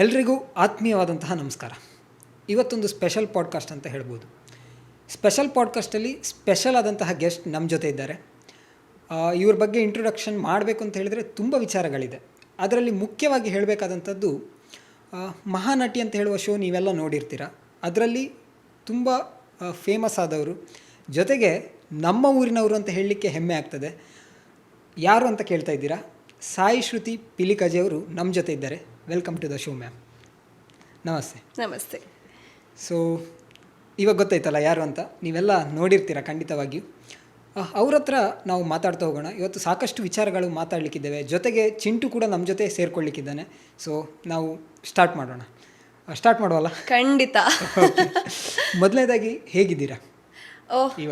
ಎಲ್ರಿಗೂ ಆತ್ಮೀಯವಾದಂತಹ ನಮಸ್ಕಾರ. ಇವತ್ತೊಂದು ಸ್ಪೆಷಲ್ ಪಾಡ್ಕಾಸ್ಟ್ ಅಂತ ಹೇಳ್ಬೋದು. ಸ್ಪೆಷಲ್ ಪಾಡ್ಕಾಸ್ಟಲ್ಲಿ ಸ್ಪೆಷಲ್ ಆದಂತಹ ಗೆಸ್ಟ್ ನಮ್ಮ ಜೊತೆ ಇದ್ದಾರೆ. ಇವ್ರ ಬಗ್ಗೆ ಇಂಟ್ರೊಡಕ್ಷನ್ ಮಾಡಬೇಕು ಅಂತ ಹೇಳಿದರೆ ತುಂಬ ವಿಚಾರಗಳಿದೆ. ಅದರಲ್ಲಿ ಮುಖ್ಯವಾಗಿ ಹೇಳಬೇಕಾದಂಥದ್ದು ಮಹಾನಟಿ ಅಂತ ಹೇಳುವ ಶೋ ನೀವೆಲ್ಲ ನೋಡಿರ್ತೀರ. ಅದರಲ್ಲಿ ತುಂಬ ಫೇಮಸ್ ಆದವರು, ಜೊತೆಗೆ ನಮ್ಮ ಊರಿನವರು ಅಂತ ಹೇಳಲಿಕ್ಕೆ ಹೆಮ್ಮೆ ಆಗ್ತದೆ. ಯಾರು ಅಂತ ಕೇಳ್ತಾ ಇದ್ದೀರಾ? ಸಾಯಿ ಶ್ರುತಿ ಪಿಲಿಕಜೆ ಅವರು ನಮ್ಮ ಜೊತೆ ಇದ್ದಾರೆ. Welcome to the show ma'am. ನಮಸ್ತೆ. ನಮಸ್ತೆ. ಸೊ ಇವಾಗ ಗೊತ್ತಾಯ್ತಲ್ಲ ಯಾರು ಅಂತ, ನೀವೆಲ್ಲ ನೋಡಿರ್ತೀರ ಖಂಡಿತವಾಗಿಯೂ. ಅವ್ರ ಹತ್ರ ನಾವು ಮಾತಾಡ್ತಾ ಹೋಗೋಣ. ಇವತ್ತು ಸಾಕಷ್ಟು ವಿಚಾರಗಳು ಮಾತಾಡಲಿಕ್ಕಿದ್ದೇವೆ. ಜೊತೆಗೆ ಚಿಂಟು ಕೂಡ ನಮ್ಮ ಜೊತೆ ಸೇರ್ಕೊಳ್ಳಿಕ್ಕಿದ್ದಾನೆ. ಸೊ ನಾವು ಸ್ಟಾರ್ಟ್ ಮಾಡುವಲ್ಲ? ಖಂಡಿತ. ಮೊದಲನೇದಾಗಿ ಹೇಗಿದ್ದೀರಾ?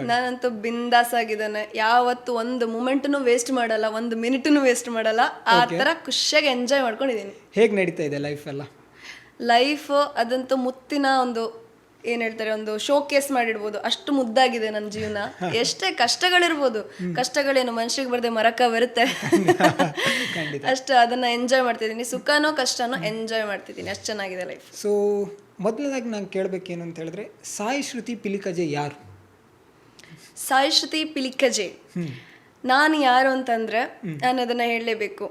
ನಾನಂತೂ ಬಿಂದಾಸ್ ಆಗಿದ್ದಾನೆ. ಯಾವತ್ತು ಒಂದು ಮೂಮೆಂಟ್ನು ವೇಸ್ಟ್ ಮಾಡಲ್ಲ, ಒಂದು ಮಿನಿಟ್ನು ವೇಸ್ಟ್ ಮಾಡಲ್ಲ. ಆ ಥರ ಖುಷಿಯಾಗಿ ಎಂಜಾಯ್ ಮಾಡ್ಕೊಂಡಿದ್ದೀನಿ. ಹೇಗೆ ನಡೀತಾ ಇದೆ ಲೈಫ್ ಎಲ್ಲ? ಲೈಫ್ ಅದಂತೂ ಮುತ್ತಿನ ಒಂದು ಏನು ಹೇಳ್ತಾರೆ, ಒಂದು ಶೋ ಕೇಸ್ ಮಾಡಿಡ್ಬೋದು, ಅಷ್ಟು ಮುದ್ದಾಗಿದೆ ನನ್ನ ಜೀವನ. ಎಷ್ಟೇ ಕಷ್ಟಗಳಿರ್ಬೋದು, ಕಷ್ಟಗಳೇನು ಮನುಷ್ಯರಿಗೆ ಬರದೆ ಮರಕ ಬರುತ್ತೆ, ಅಷ್ಟು ಅದನ್ನ ಎಂಜಾಯ್ ಮಾಡ್ತಿದ್ದೀನಿ. ಸುಖನೋ ಕಷ್ಟನೋ ಎಂಜಾಯ್ ಮಾಡ್ತಿದ್ದೀನಿ. ಅಷ್ಟು ಚೆನ್ನಾಗಿದೆ ಲೈಫ್. ಸೊ ಮೊದಲನೇದಾಗಿ ನಾನು ಕೇಳಬೇಕೇನು ಅಂತ ಹೇಳಿದ್ರೆ, ಸಾಯಿ ಶ್ರುತಿ ಪಿಲಿಕಜೆ ಯಾರು? ಸಾಯಿ ಶ್ರುತಿ ಪಿಲಿಕಜೆ ನಾನು ಯಾರು ಅಂತಂದ್ರೆ, ನಾನು ಅದನ್ನ ಹೇಳಲೇಬೇಕು.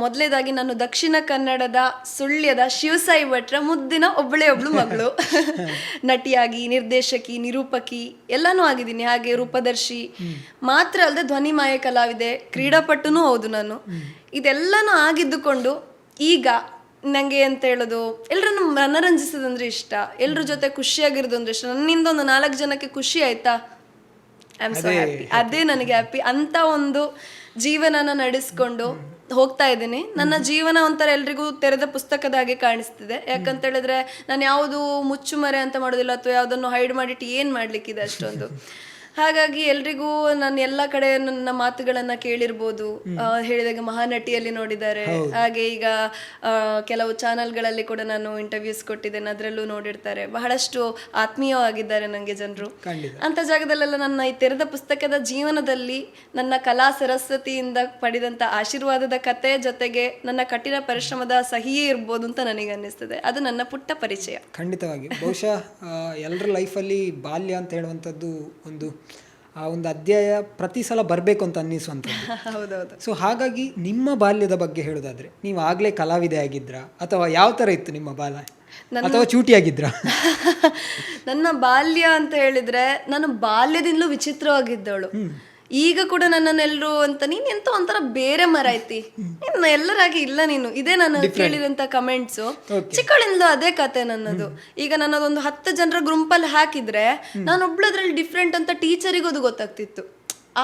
ಮೊದಲೇದಾಗಿ ನಾನು ದಕ್ಷಿಣ ಕನ್ನಡದ ಸುಳ್ಯದ ಶಿವಸಾಯಿ ಭಟ್ರ ಮುದ್ದಿನ ಒಬ್ಬಳು ಮಗಳು. ನಟಿಯಾಗಿ, ನಿರ್ದೇಶಕಿ, ನಿರೂಪಕಿ ಎಲ್ಲನೂ ಆಗಿದ್ದೀನಿ. ಹಾಗೆ ರೂಪದರ್ಶಿ ಮಾತ್ರ ಅಲ್ಲದೆ ಧ್ವನಿಮಾಯ ಕಲಾವಿದೆ, ಕ್ರೀಡಾಪಟುನೂ ಹೌದು ನಾನು. ಇದೆಲ್ಲನೂ ಆಗಿದ್ದುಕೊಂಡು ಈಗ ನನಗೆ ಅಂತ ಹೇಳೋದು, ಎಲ್ಲರನ್ನು ಮನರಂಜಿಸೋದಂದ್ರೆ ಇಷ್ಟ, ಎಲ್ಲರ ಜೊತೆ ಖುಷಿಯಾಗಿರೋದು ಅಂದ್ರೆ ಇಷ್ಟ. ನನ್ನಿಂದ ಒಂದು 4 ಜನಕ್ಕೆ ಖುಷಿ ಆಯ್ತಾ, ಐ ಆಮ್ ಸೋ ಹ್ಯಾಪಿ. ಅದೇ ನನಗೆ ಹ್ಯಾಪಿ. ಅಂತ ಒಂದು ಜೀವನನ ನಡೆಸ್ಕೊಂಡು ಹೋಗ್ತಾ ಇದ್ದೀನಿ. ನನ್ನ ಜೀವನ ಒಂಥರ ಎಲ್ರಿಗೂ ತೆರೆದ ಪುಸ್ತಕದ ಹಾಗೆ ಕಾಣಿಸ್ತಿದೆ. ಯಾಕಂತ ಹೇಳಿದ್ರೆ ನಾನು ಯಾವುದು ಮುಚ್ಚುಮರೆ ಅಂತ ಮಾಡೋದಿಲ್ಲ, ಅಥವಾ ಯಾವುದನ್ನು ಹೈಡ್ ಮಾಡಿಟ್ಟು ಏನು ಮಾಡ್ಲಿಕ್ಕಿದೆ ಅಷ್ಟೊಂದು. ಹಾಗಾಗಿ ಎಲ್ರಿಗೂ ನಾನು ಎಲ್ಲ ಕಡೆ ನನ್ನ ಮಾತುಗಳನ್ನ ಕೇಳಿರ್ಬೋದು. ಹೇಳಿದಾಗ ಮಹಾನಟಿಯಲ್ಲಿ ನೋಡಿದ್ದಾರೆ, ಹಾಗೆ ಈಗ ಕೆಲವು ಚಾನಲ್ಗಳಲ್ಲಿ ಕೂಡ ನಾನು ಇಂಟರ್ವ್ಯೂಸ್ ಕೊಟ್ಟಿದ್ದೇನೆ, ಅದರಲ್ಲೂ ನೋಡಿರ್ತಾರೆ. ಬಹಳಷ್ಟು ಆತ್ಮೀಯವಾಗಿದ್ದಾರೆ ನನಗೆ ಜನರು. ಅಂತ ಜಾಗದಲ್ಲೆಲ್ಲ ನನ್ನ ಈ ತೆರೆದ ಪುಸ್ತಕದ ಜೀವನದಲ್ಲಿ ನನ್ನ ಕಲಾ ಸರಸ್ವತಿಯಿಂದ ಪಡೆದಂತ ಆಶೀರ್ವಾದದ ಕತೆ ಜೊತೆಗೆ ನನ್ನ ಕಠಿಣ ಪರಿಶ್ರಮದ ಸಹಿಯೇ ಇರ್ಬೋದು ಅಂತ ನನಗೆ ಅನ್ನಿಸ್ತದೆ. ಅದು ನನ್ನ ಪುಟ್ಟ ಪರಿಚಯ. ಖಂಡಿತವಾಗಿ. ಬಹುಶಃ ಎಲ್ಲರ ಲೈಫಲ್ಲಿ ಬಾಲ್ಯ ಅಂತ ಹೇಳುವಂಥದ್ದು ಒಂದು ಅಧ್ಯಾಯ ಪ್ರತಿ ಸಲ ಬರಬೇಕು ಅಂತ ಅನ್ನಿಸುವಂಥದ್ದು. ಹೌದೌದು. ಸೊ ಹಾಗಾಗಿ ನಿಮ್ಮ ಬಾಲ್ಯದ ಬಗ್ಗೆ ಹೇಳೋದಾದ್ರೆ, ನೀವು ಆಗಲೇ ಕಲಾವಿದೆ ಆಗಿದ್ರ ಅಥವಾ ಯಾವ ಥರ ಇತ್ತು ನಿಮ್ಮ ಬಾಲ್ಯ, ಅಥವಾ ಚೂಟಿ ಆಗಿದ್ರ? ನನ್ನ ಬಾಲ್ಯ ಅಂತ ಹೇಳಿದ್ರೆ, ನಾನು ಬಾಲ್ಯದಿಂದಲೂ ವಿಚಿತ್ರವಾಗಿದ್ದವಳು. ಈಗ ಕೂಡ ನನ್ನನ್ನೆಲ್ಲರೂ ಅಂತ, ನೀನ್ ಎಂತ ಒಂಥರ ಬೇರೆ ಮರ ಐತಿ, ಇನ್ನು ಎಲ್ಲರಾಗಿ ಇಲ್ಲ ನೀನು, ಇದೇ ನಾನು ಕೇಳಿದಂತ ಕಮೆಂಟ್ಸು. ಚಿಕ್ಕಳಿಂದಲೂ ಅದೇ ಕತೆ ನನ್ನದು. ಈಗ ನನ್ನದೊಂದು 10 ಜನರ ಗುಂಪಲ್ಲಿ ಹಾಕಿದ್ರೆ ನಾನೊಬ್ಳು ಅದ್ರಲ್ಲಿ ಡಿಫ್ರೆಂಟ್ ಅಂತ ಟೀಚರಿಗೂ ಅದು ಗೊತ್ತಾಗ್ತಿತ್ತು.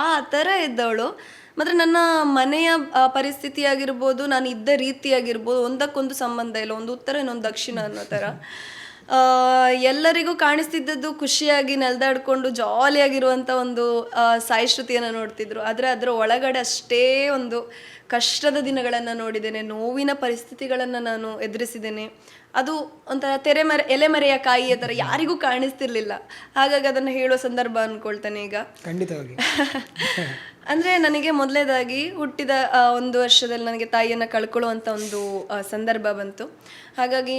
ಆ ಥರ ಇದ್ದವಳು. ಮಾತ್ರ ನನ್ನ ಮನೆಯ ಪರಿಸ್ಥಿತಿ ಆಗಿರ್ಬೋದು, ನಾನು ಇದ್ದ ರೀತಿ ಆಗಿರ್ಬೋದು, ಒಂದಕ್ಕೊಂದು ಸಂಬಂಧ ಇಲ್ಲ. ಒಂದು ಉತ್ತರ ಇನ್ನೊಂದು ದಕ್ಷಿಣ ಅನ್ನೋ ಥರ. ಎಲ್ಲರಿಗೂ ಕಾಣಿಸ್ತಿದ್ದದ್ದು ಖುಷಿಯಾಗಿ ನೆಲ್ದಾಡ್ಕೊಂಡು ಜಾಲಿಯಾಗಿರುವಂಥ ಒಂದು ಸಾಯಿ ಶ್ರುತಿಯನ್ನು ನೋಡ್ತಿದ್ರು. ಆದರೆ ಅದರ ಒಳಗಡೆ ಅಷ್ಟೇ ಒಂದು ಕಷ್ಟದ ದಿನಗಳನ್ನು ನೋಡಿದ್ದೇನೆ, ನೋವಿನ ಪರಿಸ್ಥಿತಿಗಳನ್ನು ನಾನು ಎದುರಿಸಿದ್ದೇನೆ. ಅದು ಒಂಥರ ಎಲೆಮರೆಯ ಕಾಯಿಯ ಥರ ಯಾರಿಗೂ ಕಾಣಿಸ್ತಿರ್ಲಿಲ್ಲ. ಹಾಗಾಗಿ ಅದನ್ನು ಹೇಳೋ ಸಂದರ್ಭ ಅನ್ಕೊಳ್ತಾನೆ ಈಗ. ಖಂಡಿತವಾಗಿ. ಅಂದರೆ ನನಗೆ ಮೊದಲನೇದಾಗಿ ಹುಟ್ಟಿದ 1 ವರ್ಷದಲ್ಲಿ ನನಗೆ ತಾಯಿಯನ್ನು ಕಳ್ಕೊಳ್ಳುವಂಥ ಒಂದು ಸಂದರ್ಭ ಬಂತು. ಹಾಗಾಗಿ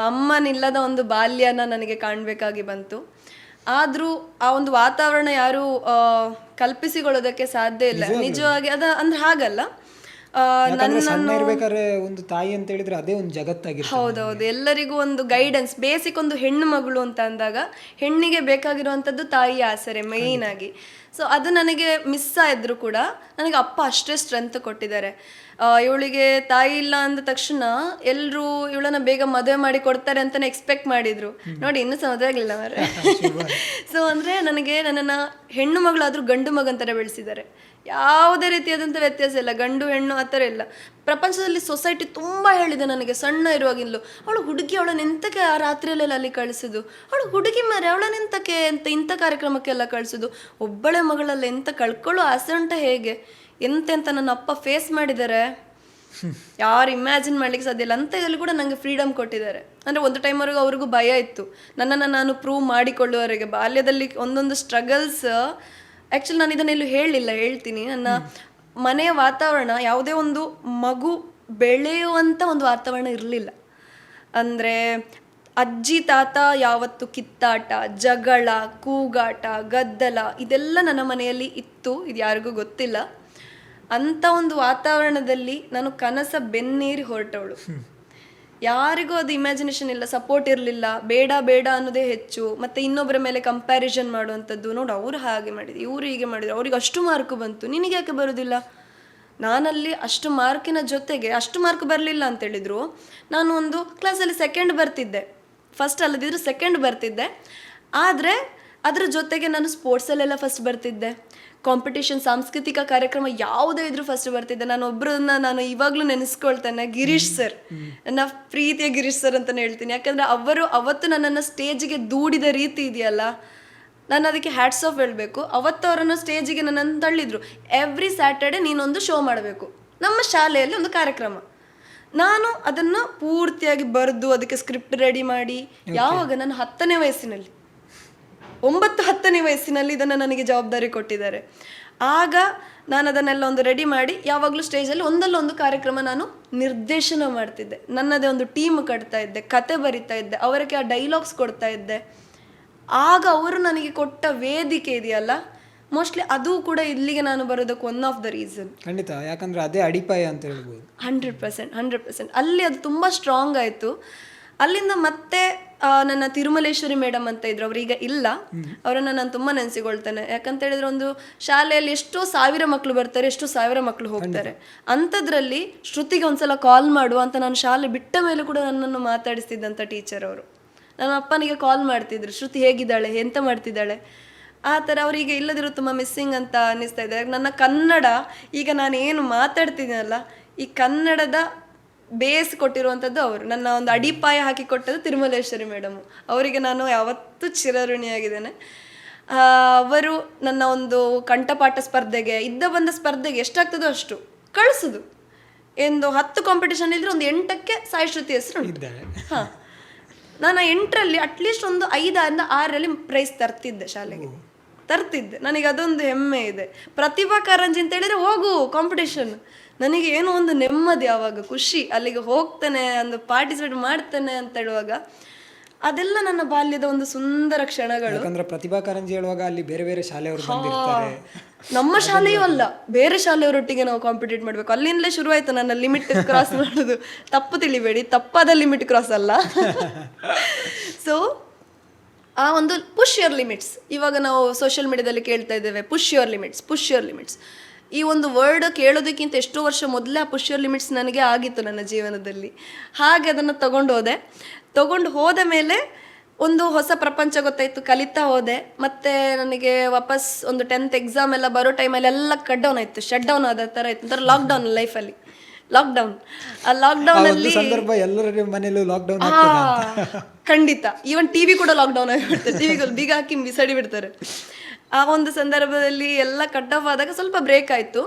ಅಮ್ಮನಿಲ್ಲದ ಒಂದು ಬಾಲ್ಯನ ನನಗೆ ಕಾಣಬೇಕಾಗಿ ಬಂತು. ಆದರೂ ಆ ಒಂದು ವಾತಾವರಣ ಯಾರೂ ಕಲ್ಪಿಸಿಕೊಳ್ಳೋದಕ್ಕೆ ಸಾಧ್ಯ ಇಲ್ಲ ನಿಜವಾಗಿ. ಅಂದ್ರೆ ಹಾಗಲ್ಲ, ಒಂದು ತಾಯಿ ಅಂತ ಹೇಳಿದ್ರೆ ಅದೇ ಒಂದು ಜಗತ್ತಾಗಿರುತ್ತೆ. ಹೌದೌದು. ಎಲ್ಲರಿಗೂ ಒಂದು ಗೈಡೆನ್ಸ್, ಬೇಸಿಕ್ ಒಂದು ಹೆಣ್ಣು ಮಗಳು ಅಂತ ಅಂದಾಗ ಹೆಣ್ಣಿಗೆ ಬೇಕಾಗಿರುವಂಥದ್ದು ತಾಯಿ ಆಸರೆ ಮೇಯ್ನ್ ಆಗಿ. ಸೊ ಅದು ನನಗೆ ಮಿಸ್ ಆಯಿದ್ರು ಕೂಡ ನನಗೆ ಅಪ್ಪ ಅಷ್ಟೇ ಸ್ಟ್ರೆಂತ್ ಕೊಟ್ಟಿದ್ದಾರೆ. ಇವಳಿಗೆ ತಾಯಿ ಇಲ್ಲ ಅಂದ ತಕ್ಷಣ ಎಲ್ಲರೂ ಇವಳನ್ನ ಬೇಗ ಮದುವೆ ಮಾಡಿ ಕೊಡ್ತಾರೆ ಅಂತಲೇ ಎಕ್ಸ್ಪೆಕ್ಟ್ ಮಾಡಿದ್ರು. ನೋಡಿ, ಇನ್ನೂ ಸಹ ಮದುವೆ ಆಗಲಿಲ್ಲ ಮಾರೆ. ಸೊ ಅಂದರೆ ನನಗೆ ನನ್ನನ್ನು ಹೆಣ್ಣು ಮಗಳಾದರೂ ಗಂಡು ಮಗಂತರ ಬೆಳೆಸಿದ್ದಾರೆ. ಯಾವುದೇ ರೀತಿಯಾದಂಥ ವ್ಯತ್ಯಾಸ ಇಲ್ಲ, ಗಂಡು ಹೆಣ್ಣು ಆ ಥರ ಇಲ್ಲ. ಪ್ರಪಂಚದಲ್ಲಿ ಸೊಸೈಟಿ ತುಂಬ ಹೇಳಿದೆ ನನಗೆ ಸಣ್ಣ ಇರುವಾಗಿಂದಲೂ, ಅವಳು ಹುಡುಗಿ, ಅವಳನ್ನ ಎಂತಕ್ಕೆ ಆ ರಾತ್ರಿಯಲ್ಲೆಲ್ಲ ಅಲ್ಲಿ ಕಳಿಸೋದು, ಅವಳು ಹುಡುಗಿ ಮಾರೆ, ಅವಳನ್ನ ಎಂತಕ್ಕೆ ಅಂತ ಇಂಥ ಕಾರ್ಯಕ್ರಮಕ್ಕೆಲ್ಲ ಕಳಿಸೋದು, ಒಬ್ಬಳೆ ಮಗಳಲ್ಲ ಎಂತ ಕಳ್ಕೊಳ್ಳೋ ಆಸೆ ಉಂಟ ಹೇಗೆ ಎಂತೆಂತ ನನ್ನ ಅಪ್ಪ ಫೇಸ್ ಮಾಡಿದ್ದಾರೆ, ಯಾರು ಇಮ್ಯಾಜಿನ್ ಮಾಡ್ಲಿಕ್ಕೆ ಸಾಧ್ಯ ಇಲ್ಲ. ಅಂಥದ್ರಲ್ಲಿ ಕೂಡ ನನಗೆ ಫ್ರೀಡಮ್ ಕೊಟ್ಟಿದ್ದಾರೆ. ಅಂದರೆ ಒಂದು ಟೈಮ್ವರೆಗೂ ಅವ್ರಿಗೂ ಭಯ ಇತ್ತು ನನ್ನನ್ನು ನಾನು ಪ್ರೂವ್ ಮಾಡಿಕೊಳ್ಳುವವರೆಗೆ. ಬಾಲ್ಯದಲ್ಲಿ ಒಂದೊಂದು ಸ್ಟ್ರಗಲ್ಸ್, ಆ್ಯಕ್ಚುಲಿ ನಾನು ಇದನ್ನೆಲ್ಲೂ ಹೇಳ್ತೀನಿ. ನನ್ನ ಮನೆಯ ವಾತಾವರಣ ಯಾವುದೇ ಒಂದು ಮಗು ಬೆಳೆಯುವಂಥ ಒಂದು ವಾತಾವರಣ ಇರಲಿಲ್ಲ. ಅಂದರೆ ಅಜ್ಜಿ ತಾತ ಯಾವತ್ತು ಕಿತ್ತಾಟ, ಜಗಳ, ಕೂಗಾಟ, ಗದ್ದಲ ಇದೆಲ್ಲ ನನ್ನ ಮನೆಯಲ್ಲಿ ಇತ್ತು. ಇದು ಯಾರಿಗೂ ಗೊತ್ತಿಲ್ಲ. ಅಂಥ ಒಂದು ವಾತಾವರಣದಲ್ಲಿ ನಾನು ಕನಸ ಬೆನ್ನೇರಿ ಹೊರಟವಳು. ಯಾರಿಗೂ ಅದು ಇಮ್ಯಾಜಿನೇಷನ್ ಇಲ್ಲ, ಸಪೋರ್ಟ್ ಇರಲಿಲ್ಲ, ಬೇಡ ಬೇಡ ಅನ್ನೋದೇ ಹೆಚ್ಚು. ಮತ್ತು ಇನ್ನೊಬ್ಬರ ಮೇಲೆ ಕಂಪ್ಯಾರಿಸನ್ ಮಾಡುವಂಥದ್ದು, ನೋಡು ಅವ್ರು ಹಾಗೆ ಮಾಡಿದ್ರು, ಇವರು ಹೀಗೆ ಮಾಡಿದ್ರು, ಅವ್ರಿಗೆ ಅಷ್ಟು ಮಾರ್ಕ್ ಬಂತು, ನಿನಗೆ ಯಾಕೆ ಬರೋದಿಲ್ಲ. ನಾನಲ್ಲಿ ಅಷ್ಟು ಮಾರ್ಕಿನ ಜೊತೆಗೆ ಅಷ್ಟು ಮಾರ್ಕ್ ಬರಲಿಲ್ಲ ಅಂತೇಳಿದ್ರು, ನಾನು ಒಂದು ಕ್ಲಾಸಲ್ಲಿ ಸೆಕೆಂಡ್ ಬರ್ತಿದ್ದೆ, ಫಸ್ಟ್ ಅಲ್ಲದಿದ್ರು ಸೆಕೆಂಡ್ ಬರ್ತಿದ್ದೆ. ಆದರೆ ಅದರ ಜೊತೆಗೆ ನಾನು ಸ್ಪೋರ್ಟ್ಸಲ್ಲೆಲ್ಲ ಫಸ್ಟ್ ಬರ್ತಿದ್ದೆ, ಕಾಂಪಿಟೇಷನ್ ಸಾಂಸ್ಕೃತಿಕ ಕಾರ್ಯಕ್ರಮ ಯಾವುದೇ ಇದ್ರೂ ಫಸ್ಟ್ ಬರ್ತಿದ್ದೆ. ನಾನು ಇವಾಗಲೂ ನೆನೆಸ್ಕೊಳ್ತೇನೆ, ಗಿರೀಶ್ ಸರ್, ನನ್ನ ಪ್ರೀತಿಯ ಗಿರೀಶ್ ಸರ್ ಅಂತಲೇ ಹೇಳ್ತೀನಿ. ಯಾಕಂದರೆ ಅವರು ಅವತ್ತು ನನ್ನನ್ನು ಸ್ಟೇಜಿಗೆ ದೂಡಿದ ರೀತಿ ಇದೆಯಲ್ಲ, ನಾನು ಅದಕ್ಕೆ ಹ್ಯಾಟ್ಸ್ ಆಫ್ ಹೇಳಬೇಕು. ಅವತ್ತು ಅವರನ್ನು ಸ್ಟೇಜಿಗೆ ನನ್ನನ್ನು ತಳ್ಳಿದ್ರು. ಎವ್ರಿ ಸ್ಯಾಟರ್ಡೆ ನೀನೊಂದು ಶೋ ಮಾಡಬೇಕು, ನಮ್ಮ ಶಾಲೆಯಲ್ಲಿ ಒಂದು ಕಾರ್ಯಕ್ರಮ. ನಾನು ಅದನ್ನು ಪೂರ್ತಿಯಾಗಿ ಬರೆದು ಅದಕ್ಕೆ ಸ್ಕ್ರಿಪ್ಟ್ ರೆಡಿ ಮಾಡಿ, ಯಾವಾಗ ನಾನು 10ನೇ ವಯಸ್ಸಿನಲ್ಲಿ 9-10ನೇ ವಯಸ್ಸಿನಲ್ಲಿ ಇದನ್ನು ನನಗೆ ಜವಾಬ್ದಾರಿ ಕೊಟ್ಟಿದ್ದಾರೆ. ಆಗ ನಾನು ಅದನ್ನೆಲ್ಲ ಒಂದು ರೆಡಿ ಮಾಡಿ ಯಾವಾಗಲೂ ಸ್ಟೇಜಲ್ಲಿ ಒಂದಲ್ಲೊಂದು ಕಾರ್ಯಕ್ರಮ ನಾನು ನಿರ್ದೇಶನ ಮಾಡ್ತಿದ್ದೆ. ನನ್ನದೇ ಒಂದು ಟೀಮ್ ಕಟ್ತಾ ಇದ್ದೆ, ಕತೆ ಬರಿತಾ ಇದ್ದೆ, ಅವರಿಗೆ ಆ ಡೈಲಾಗ್ಸ್ ಕೊಡ್ತಾ ಇದ್ದೆ. ಆಗ ಅವರು ನನಗೆ ಕೊಟ್ಟ ವೇದಿಕೆ ಇದೆಯಲ್ಲ, ಮೋಸ್ಟ್ಲಿ ಅದು ಕೂಡ ಇಲ್ಲಿಗೆ ನಾನು ಬರೋದಕ್ಕೆ ಒನ್ ಆಫ್ ದ ರೀಸನ್. ಖಂಡಿತ, ಯಾಕಂದರೆ ಅದೇ ಅಡಿಪಾಯ ಅಂತ ಹೇಳ್ಬೋದು. 100% ಅಲ್ಲಿ ಅದು ತುಂಬ ಸ್ಟ್ರಾಂಗ್ ಆಯಿತು. ಅಲ್ಲಿಂದ ಮತ್ತೆ ನನ್ನ ತಿರುಮಲೇಶ್ವರಿ ಮೇಡಮ್ ಅಂತ ಇದ್ರು, ಅವರೀಗ ಇಲ್ಲ. ಅವರನ್ನು ನಾನು ತುಂಬ ನೆನೆಸಿಕೊಳ್ತೇನೆ. ಯಾಕಂತ ಹೇಳಿದ್ರೆ ಒಂದು ಶಾಲೆಯಲ್ಲಿ ಎಷ್ಟೋ ಸಾವಿರ ಮಕ್ಕಳು ಬರ್ತಾರೆ, ಎಷ್ಟೋ ಸಾವಿರ ಮಕ್ಕಳು ಹೋಗ್ತಾರೆ. ಅಂಥದ್ರಲ್ಲಿ ಶ್ರುತಿಗೆ ಒಂದ್ಸಲ ಕಾಲ್ ಮಾಡುವ ಅಂತ ನಾನು ಶಾಲೆ ಬಿಟ್ಟ ಮೇಲೆ ಕೂಡ ನನ್ನನ್ನು ಮಾತಾಡಿಸ್ತಿದ್ದಂಥ ಟೀಚರ್ ಅವರು. ನನ್ನ ಅಪ್ಪನಿಗೆ ಕಾಲ್ ಮಾಡ್ತಿದ್ರು, ಶ್ರುತಿ ಹೇಗಿದ್ದಾಳೆ, ಎಂತ ಮಾಡ್ತಿದ್ದಾಳೆ, ಆ ಥರ. ಅವರಿಗೆ ಇಲ್ಲದಿರೋ ತುಂಬ ಮಿಸ್ಸಿಂಗ್ ಅಂತ ಅನ್ನಿಸ್ತಾ ಇದೆ. ನನ್ನ ಕನ್ನಡ ಈಗ ನಾನು ಏನು ಮಾತಾಡ್ತೀನಲ್ಲ, ಈ ಕನ್ನಡದ ಬೇಸ್ ಕೊಟ್ಟಿರುವಂಥದ್ದು ಅವರು. ನನ್ನ ಒಂದು ಅಡಿಪಾಯ ಹಾಕಿ ಕೊಟ್ಟದ್ದು ತಿರುಮಲೇಶ್ವರಿ ಮೇಡಮು. ಅವರಿಗೆ ನಾನು ಯಾವತ್ತೂ ಚಿರಋಣಿಯಾಗಿದ್ದೇನೆ. ಅವರು ನನ್ನ ಒಂದು ಕಂಠಪಾಠ ಸ್ಪರ್ಧೆಗೆ, ಬಂದ ಸ್ಪರ್ಧೆಗೆ ಎಷ್ಟಾಗ್ತದೋ ಅಷ್ಟು ಕಳಿಸೋದು. ಎಂದು 10 ಕಾಂಪಿಟೇಷನ್ ಇದ್ರೆ ಒಂದು 8ಕ್ಕೆ ಸಾಯಿ ಶ್ರುತಿ ಹೆಸರು ಇದ್ದಾರೆ. ಹಾಂ, ನಾನು 8ರಲ್ಲಿ ಅಟ್ಲೀಸ್ಟ್ ಒಂದು 5-6ರಲ್ಲಿ ಪ್ರೈಸ್ ತರ್ತಿದ್ದೆ. ನನಗೆ ಅದೊಂದು ಹೆಮ್ಮೆ ಇದೆ. ಪ್ರತಿಭಾ ಕಾರಂಜಿ ಅಂತ ಹೇಳಿದ್ರೆ ಹೋಗು ಕಾಂಪಿಟೇಷನ್, ನನಗೆ ಏನೋ ಒಂದು ನೆಮ್ಮದಿ, ಆವಾಗ ಖುಷಿ, ಅಲ್ಲಿಗೆ ಹೋಗ್ತಾನೆ, ಒಂದು ಪಾರ್ಟಿಸಿಪೇಟ್ ಮಾಡ್ತಾನೆ ಅಂತ ಹೇಳುವಾಗ ಅದೆಲ್ಲ ನನ್ನ ಬಾಲ್ಯದ ಒಂದು ಸುಂದರ ಕ್ಷಣಗಳು. ಯಾಕಂದ್ರೆ ಪ್ರತಿಭಾ ಕಾರಂಜಿ ಹೇಳುವಾಗ ಅಲ್ಲಿ ಬೇರೆ ಬೇರೆ ಶಾಲೆಯವರು ಬಂದಿರ್ತಾರೆ. ನಮ್ಮ ಶಾಲೆಯೂ ಅಲ್ಲ, ಬೇರೆ ಶಾಲೆಯವರೊಟ್ಟಿಗೆ ನಾವು ಕಾಂಪಿಟೇಟ್ ಮಾಡಬೇಕು. ಅಲ್ಲಿಂದಲೇ ಶುರುವಾಯಿತು ನನ್ನ ಲಿಮಿಟ್ ಕ್ರಾಸ್ ಮಾಡೋದು. ತಪ್ಪು ತಿಳಿಬೇಡಿ, ತಪ್ಪಾದ ಲಿಮಿಟ್ ಕ್ರಾಸ್ ಅಲ್ಲ. ಸೊ ಆ ಒಂದು ಪುಷ್ ಯುವರ್ ಲಿಮಿಟ್ಸ್, ಇವಾಗ ನಾವು ಸೋಷಿಯಲ್ ಮೀಡಿಯಾದಲ್ಲಿ ಕೇಳ್ತಾ ಇದ್ದೇವೆ, ಪುಷ್ ಯುವರ್ ಲಿಮಿಟ್ಸ್. ಈ ಒಂದು ವರ್ಡ್ ಕೇಳೋದಕ್ಕಿಂತ ಎಷ್ಟೋ ವರ್ಷ ಮೊದಲೇ ಆ ಪುಷ್ ಯುವರ್ ಲಿಮಿಟ್ಸ್ ನನಗೆ ಆಗಿತ್ತು ನನ್ನ ಜೀವನದಲ್ಲಿ. ಹಾಗೆ ಅದನ್ನು ತಗೊಂಡು ಹೋದ ಮೇಲೆ ಒಂದು ಹೊಸ ಪ್ರಪಂಚ ಗೊತ್ತಾಯಿತು, ಕಲಿತಾ ಹೋದೆ. ಮತ್ತು ನನಗೆ ವಾಪಸ್ ಒಂದು 10th ಎಕ್ಸಾಮ್ ಎಲ್ಲ ಬರೋ ಟೈಮಲ್ಲಿ ಎಲ್ಲ ಶಟ್ ಡೌನ್ ಆದ ಥರ ಇತ್ತು, ಒಂಥರ ಲಾಕ್ಡೌನ್ ಲೈಫಲ್ಲಿ. ಆ ಲಾಕ್ಡೌನಲ್ಲಿ ಸಂದರ್ಭ ಎಲ್ಲರ ಮನೆಯಲ್ಲೂ ಲಾಕ್ಡೌನ್ ಖಂಡಿತ. ಈವನ್ ಟಿವಿ ಕೂಡ ಲಾಕ್ಡೌನ್ ಆಗಿಬಿಡ್ತಾರೆ, ಟಿವಿಗಳು ಬೀಗ ಹಾಕಿ ಬಿಸಾಡಿ ಬಿಡ್ತಾರೆ. ಆ ಒಂದು ಸಂದರ್ಭದಲ್ಲಿ ಎಲ್ಲ ಕಟ್ ಆಫ್ ಆದಾಗ ಸ್ವಲ್ಪ ಬ್ರೇಕ್ ಆಯಿತು.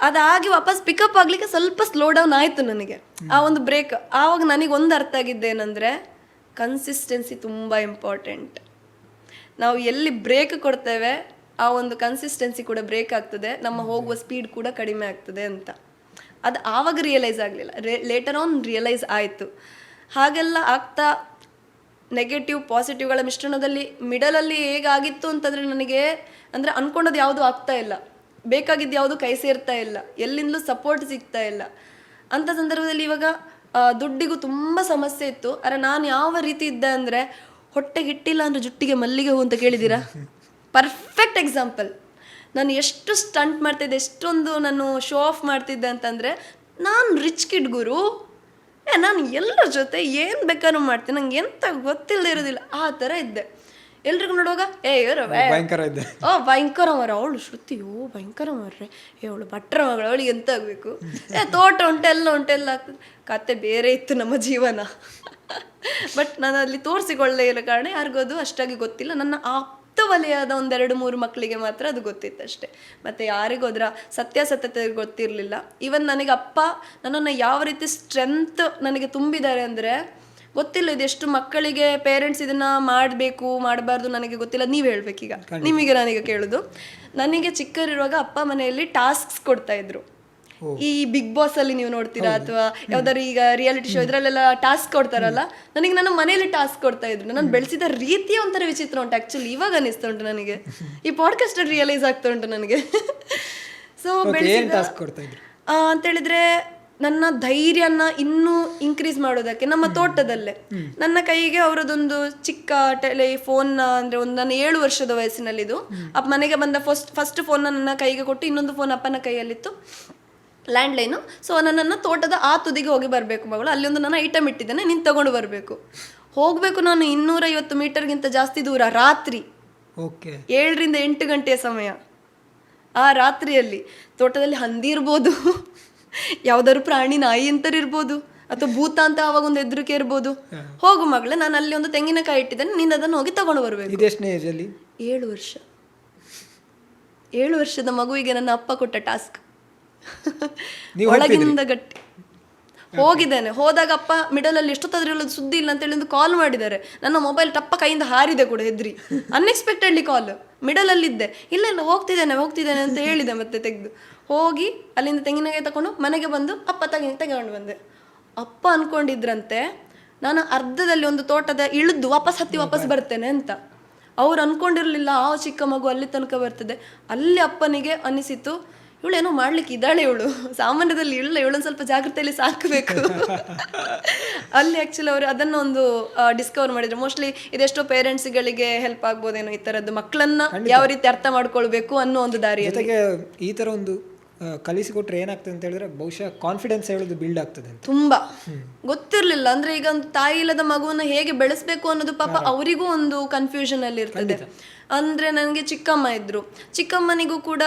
ಅದಾಗಿ ವಾಪಸ್ ಪಿಕಪ್ ಆಗಲಿಕ್ಕೆ ಸ್ವಲ್ಪ ಸ್ಲೋ ಡೌನ್ ಆಯಿತು ನನಗೆ ಆ ಒಂದು ಬ್ರೇಕ್. ಆವಾಗ ನನಗೆ ಒಂದು ಅರ್ಥ ಆಗಿದ್ದೇನೆಂದರೆ, ಕನ್ಸಿಸ್ಟೆನ್ಸಿ ತುಂಬ ಇಂಪಾರ್ಟೆಂಟ್. ನಾವು ಎಲ್ಲಿ ಬ್ರೇಕ್ ಕೊಡ್ತೇವೆ ಆ ಒಂದು ಕನ್ಸಿಸ್ಟೆನ್ಸಿ ಕೂಡ ಬ್ರೇಕ್ ಆಗ್ತದೆ, ನಮ್ಮ ಹೋಗುವ ಸ್ಪೀಡ್ ಕೂಡ ಕಡಿಮೆ ಆಗ್ತದೆ ಅಂತ. ಅದು ಆವಾಗ ರಿಯಲೈಸ್ ಆಗಲಿಲ್ಲ, ಲೇಟರ್ ಆನ್ ರಿಯಲೈಸ್ ಆಯಿತು. ಹಾಗೆಲ್ಲ ಆಗ್ತಾ ನೆಗೆಟಿವ್ ಪಾಸಿಟಿವ್ಗಳ ಮಿಶ್ರಣದಲ್ಲಿ ಮಿಡಲಲ್ಲಿ ಹೇಗಾಗಿತ್ತು ಅಂತಂದರೆ, ನನಗೆ ಅಂದರೆ ಅಂದ್ಕೊಂಡದ್ದು ಯಾವುದೂ ಆಗ್ತಾ ಇಲ್ಲ, ಬೇಕಾಗಿದ್ದು ಯಾವುದು ಕೈ ಸೇರ್ತಾ ಇಲ್ಲ, ಎಲ್ಲಿಂದಲೂ ಸಪೋರ್ಟ್ ಸಿಗ್ತಾ ಇಲ್ಲ. ಅಂಥ ಸಂದರ್ಭದಲ್ಲಿ ಇವಾಗ ದುಡ್ಡಿಗೂ ತುಂಬ ಸಮಸ್ಯೆ ಇತ್ತು. ಆದರೆ ನಾನು ಯಾವ ರೀತಿ ಇದ್ದೆ ಅಂದರೆ, ಹೊಟ್ಟೆಗೆ ಹಿಟ್ಟಿಲ್ಲ ಅಂದರೆ ಜುಟ್ಟಿಗೆ ಮಲ್ಲಿಗೆ ಹೂ ಅಂತ ಕೇಳಿದ್ದೀರಾ? Perfect example. ನಾನು ಎಷ್ಟು ಸ್ಟಂಟ್ ಮಾಡ್ತಿದ್ದೆ, ಎಷ್ಟೊಂದು ನಾನು ಶೋ ಆಫ್ ಮಾಡ್ತಿದ್ದೆ ಅಂತಂದರೆ, ನಾನು ರಿಚ್ ಕಿಡ್ ಗುರು, ನಾನು ಎಲ್ಲರ ಜೊತೆ ಏನು ಬೇಕಾದ್ರೂ ಮಾಡ್ತೀನಿ, ನಂಗೆ ಎಂತ ಗೊತ್ತಿಲ್ಲದೆ ಇರೋದಿಲ್ಲ, ಆ ಥರ ಇದ್ದೆ. ಎಲ್ರಿಗೂ ನೋಡುವಾಗ ಭಯಂಕರ ಮರ ಅವಳು ಶ್ರುತಿ, ಭಯಂಕರ ಮರ್ರೆ, ಅವಳು ಭಟ್ರ ಮಗಳು, ಅವಳಿಗೆ ಎಂತ ಆಗಬೇಕು, ತೋಟ ಉಂಟೆಲ್ಲ ಆಗ್ತದೆ. ಕತೆ ಬೇರೆ ಇತ್ತು ನಮ್ಮ ಜೀವನ. ಬಟ್ ನಾನು ಅಲ್ಲಿ ತೋರಿಸಿಕೊಳ್ಳೇ ಇರೋ ಕಾರಣ ಯಾರಿಗೂ ಅದು ಅಷ್ಟಾಗಿ ಗೊತ್ತಿಲ್ಲ. ನನ್ನ ಆಪ್ತ ವಲಯದ 1-2-3 ಮಕ್ಕಳಿಗೆ ಮಾತ್ರ ಅದು ಗೊತ್ತಿತ್ತು ಅಷ್ಟೇ. ಮತ್ತು ಯಾರಿಗೂ ಅದರ ಸತ್ಯಾಸತ್ಯತೆ ಗೊತ್ತಿರಲಿಲ್ಲ. ಈವನ್ ನನಗೆ ಅಪ್ಪ ನನ್ನನ್ನು ಯಾವ ರೀತಿ ಸ್ಟ್ರೆಂತ್ ನನಗೆ ತುಂಬಿದ್ದಾರೆ ಅಂದರೆ ಗೊತ್ತಿಲ್ಲ. ಇದೆಷ್ಟು ಮಕ್ಕಳಿಗೆ ಪೇರೆಂಟ್ಸ್ ಇದನ್ನು ಮಾಡಬೇಕು ಮಾಡಬಾರ್ದು ನನಗೆ ಗೊತ್ತಿಲ್ಲ, ನೀವು ಹೇಳಬೇಕೀಗ. ನಿಮಗೆ ನಾನೀಗ ಕೇಳೋದು, ನನಗೆ ಚಿಕ್ಕರಿರುವಾಗ ಅಪ್ಪ ಮನೆಯಲ್ಲಿ ಟಾಸ್ಕ್ಸ್ ಕೊಡ್ತಾಯಿದ್ರು. ಈ ಬಿಗ್ ಬಾಸ್ ಅಲ್ಲಿ ನೀವು ನೋಡ್ತೀರಾ ಅಥವಾ ಯಾವ್ದಾದ್ರು ಈಗ ರಿಯಾಲಿಟಿ ಶೋ ಇದ್ರಲ್ಲೆಲ್ಲ ಟಾಸ್ಕ್ ಕೊಡ್ತಾರಲ್ಲ, ನನಗೆ ನನ್ನ ಮನೆಯಲ್ಲಿ ಟಾಸ್ಕ್ ಕೊಡ್ತಾ ಇದ್ರು. ನಾನು ಬೆಳೆಸಿದ ರೀತಿಯ ಒಂಥರ ವಿಚಿತ್ರ ಉಂಟು ಆಕ್ಚುಲಿ. ಇವಾಗ ಅನಿಸ್ತಾ ಉಂಟು ನನಗೆ, ಈ ಪಾಡ್ಕಾಸ್ಟ್ ರಿಯಲೈಸ್ ಆಗ್ತಾ ಉಂಟು ನನಗೆ. ಸೊ ಅಂತ ಹೇಳಿದ್ರೆ ನನ್ನ ಧೈರ್ಯನ ಇನ್ನೂ ಇನ್ಕ್ರೀಸ್ ಮಾಡೋದಕ್ಕೆ ನಮ್ಮ ತೋಟದಲ್ಲೇ ನನ್ನ ಕೈಗೆ ಅವರದೊಂದು ಚಿಕ್ಕ ಟೆಲಿಫೋನ್, ಅಂದ್ರೆ ಒಂದು ನಾನು 7 ವರ್ಷದ ವಯಸ್ಸಿನಲ್ಲಿದ್ದು ಅಪ್ಪ ಮನೆಗೆ ಬಂದ ಫಸ್ಟ್ ಫೋನ್ ನನ್ನ ಕೈಗೆ ಕೊಟ್ಟು, ಇನ್ನೊಂದು ಫೋನ್ ಅಪ್ಪನ ಕೈಯಲ್ಲಿತ್ತು, ಲ್ಯಾಂಡ್ಲೈನು. ಸೊ ನನ್ನನ್ನು ತೋಟದ ಆ ತುದಿಗೆ ಹೋಗಿ ಬರಬೇಕು ಮಗಳು, ಅಲ್ಲಿ ಒಂದು ನಾನು ಐಟಮ್ ಇಟ್ಟಿದ್ದೇನೆ, ನೀನು ತಗೊಂಡು ಬರಬೇಕು. ಹೋಗಬೇಕು ನಾನು 250 ಮೀಟರ್ಗಿಂತ ಜಾಸ್ತಿ ದೂರ, ರಾತ್ರಿ 7 ರಿಂದ 8 ಗಂಟೆಯ ಸಮಯ. ಆ ರಾತ್ರಿಯಲ್ಲಿ ತೋಟದಲ್ಲಿ ಹಂದಿ ಇರ್ಬೋದು, ಯಾವ್ದಾದ್ರು ಪ್ರಾಣಿ, ನಾಯಿ ಅಂತರು ಇರ್ಬೋದು, ಅಥವಾ ಭೂತ ಅಂತ ಅವಾಗ ಒಂದು ಹೆದರಿಕೆ ಇರ್ಬೋದು. ಹೋಗು ಮಗಳೇ, ನಾನು ಅಲ್ಲಿ ಒಂದು ತೆಂಗಿನಕಾಯಿ ಇಟ್ಟಿದ್ದೇನೆ, ನೀನು ಅದನ್ನು ಹೋಗಿ ತಗೊಂಡು ಬರಬೇಕು. 7 ವರ್ಷ. 7 ವರ್ಷದ ಮಗುವಿಗೆ ನನ್ನ ಅಪ್ಪ ಕೊಟ್ಟ ಟಾಸ್ಕ್. ಒಳಗಿಂದ ಗಟ್ಟಿ ಹೋಗಿದ್ದೇನೆ. ಹೋದಾಗ ಅಪ್ಪ ಮಿಡಲ್ ಅಲ್ಲಿ ಎಷ್ಟೊತ್ತಾದ್ರೂ ಹೇಳೋದು ಸುದ್ದಿ ಇಲ್ಲ ಅಂತ ಹೇಳಿ ಒಂದು ಕಾಲ್ ಮಾಡಿದ್ದಾರೆ. ನನ್ನ ಮೊಬೈಲ್ ಟಪ್ಪ ಕೈಯಿಂದ ಹಾರಿದೆ ಕೂಡ, ಹೆದ್ರಿ. ಅನ್ಎಕ್ಸ್ಪೆಕ್ಟೆಡ್ಲಿ ಕಾಲ್, ಮಿಡಲ್ ಅಲ್ಲಿದ್ದೆ. ಇಲ್ಲ ಹೋಗ್ತಿದ್ದೇನೆ ಅಂತ ಹೇಳಿದೆ. ಮತ್ತೆ ತೆಗೆದು ಹೋಗಿ ಅಲ್ಲಿಂದ ತೆಂಗಿನಕಾಯಿ ತಗೊಂಡು ಮನೆಗೆ ಬಂದು ಅಪ್ಪ ತಗೊಂಡು ಬಂದೆ. ಅಪ್ಪ ಅನ್ಕೊಂಡಿದ್ರಂತೆ ನಾನು ಅರ್ಧದಲ್ಲಿ ಒಂದು ತೋಟದ ಇಳಿದು ವಾಪಸ್ ಬರ್ತೇನೆ ಅಂತ. ಅವ್ರು ಅನ್ಕೊಂಡಿರ್ಲಿಲ್ಲ ಆ ಚಿಕ್ಕ ಮಗು ಅಲ್ಲಿ ತನಕ ಬರ್ತದೆ. ಅಲ್ಲಿ ಅಪ್ಪನಿಗೆ ಅನಿಸಿತು, ಇವಳೇನೋ ಮಾಡ್ಲಿಕ್ಕೆ ಇದ್ದಾಳೆ, ಇವಳು ಸಾಮಾನ್ಯದಲ್ಲಿ ಇಲ್ಲ, ಇವಳೊಂದು ಸ್ವಲ್ಪ ಜಾಗ್ರತೆಯಲ್ಲಿ ಸಾಕಬೇಕು. ಅಲ್ಲಿ ಆಕ್ಚುಲಿ ಅವರು ಅದನ್ನ ಒಂದು ಡಿಸ್ಕವರ್ ಮಾಡಿದ್ರು. ಮೋಸ್ಟ್ಲಿ ಇದೆಷ್ಟೋ ಪೇರೆಂಟ್ಸ್ಗಳಿಗೆ ಹೆಲ್ಪ್ ಆಗ್ಬೋದೇನೋ, ಈ ತರದ್ದು ಮಕ್ಕಳನ್ನ ಯಾವ ರೀತಿ ಅರ್ಥ ಮಾಡ್ಕೊಳ್ಬೇಕು ಅನ್ನೋ ಒಂದು ದಾರಿ. ಜೊತೆಗೆ ಈ ತರ ಒಂದು ಕಲಿಸಿಕೊಟ್ರೆ ಏನಾಗ್ತದೆ ಅಂತ ಹೇಳಿದ್ರೆ ಬಹುಶಃ ಕಾನ್ಫಿಡೆನ್ಸ್ ಹೇಳೋದು ಬಿಲ್ಡ್ ಆಗ್ತದೆ ಅಂತ. ತುಂಬಾ ಗೊತ್ತಿರ್ಲಿಲ್ಲ. ಅಂದ್ರೆ ಈಗ ಒಂದು ತಾಯಿ ಇಲ್ಲದ ಮಗುವನ್ನ ಹೇಗೆ ಬೆಳೆಸ್ಬೇಕು ಅನ್ನೋದು ಪಾಪ ಅವರಿಗೂ ಒಂದು ಕನ್ಫ್ಯೂಷನ್ ಅಲ್ಲಿ ಇರ್ತದೆ. ಅಂದ್ರೆ ನನಗೆ ಚಿಕ್ಕಮ್ಮ ಇದ್ರು, ಚಿಕ್ಕಮ್ಮನಿಗೂ ಕೂಡ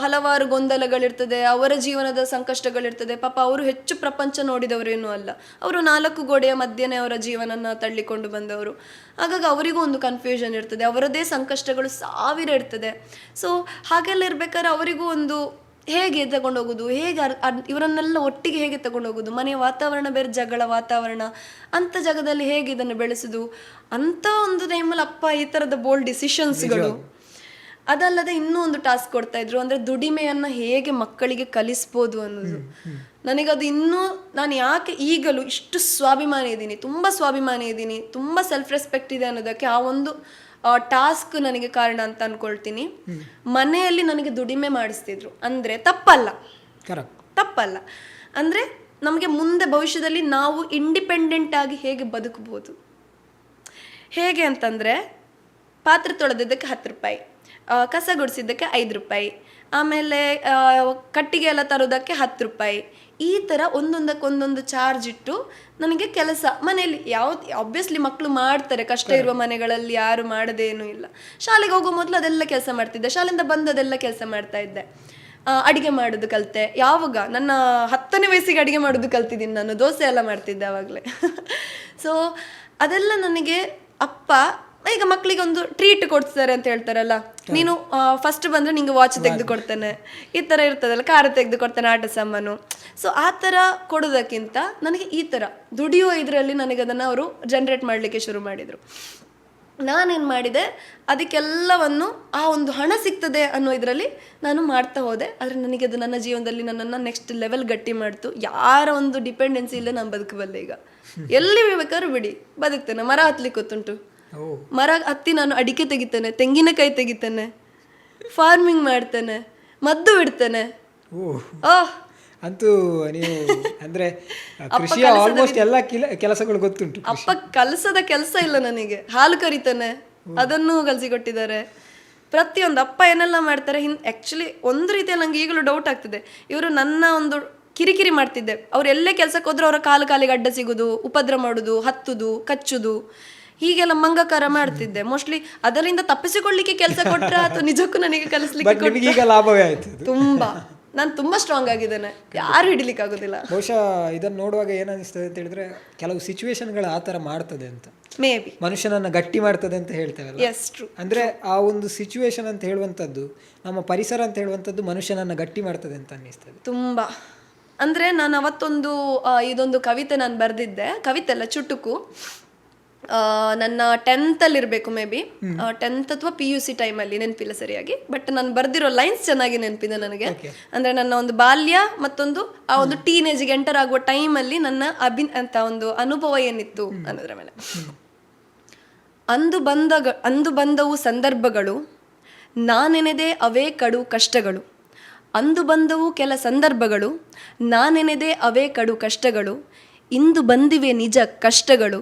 ಹಲವಾರು ಗೊಂದಲಗಳಿರ್ತದೆ, ಅವರ ಜೀವನದ ಸಂಕಷ್ಟಗಳಿರ್ತದೆ. ಪಾಪ ಅವರು ಹೆಚ್ಚು ಪ್ರಪಂಚ ನೋಡಿದವರೇನೂ ಅಲ್ಲ, ಅವರು 4 ಗೋಡೆಯ ಮಧ್ಯೆನೇ ಅವರ ಜೀವನನ ತಳ್ಳಿಕೊಂಡು ಬಂದವರು. ಹಾಗಾಗಿ ಅವರಿಗೂ ಒಂದು ಕನ್ಫ್ಯೂಷನ್ ಇರ್ತದೆ, ಅವರದೇ ಸಂಕಷ್ಟಗಳು 1000 ಇರ್ತದೆ. ಸೊ ಹಾಗೆಲ್ಲ ಇರ್ಬೇಕಾದ್ರೆ ಅವರಿಗೂ ಒಂದು ಹೇಗೆ ತಗೊಂಡೋಗೋದು, ಹೇಗೆ ಇವರನ್ನೆಲ್ಲ ಒಟ್ಟಿಗೆ ಹೇಗೆ ತಗೊಂಡೋಗೋದು, ಮನೆಯ ವಾತಾವರಣ ಬೇರೆ, ಜಗಳ ವಾತಾವರಣ, ಅಂಥ ಜಾಗದಲ್ಲಿ ಹೇಗೆ ಇದನ್ನು ಬೆಳೆಸೋದು ಅಂತ ಒಂದು ಟೈಮಲ್ಲಿ ಅಪ್ಪ ಈ ಥರದ ಬೋಲ್ಡ್ ಡಿಸಿಷನ್ಸ್ಗಳು. ಅದಲ್ಲದೆ ಇನ್ನೂ ಒಂದು ಟಾಸ್ಕ್ ಕೊಡ್ತಾ ಇದ್ರು, ಅಂದರೆ ದುಡಿಮೆಯನ್ನು ಹೇಗೆ ಮಕ್ಕಳಿಗೆ ಕಲಿಸ್ಬೋದು ಅನ್ನೋದು. ನನಗದು ಇನ್ನೂ, ನಾನು ಯಾಕೆ ಈಗಲೂ ಇಷ್ಟು ಸ್ವಾಭಿಮಾನಿ ಇದ್ದೀನಿ, ತುಂಬ ಸೆಲ್ಫ್ ರೆಸ್ಪೆಕ್ಟ್ ಇದೆ ಅನ್ನೋದಕ್ಕೆ ಆ ಒಂದು ಟಾಸ್ಕ್ ನನಗೆ ಕಾರಣ ಅಂತ ಅನ್ಕೊಳ್ತೀನಿ. ಮನೆಯಲ್ಲಿ ನನಗೆ ದುಡಿಮೆ ಮಾಡಿಸ್ತಿದ್ರು, ಅಂದರೆ ತಪ್ಪಲ್ಲ, ಅಂದರೆ ನಮಗೆ ಮುಂದೆ ಭವಿಷ್ಯದಲ್ಲಿ ನಾವು ಇಂಡಿಪೆಂಡೆಂಟ್ ಆಗಿ ಹೇಗೆ ಬದುಕಬಹುದು, ಹೇಗೆ ಅಂತಂದರೆ ಪಾತ್ರೆ ತೊಳೆದಿದ್ದಕ್ಕೆ 10 ರೂಪಾಯಿ, ಕಸ ಗುಡಿಸಿದ್ದಕ್ಕೆ 5 ರೂಪಾಯಿ, ಆಮೇಲೆ ಕಟ್ಟಿಗೆ ಎಲ್ಲ ತರೋದಕ್ಕೆ 10 ರೂಪಾಯಿ, ಈ ಥರ ಒಂದೊಂದಕ್ಕೊಂದೊಂದು ಚಾರ್ಜ್ ಇಟ್ಟು ನನಗೆ ಕೆಲಸ ಮನೆಯಲ್ಲಿ ಆಬ್ವಿಯಸ್ಲಿ ಮಕ್ಕಳು ಮಾಡ್ತಾರೆ, ಕಷ್ಟ ಇರುವ ಮನೆಗಳಲ್ಲಿ ಯಾರು ಮಾಡದೇನೂ ಇಲ್ಲ. ಶಾಲೆಗೆ ಹೋಗೋ ಮೊದಲು ಅದೆಲ್ಲ ಕೆಲಸ ಮಾಡ್ತಿದ್ದೆ, ಶಾಲೆಯಿಂದ ಬಂದು ಅದೆಲ್ಲ ಕೆಲಸ ಮಾಡ್ತಾ ಇದ್ದೆ. ಅಡುಗೆ ಮಾಡೋದು ಕಲಿತೆ. ಯಾವಾಗ ನನ್ನ 10ನೇ ವಯಸ್ಸಿಗೆ ಅಡುಗೆ ಮಾಡೋದು ಕಲ್ತಿದ್ದೀನಿ ನಾನು, ದೋಸೆ ಎಲ್ಲ ಮಾಡ್ತಿದ್ದೆ ಆವಾಗಲೇ. ಸೊ ಅದೆಲ್ಲ ನನಗೆ ಅಪ್ಪ, ಈಗ ಮಕ್ಕಳಿಗೆ ಒಂದು ಟ್ರೀಟ್ ಕೊಡ್ತಾರೆ ಅಂತ ಹೇಳ್ತಾರಲ್ಲ, ನೀನು ಫಸ್ಟ್ ಬಂದರೆ ನಿಂಗೆ ವಾಚ್ ತೆಗೆದು ಕೊಡ್ತೇನೆ, ಈ ಥರ ಇರ್ತದಲ್ಲ, ಕಾರ ತೆಗೆದು ಕೊಡ್ತೇನೆ, ಆಟ ಸಾಮಾನು. ಸೊ ಆ ಥರ ಕೊಡೋದಕ್ಕಿಂತ ನನಗೆ ಈ ಥರ ದುಡಿಯೋ ಇದರಲ್ಲಿ ನನಗೆ ಅದನ್ನು ಅವರು ಜನ್ರೇಟ್ ಮಾಡಲಿಕ್ಕೆ ಶುರು ಮಾಡಿದರು. ನಾನೇನು ಮಾಡಿದೆ, ಅದಕ್ಕೆಲ್ಲವನ್ನು ಆ ಒಂದು ಹಣ ಸಿಗ್ತದೆ ಅನ್ನೋ ಇದರಲ್ಲಿ ನಾನು ಮಾಡ್ತಾ ಹೋದೆ. ಆದರೆ ನನಗೆ ಅದು ನನ್ನ ಜೀವನದಲ್ಲಿ ನನ್ನನ್ನು ನೆಕ್ಸ್ಟ್ ಲೆವೆಲ್ ಗಟ್ಟಿ ಮಾಡ್ತು. ಯಾರ ಒಂದು ಡಿಪೆಂಡೆನ್ಸಿ ಇಲ್ಲ, ನಾನು ಬದುಕಬಲ್ಲೆ. ಈಗ ಎಲ್ಲಿ ಬೇಕಾದ್ರೂ ಬಿಡಿ ಬದುಕ್ತೇನೆ. ಮರ ಹತ್ಲಿಕ್ಕೆ ಗೊತ್ತುಂಟು, ಮರ ಹತ್ತಿ ನಾನು ಅಡಿಕೆ ತೆಗಿತೇನೆ, ತೆಂಗಿನಕಾಯಿ ತೆಗಿತೇನೆ, ಫಾರ್ಮಿಂಗ್ ಮಾಡ್ತೇನೆ, ಮದ್ದು ಬಿಡ್ತೇನೆ. ಅಂತೂ ನೀವು ಅಂದ್ರೆ ಕೃಷಿಯ ಆಲ್ಮೋಸ್ಟ್ ಎಲ್ಲ ಕೆಲಸಗಳು ಗೊತ್ತುಂಟು. ಅಪ್ಪ ಕಲಸದ ಕೆಲಸ ಇಲ್ಲ ನನಗೆ. ಹಾಲು ಕರಿತಾನೆ, ಅದನ್ನು ಕಲಿಸಿಕೊಟ್ಟಿದ್ದಾರೆ. ಪ್ರತಿಯೊಂದು ಅಪ್ಪ ಏನೆಲ್ಲ ಮಾಡ್ತಾರೆ ಆ್ಯಕ್ಚುಲಿ ಒಂದು ರೀತಿಯಲ್ಲಿ ನಂಗೆ ಈಗಲೂ ಡೌಟ್ ಆಗ್ತಿದೆ, ಇವರು ನನ್ನ ಒಂದು ಕಿರಿಕಿರಿ ಮಾಡ್ತಿದ್ದೆ. ಅವ್ರು ಎಲ್ಲೇ ಕೆಲಸಕ್ಕೆ ಹೋದ್ರೆ ಅವರ ಕಾಲಿಗೆ ಅಡ್ಡ ಸಿಗೋದು, ಉಪದ್ರ ಮಾಡೋದು, ಹತ್ತುದು, ಕಚ್ಚುದು, ಹೀಗೆಲ್ಲ ಮಂಗಕಾರ ಮಾಡ್ತಿದ್ದೆ. ಮೋಸ್ಟ್ಲಿ ಅದರಿಂದ ತಪ್ಪಿಸಿಕೊಳ್ಳಿಕ್ಕೆ ಕೆಲಸ ಕೊಟ್ರೆ ಅಥವಾ ನಿಜಕ್ಕೂ ನನಗೆ ಕಲಿಸ್ಲಿಕ್ಕೆ ಲಾಭವೇ ಆಯ್ತು. ನಾನು ತುಂಬಾ ಸ್ಟ್ರಾಂಗ್ ಆಗಿದ್ದೇನೆ, ಯಾರು ಹಿಡಿಲಿಕ್ಕೆ ಆಗೋದಿಲ್ಲ. ಬಹುಶಃ ಇದನ್ನು ನೋಡುವಾಗ ಏನಿಸ್ತದೆ ಅಂತ ಹೇಳಿದ್ರೆ, ಕೆಲವು ಸಿಚುವೇಶನ್ಗಳು ಆ ಥರ ಮಾಡ್ತದೆ ಅಂತ, ಮೇ ಬಿ ಮನುಷ್ಯನನ್ನ ಗಟ್ಟಿ ಮಾಡ್ತದೆ ಅಂತ ಹೇಳ್ತೇವಲ್ಲ. ಅಂದ್ರೆ ಆ ಒಂದು ಸಿಚುವೇಶನ್ ಅಂತ ಹೇಳುವಂಥದ್ದು, ನಮ್ಮ ಪರಿಸರ ಅಂತ ಹೇಳುವಂಥದ್ದು ಮನುಷ್ಯನನ್ನ ಗಟ್ಟಿ ಮಾಡ್ತದೆ ಅಂತ ಅನ್ನಿಸ್ತದೆ ತುಂಬಾ. ಅಂದ್ರೆ ನಾನು ಅವತ್ತೊಂದು ಇದೊಂದು ಕವಿತೆ ನಾನು ಬರೆದಿದ್ದೆ, ಕವಿತೆ ಅಲ್ಲ ಚುಟುಕು. ನನ್ನ 10th ಇರಬೇಕು ಮೇ ಬಿ 10th ಅಥವಾ PUC ಟೈಮಲ್ಲಿ, ನೆನಪಿಲ್ಲ ಸರಿಯಾಗಿ. ಬಟ್ ನಾನು ಬರ್ದಿರೋ ಲೈನ್ಸ್ ಚೆನ್ನಾಗಿ ನೆನಪಿದೆ ನನಗೆ. ಅಂದರೆ ನನ್ನ ಒಂದು ಬಾಲ್ಯ ಮತ್ತೊಂದು ಆ ಒಂದು ಟೀನೇಜ್ಗೆ ಎಂಟರ್ ಆಗುವ ಟೈಮಲ್ಲಿ ನನ್ನ ಅಂತ ಒಂದು ಅನುಭವ ಏನಿತ್ತು ಅನ್ನೋದ್ರ ಮೇಲೆ. ಅಂದು ಬಂದವು ಸಂದರ್ಭಗಳು, ನಾನೆನೆದೆ ಅವೇ ಕಡು ಕಷ್ಟಗಳು. ಅಂದು ಬಂದವು ಕೆಲ ಸಂದರ್ಭಗಳು, ನಾನೆನೆದೆ ಅವೇ ಕಡು ಕಷ್ಟಗಳು. ಇಂದು ಬಂದಿವೆ ನಿಜ ಕಷ್ಟಗಳು,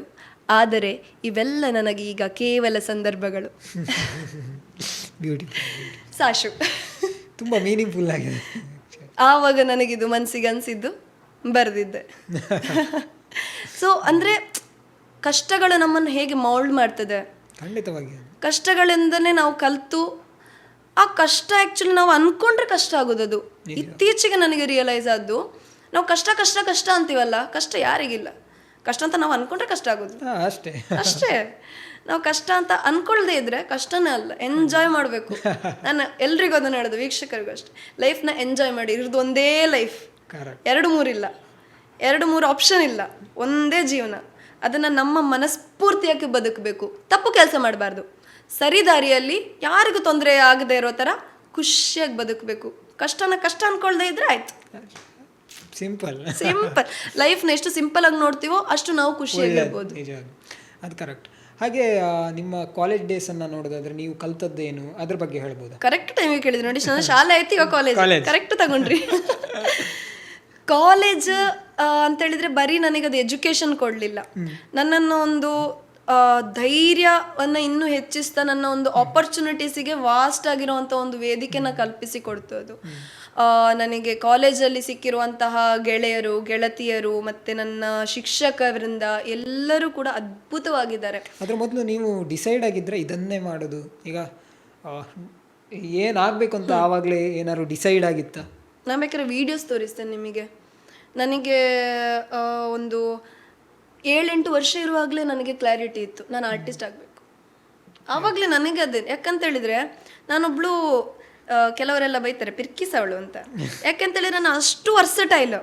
ಆದರೆ ಇವೆಲ್ಲ ನನಗೆ ಈಗ ಕೇವಲ ಸಂದರ್ಭಗಳು. ಸಾಶು ತುಂಬ ಮೀನಿಂಗ್ಫುಲ್ ಆಗಿದೆ. ಆವಾಗ ನನಗಿದು ಮನಸ್ಸಿಗೆ ಅನಿಸಿದ್ದು ಬರೆದಿದ್ದೆ. ಸೊ ಅಂದರೆ ಕಷ್ಟಗಳು ನಮ್ಮನ್ನು ಹೇಗೆ ಮೌಲ್ಡ್ ಮಾಡ್ತದೆ, ಖಂಡಿತವಾಗಿ ಕಷ್ಟಗಳಿಂದನೇ ನಾವು ಕಲಿತು ಆ ಕಷ್ಟ ಆ್ಯಕ್ಚುಲಿ ನಾವು ಅಂದ್ಕೊಂಡ್ರೆ ಕಷ್ಟ ಆಗೋದು. ಇತ್ತೀಚೆಗೆ ನನಗೆ ರಿಯಲೈಸ್ ಆದ್ದು, ನಾವು ಕಷ್ಟ ಕಷ್ಟ ಕಷ್ಟ ಅಂತೀವಲ್ಲ, ಕಷ್ಟ ಯಾರಿಗಿಲ್ಲ. ಕಷ್ಟ ಅಂತ ನಾವು ಅಂದ್ಕೊಂಡ್ರೆ ಕಷ್ಟ ಆಗೋದು ಅಷ್ಟೇ ಅಷ್ಟೇ. ನಾವು ಕಷ್ಟ ಅಂತ ಅಂದ್ಕೊಳ್ದೇ ಇದ್ರೆ ಕಷ್ಟನೇ ಅಲ್ಲ, ಎಂಜಾಯ್ ಮಾಡಬೇಕು. ನಾನು ಎಲ್ರಿಗೂ ಅದನ್ನು ಹೇಳೋದು, ವೀಕ್ಷಕರಿಗೂ ಅಷ್ಟೇ. ಲೈಫ್ನ ಎಂಜಾಯ್ ಮಾಡಿ. ಇರೋದು ಒಂದೇ ಲೈಫ್, 2-3 ಇಲ್ಲ, 2-3 ಆಪ್ಷನ್ ಇಲ್ಲ, ಒಂದೇ ಜೀವನ. ಅದನ್ನು ನಮ್ಮ ಮನಸ್ಫೂರ್ತಿಯಾಗಿ ಬದುಕಬೇಕು. ತಪ್ಪು ಕೆಲಸ ಮಾಡಬಾರ್ದು, ಸರಿ ದಾರಿಯಲ್ಲಿ ಯಾರಿಗೂ ತೊಂದರೆ ಆಗದೆ ಇರೋ ಥರ ಖುಷಿಯಾಗಿ ಬದುಕಬೇಕು. ಕಷ್ಟನ ಕಷ್ಟ ಅಂದ್ಕೊಳ್ದೇ ಇದ್ರೆ ಆಯ್ತು. ಸಿಂಪಲ್ ಲೈಫ್ನ ಎಷ್ಟು ಸಿಂಪಲ್ ಆಗಿ ನೋಡ್ತೀವೋ ಅಷ್ಟು ನಾವು ಖುಷಿಯಾಗಿರ್ಬೋದು. ನಿಜ, ಅದು ಕರೆಕ್ಟ್. ಹಾಗೆ ನಿಮ್ಮ ಕಾಲೇಜ್ ಡೇಸನ್ನು ನೋಡೋದಾದ್ರೆ ನೀವು ಕಲ್ತದ್ದೇನು ಅದ್ರ ಬಗ್ಗೆ ಹೇಳ್ಬೋದು? ಕರೆಕ್ಟ್ ಟೈಮಿಗೆ ಕೇಳಿದ್ರಿ ನೋಡಿ. ನನ್ನ ಶಾಲೆ ಆಯ್ತು, ಇವಾಗ ಕಾಲೇಜ್ ಕರೆಕ್ಟ್ ತಗೊಂಡ್ರಿ. ಕಾಲೇಜ್ ಅಂತೇಳಿದ್ರೆ ಬರೀ ನನಗದು ಎಜುಕೇಶನ್ ಕೊಡಲಿಲ್ಲ, ನನ್ನನ್ನು ಒಂದು ಧೈರ್ಯವನ್ನು ಇನ್ನೂ ಹೆಚ್ಚಿಸ್ತಾ ನನ್ನ ಒಂದು ಆಪರ್ಚುನಿಟೀಸಿಗೆ ವಾಸ್ಟ್ ಆಗಿರುವಂಥ ಒಂದು ವೇದಿಕೆನ ಕಲ್ಪಿಸಿ ಕೊಡ್ತು ಅದು. ನನಗೆ ಕಾಲೇಜಲ್ಲಿ ಸಿಕ್ಕಿರುವಂತಹ ಗೆಳೆಯರು, ಗೆಳತಿಯರು ಮತ್ತು ನನ್ನ ಶಿಕ್ಷಕರಿಂದ ಎಲ್ಲರೂ ಕೂಡ ಅದ್ಭುತವಾಗಿದ್ದಾರೆ. ಅದ್ರ ಮೊದಲು ನೀವು ಡಿಸೈಡ್ ಆಗಿದ್ರೆ ಇದನ್ನೇ ಮಾಡೋದು, ಈಗ ಏನಾಗಬೇಕು ಅಂತ ಆವಾಗಲೇ ಏನಾದ್ರು ಡಿಸೈಡ್ ಆಗಿತ್ತಾ? ನಾನು ಬೇಕಾದ್ರೆ ವೀಡಿಯೋಸ್ ತೋರಿಸ್ತೇನೆ ನಿಮಗೆ. ನನಗೆ ಒಂದು 7-8 ವರ್ಷ ಇರುವಾಗಲೇ ನನಗೆ ಕ್ಲಾರಿಟಿ ಇತ್ತು, ನಾನು ಆರ್ಟಿಸ್ಟ್ ಆಗಬೇಕು. ಆವಾಗಲೇ ನನಗೆ ಅದೇ, ಯಾಕಂತೇಳಿದರೆ ನಾನೊಬ್ಳು, ಕೆಲವರೆಲ್ಲ ಬೈತಾರೆ ಪಿರ್ಕಿಸವಳು ಅಂತ. ಯಾಕೆಂತೇಳಿದ್ರೆ ನಾನು ಅಷ್ಟು ವರ್ಸಟೈಲ್,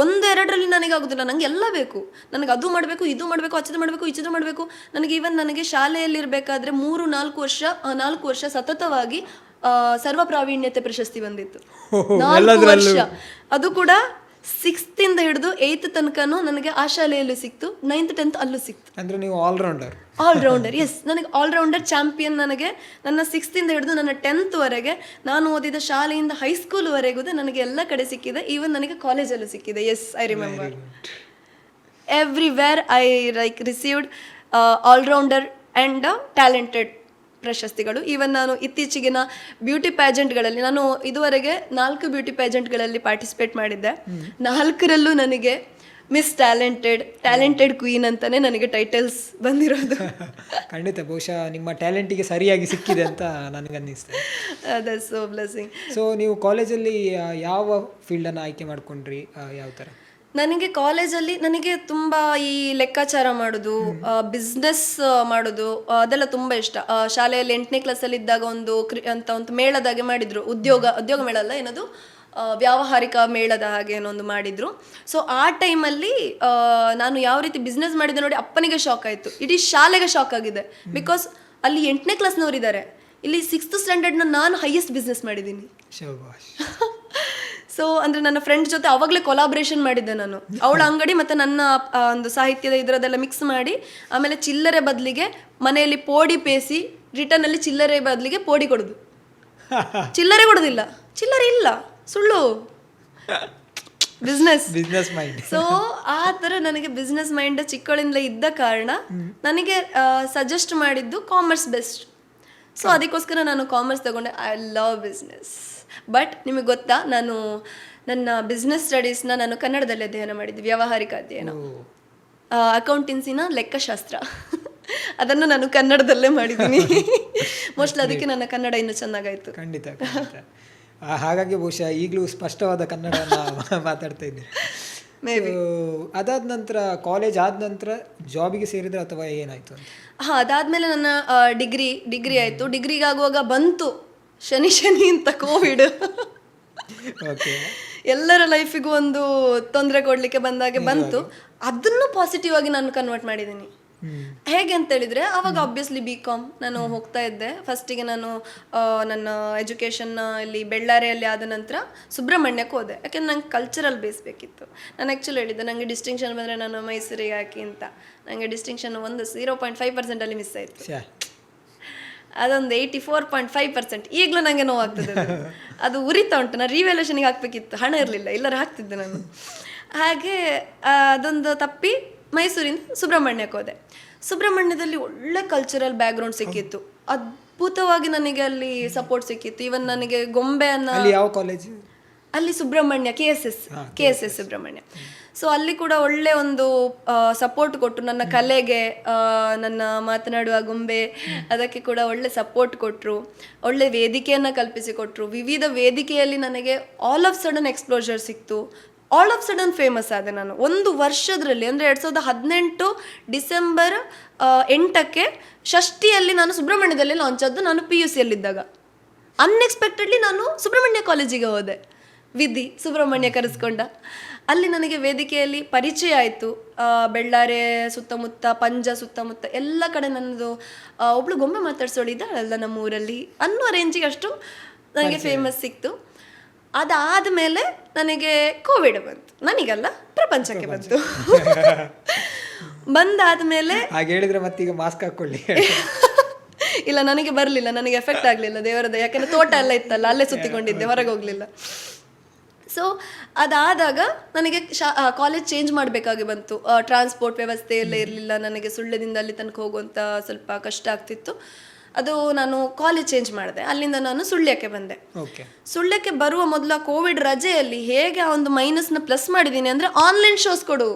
1-2ರಲ್ಲಿ ನನಗೆ ಆಗೋದಿಲ್ಲ. ನನಗೆ ಎಲ್ಲ ಬೇಕು, ನನಗೆ ಅದು ಮಾಡಬೇಕು, ಇದು ಮಾಡಬೇಕು, ಅಚ್ಚದು ಮಾಡಬೇಕು, ಈಚದು ಮಾಡಬೇಕು. ನನಗೆ ಈವನ್ ನನಗೆ ಶಾಲೆಯಲ್ಲಿರಬೇಕಾದ್ರೆ 4 ವರ್ಷ ಸತತವಾಗಿ ಸರ್ವ ಪ್ರಾವೀಣ್ಯತೆ ಪ್ರಶಸ್ತಿ ಬಂದಿತ್ತು. 4 ವರ್ಷ, ಅದು ಕೂಡ 6th ಇಂದ ಹಿಡಿದು 8th ತನಕನೂ ನನಗೆ ಆ ಶಾಲೆಯಲ್ಲಿ ಸಿಕ್ತು, 9th 10th ಅಲ್ಲೂ ಸಿಕ್ತು. ಅಂದರೆ ನೀವು ಆಲ್ರೌಂಡರ್. ಎಸ್, ನನಗೆ ಆಲ್ರೌಂಡರ್ ಚಾಂಪಿಯನ್. ನನಗೆ ನನ್ನ 6th ಇಂದ ಹಿಡಿದು ನನ್ನ 10th ವರೆಗೆ, ನಾನು ಓದಿದ ಶಾಲೆಯಿಂದ ಹೈಸ್ಕೂಲ್ವರೆಗೂ ನನಗೆ ಎಲ್ಲ ಕಡೆ ಸಿಕ್ಕಿದೆ. ಈವನ್ ನನಗೆ ಕಾಲೇಜಲ್ಲೂ ಸಿಕ್ಕಿದೆ. Yes, I remember everywhere I received all rounder and talented ಪ್ರಶಸ್ತಿಗಳು. ಈವನ್ ನಾನು ಇತ್ತೀಚೆಗಿನ ಬ್ಯೂಟಿ ಪ್ಯಾಜೆಂಟ್ಗಳಲ್ಲಿ, ನಾನು ಇದುವರೆಗೆ 4 ಬ್ಯೂಟಿ ಪ್ಯಾಜೆಂಟ್ಗಳಲ್ಲಿ ಪಾರ್ಟಿಸಿಪೇಟ್ ಮಾಡಿದ್ದೆ. 4ರಲ್ಲೂ ನನಗೆ ಮಿಸ್ ಟ್ಯಾಲೆಂಟೆಡ್ ಕ್ವೀನ್ ಅಂತಾನೆ ನನಗೆ ಟೈಟಲ್ಸ್ ಬಂದಿರೋದು. ಖಂಡಿತ, ಬಹುಶಃ ನಿಮ್ಮ ಟ್ಯಾಲೆಂಟಿಗೆ ಸರಿಯಾಗಿ ಸಿಕ್ಕಿದೆ ಅಂತ ನನಗನ್ನಿಸ್ತದೆ. That's so blessing. ಸೊ ನೀವು ಕಾಲೇಜಲ್ಲಿ ಯಾವ ಫೀಲ್ಡನ್ನು ಆಯ್ಕೆ ಮಾಡ್ಕೊಂಡ್ರಿ, ಯಾವ ಥರ? ನನಗೆ ಕಾಲೇಜಲ್ಲಿ ನನಗೆ ತುಂಬ ಈ ಲೆಕ್ಕಾಚಾರ ಮಾಡೋದು, ಬಿಸ್ನೆಸ್ ಮಾಡೋದು ಅದೆಲ್ಲ ತುಂಬ ಇಷ್ಟ. ಶಾಲೆಯಲ್ಲಿ 8ನೇ ಕ್ಲಾಸಲ್ಲಿ ಇದ್ದಾಗ ಒಂದು ಮೇಳದಾಗೆ ಮಾಡಿದ್ರು, ಉದ್ಯೋಗ ಮೇಳ ಅಲ್ಲ, ಏನದು ವ್ಯಾವಹಾರಿಕ ಮೇಳದ ಹಾಗೆ ಏನೋ ಒಂದು ಮಾಡಿದ್ರು. ಸೊ ಆ ಟೈಮಲ್ಲಿ ನಾನು ಯಾವ ರೀತಿ ಬಿಸ್ನೆಸ್ ಮಾಡಿದೆ ನೋಡಿ, ಅಪ್ಪನಿಗೆ ಶಾಕ್ ಆಯಿತು, ಇಡೀ ಶಾಲೆಗೆ ಶಾಕ್ ಆಗಿದೆ. ಬಿಕಾಸ್ ಅಲ್ಲಿ 8ನೇ ಕ್ಲಾಸ್ನವರಿದ್ದಾರೆ, ಇಲ್ಲಿ 6th ಸ್ಟ್ಯಾಂಡರ್ಡ್ನ ನಾನು ಹೈಯೆಸ್ಟ್ ಬಿಸ್ನೆಸ್ ಮಾಡಿದ್ದೀನಿ. ಸೊ ಅಂದರೆ ನನ್ನ ಫ್ರೆಂಡ್ ಜೊತೆ ಅವಾಗಲೇ ಕೊಲಾಬ್ರೇಷನ್ ಮಾಡಿದ್ದೆ ನಾನು. ಅವಳ ಅಂಗಡಿ ಮತ್ತು ನನ್ನ ಒಂದು ಸಾಹಿತ್ಯದ ಇದರದೆಲ್ಲ ಮಿಕ್ಸ್ ಮಾಡಿ, ಆಮೇಲೆ ಚಿಲ್ಲರೆ ಬದಲಿಗೆ ಮನೆಯಲ್ಲಿ ಪೋಡಿ ಪೇಸಿ ರಿಟರ್ನಲ್ಲಿ ಚಿಲ್ಲರೆ ಬದಲಿಗೆ ಪೋಡಿ ಕೊಡೋದು. ಚಿಲ್ಲರೆ ಕೊಡೋದಿಲ್ಲ, ಚಿಲ್ಲರೆ ಇಲ್ಲ, ಸುಳ್ಳು, ಬಿಸ್ನೆಸ್ ಮೈಂಡ್. ಸೊ ಆ ಥರ ನನಗೆ ಬಿಸ್ನೆಸ್ ಮೈಂಡ್ ಚಿಕ್ಕವಳಿಂದಲೇ ಇದ್ದ ಕಾರಣ ನನಗೆ ಸಜೆಸ್ಟ್ ಮಾಡಿದ್ದು ಕಾಮರ್ಸ್ ಬೆಸ್ಟ್. ಸೊ ಅದಕ್ಕೋಸ್ಕರ ನಾನು ಕಾಮರ್ಸ್ ತಗೊಂಡೆ. I love business. ಬಟ್ ನಿಮಗೆ ಗೊತ್ತಾ, ನಾನು ನನ್ನ ಬಿಸ್ನೆಸ್ ಸ್ಟಡೀಸ್ನ ನಾನು ಕನ್ನಡದಲ್ಲಿ ಅಧ್ಯಯನ ಮಾಡಿದ್ದೆ, ವ್ಯಾವಹಾರಿಕ ಅಧ್ಯಯನ, ಅಕೌಂಟೆನ್ಸಿನ ಲೆಕ್ಕಶಾಸ್ತ್ರ. ಅದನ್ನು ನಾನು ಕನ್ನಡದಲ್ಲೇ ಮಾಡಿದ್ದೀನಿ. ಮೋಸ್ಟ್ಲಿ ಅದಕ್ಕೆ ನನ್ನ ಕನ್ನಡ ಇನ್ನೂ ಚೆನ್ನಾಗಾಯಿತು. ಖಂಡಿತ. ಹಾಗಾಗಿ ಬಹುಶಃ ಈಗಲೂ ಸ್ಪಷ್ಟವಾದ ಕನ್ನಡನ ಮಾತಾಡ್ತಾ ಇದ್ದೀನಿ. ಅದಾದ ನಂತರ ಕಾಲೇಜ್ ಆದ ನಂತರ ಜಾಬಿಗೆ ಸೇರಿದ್ರೆ ಅಥವಾ ಏನಾಯಿತು? ಹಾಂ, ಅದಾದಮೇಲೆ ನನ್ನ ಡಿಗ್ರಿ ಆಯಿತು. ಡಿಗ್ರಿಗಾಗುವಾಗ ಬಂತು ಶನಿ ಅಂತ ಕೋವಿಡ್. ಎಲ್ಲರ ಲೈಫಿಗೂ ಒಂದು ತೊಂದರೆ ಕೊಡಲಿಕ್ಕೆ ಬಂದಾಗೆ ಬಂತು. ಅದನ್ನು ಪಾಸಿಟಿವ್ ಆಗಿ ನಾನು ಕನ್ವರ್ಟ್ ಮಾಡಿದ್ದೀನಿ. ಹೇಗೆ ಅಂತ ಹೇಳಿದ್ರೆ ಅವಾಗ ಆಬ್ವಿಯಸ್ಲಿ BCom ನಾನು ಹೋಗ್ತಾ ಇದ್ದೆ. ಫಸ್ಟಿಗೆ ನಾನು ನನ್ನ ಎಜುಕೇಷನ್ ಇಲ್ಲಿ ಬೆಳ್ಳಾರಿಯಲ್ಲಿ ಆದ ನಂತರ ಸುಬ್ರಹ್ಮಣ್ಯಕ್ಕೆ ಹೋದೆ, ಯಾಕೆಂದ್ರೆ ನಂಗೆ ಕಲ್ಚರಲ್ ಬೇಸ್ ಬೇಕಿತ್ತು. ನಾನು ಆ್ಯಕ್ಚುಲಿ ಹೇಳಿದ್ದೆ ನನಗೆ ಡಿಸ್ಟಿಂಕ್ಷನ್ ಬಂದರೆ ನಾನು ಮೈಸೂರಿಗೆ ಹಾಕಿ ಅಂತ. ನನಗೆ ಡಿಸ್ಟಿಂಕ್ಷನ್ ಒಂದು 0.5% ಅಲ್ಲಿ ಮಿಸ್ ಆಯಿತು. ಅದೊಂದು 84.5%. ಈಗಲೂ ನನಗೆ ನೋವಾಗ್ತದೆ ಅದು ಉರಿತಾ ಉಂಟು. ನಾನು ರಿವ್ಯಾಲ್ಯೂಷನ್ಗೆ ಹಾಕಬೇಕಿತ್ತು, ಹಣ ಇರಲಿಲ್ಲ, ಇಲ್ಲರ ಹಾಕ್ತಿದ್ದೆ ನಾನು. ಹಾಗೆ ಅದೊಂದು ತಪ್ಪಿ ಮೈಸೂರಿಂದ ಸುಬ್ರಹ್ಮಣ್ಯಕ್ಕೆ ಹೋದೆ. ಸುಬ್ರಹ್ಮಣ್ಯದಲ್ಲಿ ಒಳ್ಳೆ ಕಲ್ಚರಲ್ ಬ್ಯಾಕ್ಗ್ರೌಂಡ್ ಸಿಕ್ಕಿತ್ತು, ಅದ್ಭುತವಾಗಿ ನನಗೆ ಅಲ್ಲಿ ಸಪೋರ್ಟ್ ಸಿಕ್ಕಿತ್ತು. ಈವನ್ ನನಗೆ ಗೊಂಬೆಯನ್ನು ಯಾವ ಕಾಲೇಜ್ ಅಲ್ಲಿ ಸುಬ್ರಹ್ಮಣ್ಯ KSS ಸುಬ್ರಹ್ಮಣ್ಯ. ಸೊ ಅಲ್ಲಿ ಕೂಡ ಒಳ್ಳೆ ಒಂದು ಸಪೋರ್ಟ್ ಕೊಟ್ಟರು ನನ್ನ ಕಲೆಗೆ, ನನ್ನ ಮಾತನಾಡುವ ಗೊಂಬೆ ಅದಕ್ಕೆ ಕೂಡ ಒಳ್ಳೆ ಸಪೋರ್ಟ್ ಕೊಟ್ಟರು, ಒಳ್ಳೆ ವೇದಿಕೆಯನ್ನು ಕಲ್ಪಿಸಿಕೊಟ್ರು. ವಿವಿಧ ವೇದಿಕೆಯಲ್ಲಿ ನನಗೆ ಆಲ್ ಆಫ್ ಸಡನ್ ಎಕ್ಸ್ಪ್ಲೋಜರ್ ಸಿಕ್ತು, ಆಲ್ ಆಫ್ ಸಡನ್ ಫೇಮಸ್ ಆದೆ ನಾನು. ಒಂದು ವರ್ಷದಲ್ಲಿ ಅಂದರೆ 2018 ಡಿಸೆಂಬರ್ 8ಕ್ಕೆ ಷಷ್ಠಿಯಲ್ಲಿ ನಾನು ಸುಬ್ರಹ್ಮಣ್ಯದಲ್ಲಿ ಲಾಂಚ್ ಆದ್ದು. ನಾನು PUCಯಲ್ಲಿದ್ದಾಗ ಅನ್ಎಕ್ಸ್ಪೆಕ್ಟೆಡ್ಲಿ ನಾನು ಸುಬ್ರಹ್ಮಣ್ಯ ಕಾಲೇಜಿಗೆ ಹೋದೆ. ವಿಧಿ ಸುಬ್ರಹ್ಮಣ್ಯ ಕರೆಸ್ಕೊಂಡ. ಅಲ್ಲಿ ನನಗೆ ವೇದಿಕೆಯಲ್ಲಿ ಪರಿಚಯ ಆಯಿತು. ಬೆಳ್ಳಾರೆ ಸುತ್ತಮುತ್ತ, ಪಂಜ ಸುತ್ತಮುತ್ತ ಎಲ್ಲ ಕಡೆ ನನ್ನದು ಒಬ್ಳು ಗೊಂಬೆ ಮಾತಾಡ್ಸೋಳಿದ್ದಾಳಲ್ಲ ನಮ್ಮ ಊರಲ್ಲಿ ಅನ್ನೋ ರೇಂಜಿಗೆ ಅಷ್ಟು ನನಗೆ ಫೇಮಸ್ ಸಿಕ್ತು. ಅದಾದಮೇಲೆ ನನಗೆ ಕೋವಿಡ್ ಬಂತು. ನನಗಲ್ಲ, ಪ್ರಪಂಚಕ್ಕೆ ಬಂತು. ಬಂದಾದ್ಮೇಲೆ ಹಾಗೆ ಹೇಳಿದ್ರೆ ಮತ್ತೀಗ ಮಾಸ್ಕ್ ಹಾಕೊಳ್ಳಿ. ಇಲ್ಲ, ನನಗೆ ಬರಲಿಲ್ಲ, ನನಗೆ ಎಫೆಕ್ಟ್ ಆಗಲಿಲ್ಲ ದೇವರದ, ಯಾಕಂದರೆ ತೋಟ ಎಲ್ಲ ಇತ್ತಲ್ಲ, ಅಲ್ಲೇ ಸುತ್ತಿಕೊಂಡಿದ್ದೆ, ಹೊರಗೆ ಹೋಗಲಿಲ್ಲ. ಸೊ ಅದಾದಾಗ ನನಗೆ ಕಾಲೇಜ್ ಚೇಂಜ್ ಮಾಡಬೇಕಾಗಿ ಬಂತು. ಟ್ರಾನ್ಸ್ಪೋರ್ಟ್ ವ್ಯವಸ್ಥೆ ಎಲ್ಲ ಇರಲಿಲ್ಲ ನನಗೆ, ಸುಳ್ಯದಿಂದ ಅಲ್ಲಿ ತನಕ ಹೋಗುವಂಥ ಸ್ವಲ್ಪ ಕಷ್ಟ ಆಗ್ತಿತ್ತು. ಅದು ನಾನು ಕಾಲೇಜ್ ಚೇಂಜ್ ಮಾಡಿದೆ. ಅಲ್ಲಿಂದ ನಾನು ಸುಳ್ಯಕ್ಕೆ ಬಂದೆ. ಸುಳ್ಯಕ್ಕೆ ಬರುವ ಮೊದಲ ಕೋವಿಡ್ ರಜೆಯಲ್ಲಿ ಹೇಗೆ ಆ ಒಂದು ಮೈನಸ್ನ ಪ್ಲಸ್ ಮಾಡಿದ್ದೀನಿ ಅಂದರೆ ಆನ್ಲೈನ್ ಶೋಸ್ ಕೊಡು.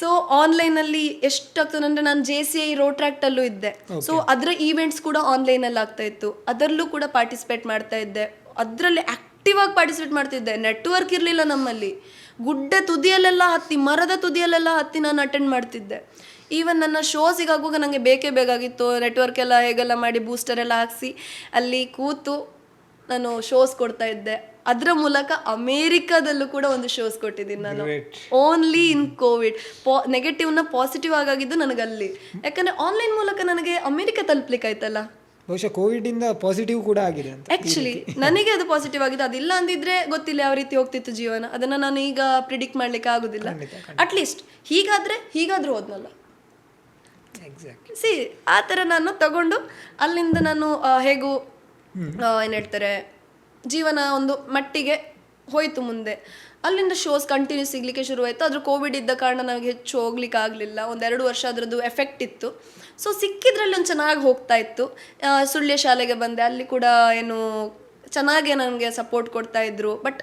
ಸೊ ಆನ್ಲೈನಲ್ಲಿ ಎಷ್ಟಾಗ್ತದೆ ಅಂದರೆ ನಾನು JCI ರೋಟ್ರಾಕ್ಟಲ್ಲೂ ಇದ್ದೆ. ಸೊ ಅದರ ಈವೆಂಟ್ಸ್ ಕೂಡ ಆನ್ಲೈನಲ್ಲಿ ಆಗ್ತಾ ಇತ್ತು, ಅದರಲ್ಲೂ ಕೂಡ ಪಾರ್ಟಿಸಿಪೇಟ್ ಮಾಡ್ತಾ ಇದ್ದೆ. ಅದರಲ್ಲಿ ಆ್ಯಕ್ಟಿವ್ ಆಗಿ ಪಾರ್ಟಿಸಿಪೇಟ್ ಮಾಡ್ತಿದ್ದೆ. ನೆಟ್ವರ್ಕ್ ಇರಲಿಲ್ಲ ನಮ್ಮಲ್ಲಿ, ಗುಡ್ಡೆ ತುದಿಯಲ್ಲೆಲ್ಲ ಹತ್ತಿ, ಮರದ ತುದಿಯಲ್ಲೆಲ್ಲ ಹತ್ತಿ ನಾನು ಅಟೆಂಡ್ ಮಾಡ್ತಿದ್ದೆ. ಈವನ್ ನನ್ನ ಶೋಸಿಗಾಗುವಾಗ ನನಗೆ ಬೇಕೇ ಬೇಕಾಗಿತ್ತು. ನೆಟ್ವರ್ಕ್ ಎಲ್ಲ ಹೇಗೆಲ್ಲ ಮಾಡಿ ಬೂಸ್ಟರ್ ಎಲ್ಲ ಹಾಕಿಸಿ ಅಲ್ಲಿ ಕೂತು ನಾನು ಶೋಸ್ ಕೊಡ್ತಾ ಇದ್ದೆ. ಅದರ ಮೂಲಕ ಅಮೇರಿಕಾದಲ್ಲೂ ಕೂಡ ಒಂದು ಶೋಸ್ ಕೊಟ್ಟಿದ್ದೀನಿ ನಾನು, ಓನ್ಲಿ ಇನ್ ಕೋವಿಡ್. ನೆಗೆಟಿವ್ನ ಪಾಸಿಟಿವ್ ಆಗಿದ್ದು ನನಗಲ್ಲಿ, ಯಾಕಂದರೆ ಆನ್ಲೈನ್ ಮೂಲಕ ನನಗೆ ಅಮೇರಿಕಾ ತಲುಪಲಿಕ್ಕೆ ಆಯ್ತಲ್ಲ. ಬಹುಶಃ ಕೋವಿಡ್ ಇಂದ ಪಾಸಿಟಿವ್ ಕೂಡ ಆಗಿದೆ ಅಂತ ಆ್ಯಕ್ಚುಲಿ ನನಗೆ ಅದು ಪಾಸಿಟಿವ್ ಆಗಿದೆ. ಅದಿಲ್ಲ ಅಂದಿದ್ರೆ ಗೊತ್ತಿಲ್ಲ ಯಾವ ರೀತಿ ಹೋಗ್ತಿತ್ತು ಜೀವನ. ಅದನ್ನು ನಾನು ಈಗ ಪ್ರಿಡಿಕ್ಟ್ ಮಾಡಲಿಕ್ಕೆ ಆಗೋದಿಲ್ಲ. ಅಟ್ಲೀಸ್ಟ್ ಹೀಗಾದ್ರೂ ಹೋದ್ನಲ್ಲ. ಆ ಥರ ನಾನು ತಗೊಂಡು ಅಲ್ಲಿಂದ ನಾನು ಹೇಗೂ ಏನು ಹೇಳ್ತಾರೆ ಜೀವನ ಒಂದು ಮಟ್ಟಿಗೆ ಹೋಯಿತು ಮುಂದೆ. ಅಲ್ಲಿಂದ ಶೋಸ್ ಕಂಟಿನ್ಯೂ ಸಿಗಲಿಕ್ಕೆ ಶುರುವಾಯಿತು. ಅದ್ರ ಕೋವಿಡ್ ಇದ್ದ ಕಾರಣ ನನಗೆ ಹೆಚ್ಚು ಹೋಗ್ಲಿಕ್ಕೆ ಆಗಲಿಲ್ಲ. 1-2 ವರ್ಷ ಅದರದ್ದು ಎಫೆಕ್ಟ್ ಇತ್ತು. ಸೊ ಸಿಕ್ಕಿದ್ರಲ್ಲಿ ಒಂದು ಚೆನ್ನಾಗಿ ಹೋಗ್ತಾ ಇತ್ತು. ಸುಳ್ಯ ಶಾಲೆಗೆ ಬಂದೆ, ಅಲ್ಲಿ ಕೂಡ ಏನು ಚೆನ್ನಾಗೇ ನನಗೆ ಸಪೋರ್ಟ್ ಕೊಡ್ತಾ ಇದ್ರು. ಬಟ್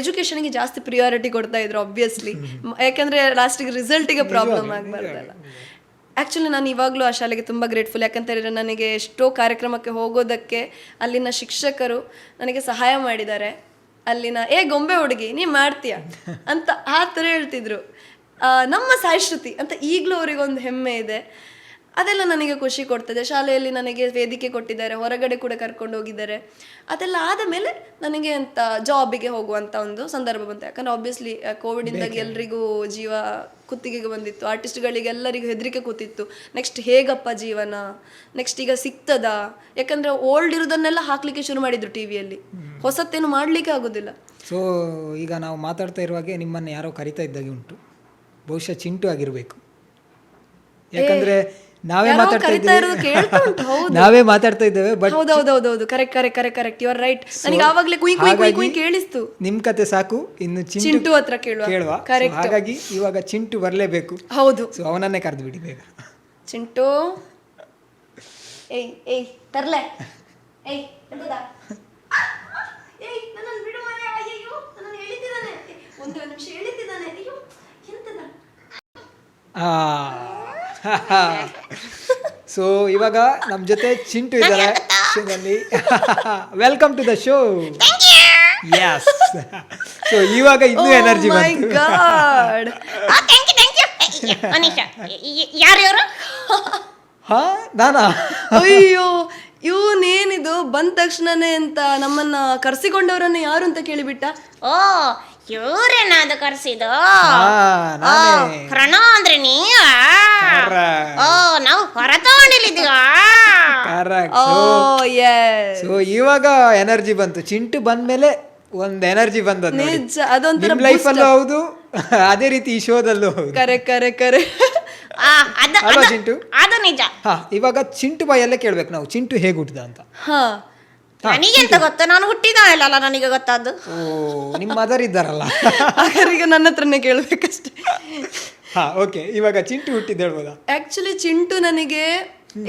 ಎಜುಕೇಷನ್ಗೆ ಜಾಸ್ತಿ ಪ್ರಿಯಾರಿಟಿ ಕೊಡ್ತಾ ಇದ್ರು ಆಬ್ವಿಯಸ್ಲಿ, ಯಾಕಂದರೆ ಲಾಸ್ಟಿಗೆ ರಿಸಲ್ಟಿಗೆ ಪ್ರಾಬ್ಲಮ್ ಆಗಬಾರ್ದಲ್ಲ. ಆ್ಯಕ್ಚುಲಿ ನಾನು ಇವಾಗಲೂ ಆ ಶಾಲೆಗೆ ತುಂಬ ಗ್ರೇಟ್ಫುಲ್. ಯಾಕಂತ ಹೇಳಿದ್ರೆ ನನಗೆ ಎಷ್ಟೋ ಕಾರ್ಯಕ್ರಮಕ್ಕೆ ಹೋಗೋದಕ್ಕೆ ಅಲ್ಲಿನ ಶಿಕ್ಷಕರು ನನಗೆ ಸಹಾಯ ಮಾಡಿದ್ದಾರೆ. ಅಲ್ಲಿನ ಗೊಂಬೆ ಹುಡುಗಿ ನೀ ಮಾಡ್ತೀಯ ಅಂತ ಆ ಥರ ಹೇಳ್ತಿದ್ರು. ನಮ್ಮ ಸಾಯಿಶ್ರುತಿ ಅಂತ ಈಗಲೂ ಅವರಿಗೊಂದು ಹೆಮ್ಮೆ ಇದೆ. ಅದೆಲ್ಲ ನನಗೆ ಖುಷಿ ಕೊಡ್ತದೆ. ಶಾಲೆಯಲ್ಲಿ ನನಗೆ ವೇದಿಕೆ ಕೊಟ್ಟಿದ್ದಾರೆ, ಹೊರಗಡೆ ಕೂಡ ಕರ್ಕೊಂಡು ಹೋಗಿದ್ದಾರೆ. ಅದೆಲ್ಲ ಆದ ಮೇಲೆ ನನಗೆ ಅಂತ ಜಾಬಿಗೆ ಹೋಗುವಂಥ ಒಂದು ಸಂದರ್ಭ ಬಂತು. ಯಾಕಂದರೆ ಆಬ್ವಿಯಸ್ಲಿ ಕೋವಿಡಿಂದಾಗಿ ಎಲ್ರಿಗೂ ಜೀವ ಕುತ್ತಿಗೆಗೆ ಬಂದಿತ್ತು. ಆರ್ಟಿಸ್ಟ್ಗಳಿಗೆಲ್ಲರಿಗೂ ಹೆದರಿಕೆ ಕೂತಿತ್ತು. ನೆಕ್ಸ್ಟ್ ಹೇಗಪ್ಪ ಜೀವನ, ನೆಕ್ಸ್ಟ್ ಈಗ ಸಿಗ್ತದಾ? ಯಾಕಂದರೆ ಓಲ್ಡ್ ಇರೋದನ್ನೆಲ್ಲ ಹಾಕಲಿಕ್ಕೆ ಶುರು ಮಾಡಿದ್ರು ಟಿವಿಯಲ್ಲಿ, ಹೊಸತ್ತೇನು ಮಾಡಲಿಕ್ಕೆ ಆಗೋದಿಲ್ಲ. ಸೊ ಈಗ ನಾವು ಮಾತಾಡ್ತಾ ಇರುವಾಗೆ ನಿಮ್ಮನ್ನು ಯಾರೋ ಕರಿತಾ ಇದ್ದಾಗೆ ಉಂಟು. ಬಹುಶಃ ಚಿಂಟು ಆಗಿರಬೇಕು, ಯಾಕಂದರೆ ನಾವೇ ಮಾತಾಡ್ತಾ ಇದ್ದೇವೆ. ಬಟ್ ಹೌದೌದೌದು, ಕರೆಕ್ಟ್, ಯು ಆರ್ ರೈಟ್. ನನಗೆ ಆವಾಗಲೇ ಕುಯ್ ಕೇಳಿಸ್ತು. ನಿಮ್ ಕತೆ ಸಾಕು, ಇನ್ನು ಚಿಂಟು ಹತ್ರ ಕೇಳುವ. ಹಾಗಾಗಿ ಇವಾಗ ಚಿಂಟು ಬರಲೇಬೇಕು. ಹೌದು, ಸೊ ಅವನನ್ನೇ ಕರೆದು ಬಿಡಿ ಬೇಗ. ಚಿಂಟು ಏಯ್ ತರ್ಲೆ, ಏಯ್ ಎಂತದಾ, ಏಯ್ ನನ್ನನ್ನು ಬಿಡು ಮಾರೆ. ಅಯ್ಯೋ ನನ್ನನ್ನು ಎಳಿತಿದ್ದಾನೆ, ಒಂದು ನಿಮಿಷ ಎಳಿತಿದ್ದಾನೆ. ಅಯ್ಯೋ ಎಂತದ. ಸೊ ಇವಾಗ ನಮ್ಮ ಜೊತೆ ಚಿಂಟು ಇದ್ದಾರೆ ಶೋನಲ್ಲಿ. Welcome to the show. Yes. So ಇವಾಗ ಇನ್ನೂ ಎನರ್ಜಿ ಬಂತು. ಯಾರ್ಯಾರು? ನಾನಾ? ಅಯ್ಯೋ ಇವನೇನಿದು ಬಂದ ತಕ್ಷಣನೇ ಅಂತ ನಮ್ಮನ್ನ ಕರ್ಸಿಕೊಂಡವರನ್ನ ಯಾರು ಅಂತ ಕೇಳಿಬಿಟ್ಟ. ಓ ಇವ್ರೇನಾದ ಕರ್ಸಿದ? ಪ್ರಣ ಅಂದ್ರೆ ನೀ ಹುಟ್ಟಿದ್ಯಾ? ಕರೆಕ್ಟ್. ಓ ಎಸ್, ಸೊ ಇವಾಗ ಎನರ್ಜಿ ಬಂತು, ಚಿಂಟು ಬಂದ್ಮೇಲೆ ಒಂದು ಎನರ್ಜಿ ಬಂದದ್ದು ನೋಡಿ. ನಿಜ ಅದೊಂಥರ ನಿಮ್ ಲೈಫಲ್ಲೂ ಹೌದು, ಅದೇ ರೀತಿ ಈ ಶೋದಲ್ಲೂ ಹೌದು. ಕರೆ ಕರೆ ಕರೆ. ಅಲ್ವಾ ಚಿಂಟು? ಅದು ನಿಜ. ಹಾ, ಇವಾಗ ಚಿಂಟು ಬಾಯಲ್ಲೇ ಕೇಳ್ಬೇಕು ನಾವು, ಚಿಂಟು ಹೇಗೆ ಹುಟ್ಟಿದ ಅಂತ. ಹಾ, ನನಗೆಂತ ಗೊತ್ತು, ನಾನು ಹುಟ್ಟಿದ ಅಲ್ಲ ನನಗೆ ಗೊತ್ತಾದ್ದು. ಓ, ನಿಮ್ಮ ಮದರ್ ಇದ್ದಾರಲ್ಲ. ಹಾಗಾದ್ರೆ ಈಗ ನನ್ನ ಹತ್ರನೇ ಕೇಳ್ಬೇಕಷ್ಟೇ. ಹಾ, ಓಕೆ. ಇವಾಗ ಚಿಂಟು ಹುಟ್ಟಿದ್ದು ಹೇಳ್ಬೋದಾ? ಆಕ್ಚುಲಿ ಚಿಂಟು ನನಗೆ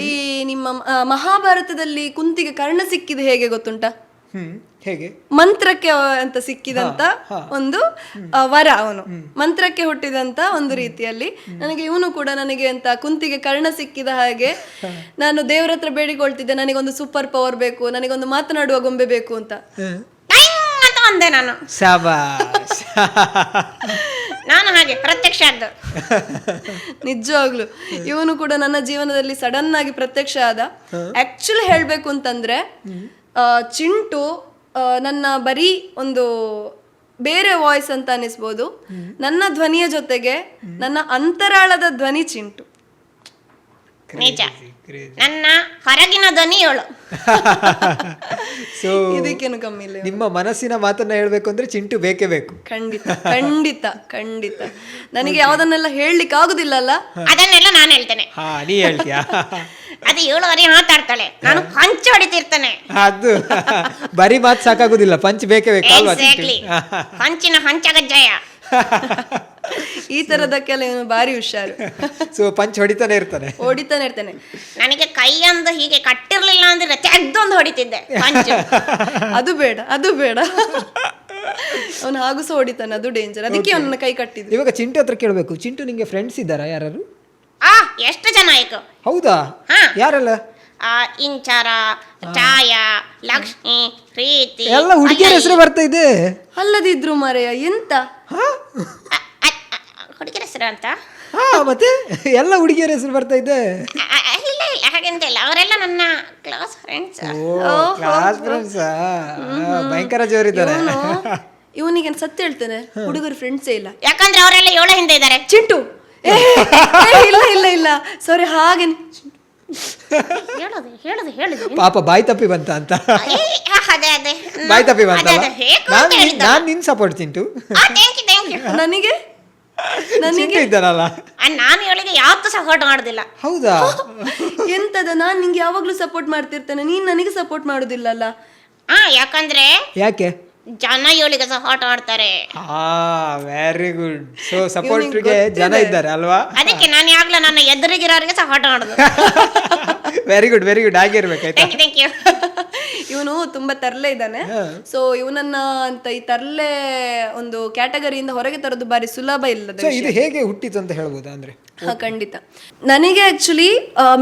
ಈ ನಿಮ್ಮ ಮಹಾಭಾರತದಲ್ಲಿ ಕುಂತಿಗೆ ಕರ್ಣ ಸಿಕ್ಕಿದ ಹೇಗೆ ಗೊತ್ತುಂಟಾ? ಹೇಗೆ? ಮಂತ್ರಕ್ಕೆ ಅಂತ ಸಿಕ್ಕಿದಂತ ಒಂದು ವರ, ಅವನು ಮಂತ್ರಕ್ಕೆ ಹುಟ್ಟಿದಂತ ಒಂದು ರೀತಿಯಲ್ಲಿ ನನಗೆ ಇವನು ಕೂಡ ನನಗೆ ಅಂತ ಕುಂತಿಗೆ ಕರ್ಣ ಸಿಕ್ಕಿದ ಹಾಗೆ ನಾನು ದೇವರ ಹತ್ರ ಬೇಡಿಕೊಳ್ತಿದ್ದೆ, ನನಗೊಂದು ಸೂಪರ್ ಪವರ್ ಬೇಕು, ನನಗೊಂದು ಮಾತನಾಡುವ ಗೊಂಬೆ ಬೇಕು ಅಂತ. ಅಂತ ಅಂದೆ ನಾನು. ಶಾಬಾಷ್. ನಾನು ಹಾಗೆ ಪ್ರತ್ಯಕ್ಷ ಆದ್ದು. ನಿಜವಾಗ್ಲು ಇವನು ಕೂಡ ನನ್ನ ಜೀವನದಲ್ಲಿ ಸಡನ್ ಆಗಿ ಪ್ರತ್ಯಕ್ಷ ಆದ. ಆಕ್ಚುಲಿ ಹೇಳ್ಬೇಕು ಅಂತಂದ್ರೆ ಚಿಂಟು ನನ್ನ ಬರೀ ಒಂದು ಬೇರೆ ವಾಯ್ಸ್ ಅಂತ ಅನಿಸ್ಬೋದು, ನನ್ನ ಧ್ವನಿಯ ಜೊತೆಗೆ ನನ್ನ ಅಂತರಾಳದ ಧ್ವನಿ ಚಿಂಟು. ನಿಜ, ನನ್ನ ಹೊರಗಿನ ಧ್ವನಿ ಹೇಳು. ಸೊ ಇದಕ್ಕೇನು ಕಮ್ಮಿ ಇಲ್ಲ. ನಿಮ್ಮ ಮನಸ್ಸಿನ ಮಾತನ್ನ ಹೇಳ್ಬೇಕು ಅಂದ್ರೆ ಚಿಂಟು ಬೇಕೇ ಬೇಕು. ಖಂಡಿತ ಖಂಡಿತ ಖಂಡಿತ. ನನಗೆ ಯಾವ್ದನ್ನೆಲ್ಲ ಹೇಳಲಿಕ್ಕೆ ಆಗುದಿಲ್ಲಲ್ಲ, ಅದನ್ನೆಲ್ಲ ನಾನು ಹೇಳ್ತೇನೆ. ಹಾ, ನೀ ಹೇಳ್ತೀಯಾ? ಅದು 7 ಮಾತಾಡ್ತಾಳೆ, ನಾನು ಪಂಚ ಹೊಡಿತಿರ್ತೇನೆ. ಅದು ಬರೀ ಮಾತು ಸಾಕಾಗುದಿಲ್ಲ, ಪಂಚ್ ಬೇಕೇ ಬೇಕು ಅಲ್ವಾ ಚಿಂಟು? ಎಕ್ಸಾಕ್ಟ್ಲಿ, ಪಂಚಿನ ಹಂಚಗಜ್ಜಯ. ಈ ತರದಕ್ಕೆಲ್ಲ ಇವನು ಭಾರಿ ಹುಷಾರು. ಸೊ ಪಂಚ್ ಹೊಡಿತಾನೆ ಇರ್ತಾನೆ, ಹೊಡಿತಾನೆ ಇರ್ತಾನೆ. ನನಗೆ ಕೈಯೊಂದು ಹೀಗೆ ಕಟ್ಟಿರ್ಲಿಲ್ಲ ಅಂದ್ರೆ ತೆಗ್ದೊಂದು ಹೊಡಿತಿದ್ದೆ ಪಂಚು. ಅದು ಬೇಡ, ಅದು ಬೇಡ. ಅವನು ಹಾಗೂ ಸಹ ಹೊಡಿತಾನೆ, ಅದು ಡೇಂಜರ್. ಅದಕ್ಕೆ ಅವನನ್ನ ಕೈ ಕಟ್ಟಿದ್ದು. ಇವಾಗ ಚಿಂಟು ಹತ್ರ ಕೇಳಬೇಕು, ಚಿಂಟು ನಿಂಗೆ ಫ್ರೆಂಡ್ಸ್ ಇದ್ದಾರಾ ಯಾರು? ಎಷ್ಟು ಜನ ಆಯ್ತು? ಹೌದಾ? ಹಾ. ಯಾರೆಲ್ಲ? ಇಂಚಾರ, ಛಾಯಾ, ಲಕ್ಷ್ಮಿ, ಪ್ರೀತಿ, ಎಲ್ಲ ಹುಡುಗಿಯರ ಹೆಸರು ಬರ್ತಾ ಇದೆ. ಅಲ್ಲದಿದ್ರು ಮಾರೆಯ ಎಂತ ಹುಡುಗಿರ ಹೆಸರು ಅಂತ? ಹಾ, ಮತ್ತೆ ಎಲ್ಲ ಹುಡುಗಿಯರ ಹೆಸರು ಬರ್ತಾ ಇದೆ. ಇಲ್ಲ ಇಲ್ಲ, ಹಾಗೆಂತ ಇಲ್ಲ, ಅವರೆಲ್ಲ ನನ್ನ ಕ್ಲಾಸ್ ಫ್ರೆಂಡ್ಸ್. ಓ, ಕ್ಲಾಸ್ ಫ್ರೆಂಡ್ಸ್. ಭಯಂಕರ ಜೋರಿದ್ದಾರೆ. ಇವನಿಗೆ ಸತ್ಯ ಹೇಳ್ತಾನೆ, ಹುಡುಗರು ಫ್ರೆಂಡ್ಸೇ ಇಲ್ಲ. ಯಾಕಂದ್ರೆ ಅವರೆಲ್ಲ 7 ಹಿಂದೆ ಇದ್ದಾರೆ. ಚಿಂಟು ಇಲ್ಲ ಇಲ್ಲ ಇಲ್ಲ, ಸಾರಿ, ಹಾಗೆ ಹೇಳುದು ಪಾಪ ಬಾಯಿ ತಪ್ಪಿ ಬಂತ ಅಂತ. ಅದೇ ಬಾಯಿ ತಪ್ಪಿ ಬಂತ. ನನಗೆ ನಾನ್ ನಿನ್ ಸಪೋರ್ಟ್ ಚಿಂಟು. ನನಗೆ ಚಿಂಟು ಇದ್ದಾರಲ್ಲ, ನಾನು ಇವಳಿಗೆ ಯಾವತ್ತೂ ಸಪೋರ್ಟ್ ಮಾಡುದಿಲ್ಲ. ಹೌದಾ? ಎಂತದ, ನಾನ್ ನಿಂಗೆ ಯಾವಾಗ್ಲೂ ಸಪೋರ್ಟ್ ಮಾಡ್ತಿರ್ತೇನೆ, ನೀನ್ ನನಗೆ ಸಪೋರ್ಟ್ ಮಾಡುದಿಲ್ಲಲ್ಲ. ಯಾಕಂದ್ರೆ ಯಾಕೆ ಜನ ಇವಳಿಗೆ ಸಪೋರ್ಟ್ ಮಾಡ್ತಾರೆ. Very good. ಸೊ ಸಪೋರ್ಟ್ಗೆ ಜನ ಇದ್ದಾರೆ ಅಲ್ವಾ? ಅದಕ್ಕೆ ನಾನು ಯಾವಾಗ್ಲೂ ನನ್ನ ಎದುರಿಗಿರೋರಿಗೆ ಸಪೋರ್ಟ್ ಮಾಡುದು. Very good, very good. ಆಗಿರ್ಬೇಕಾಯ್ತಾ? Thank you. ಇವನು ತುಂಬಾ ತರ್ಲೆ ಇದ್ದಾನೆ. ಸೊ ಇವನನ್ನ ಅಂತ ಈ ತರ್ಲೆ ಒಂದು ಕ್ಯಾಟಗರಿಯಿಂದ ಹೊರಗೆ ತರೋದು ಬಾರಿ ಸುಲಭ ಇಲ್ಲದ. ಸೊ ಇದು ಹೇಗೆ ಹುಟ್ಟಿತು ಅಂತ ಹೇಳ್ಬೋದಾ? ಅಂದ್ರೆ ಖಂಡಿತ ನನಗೆ ಆಕ್ಚುಲಿ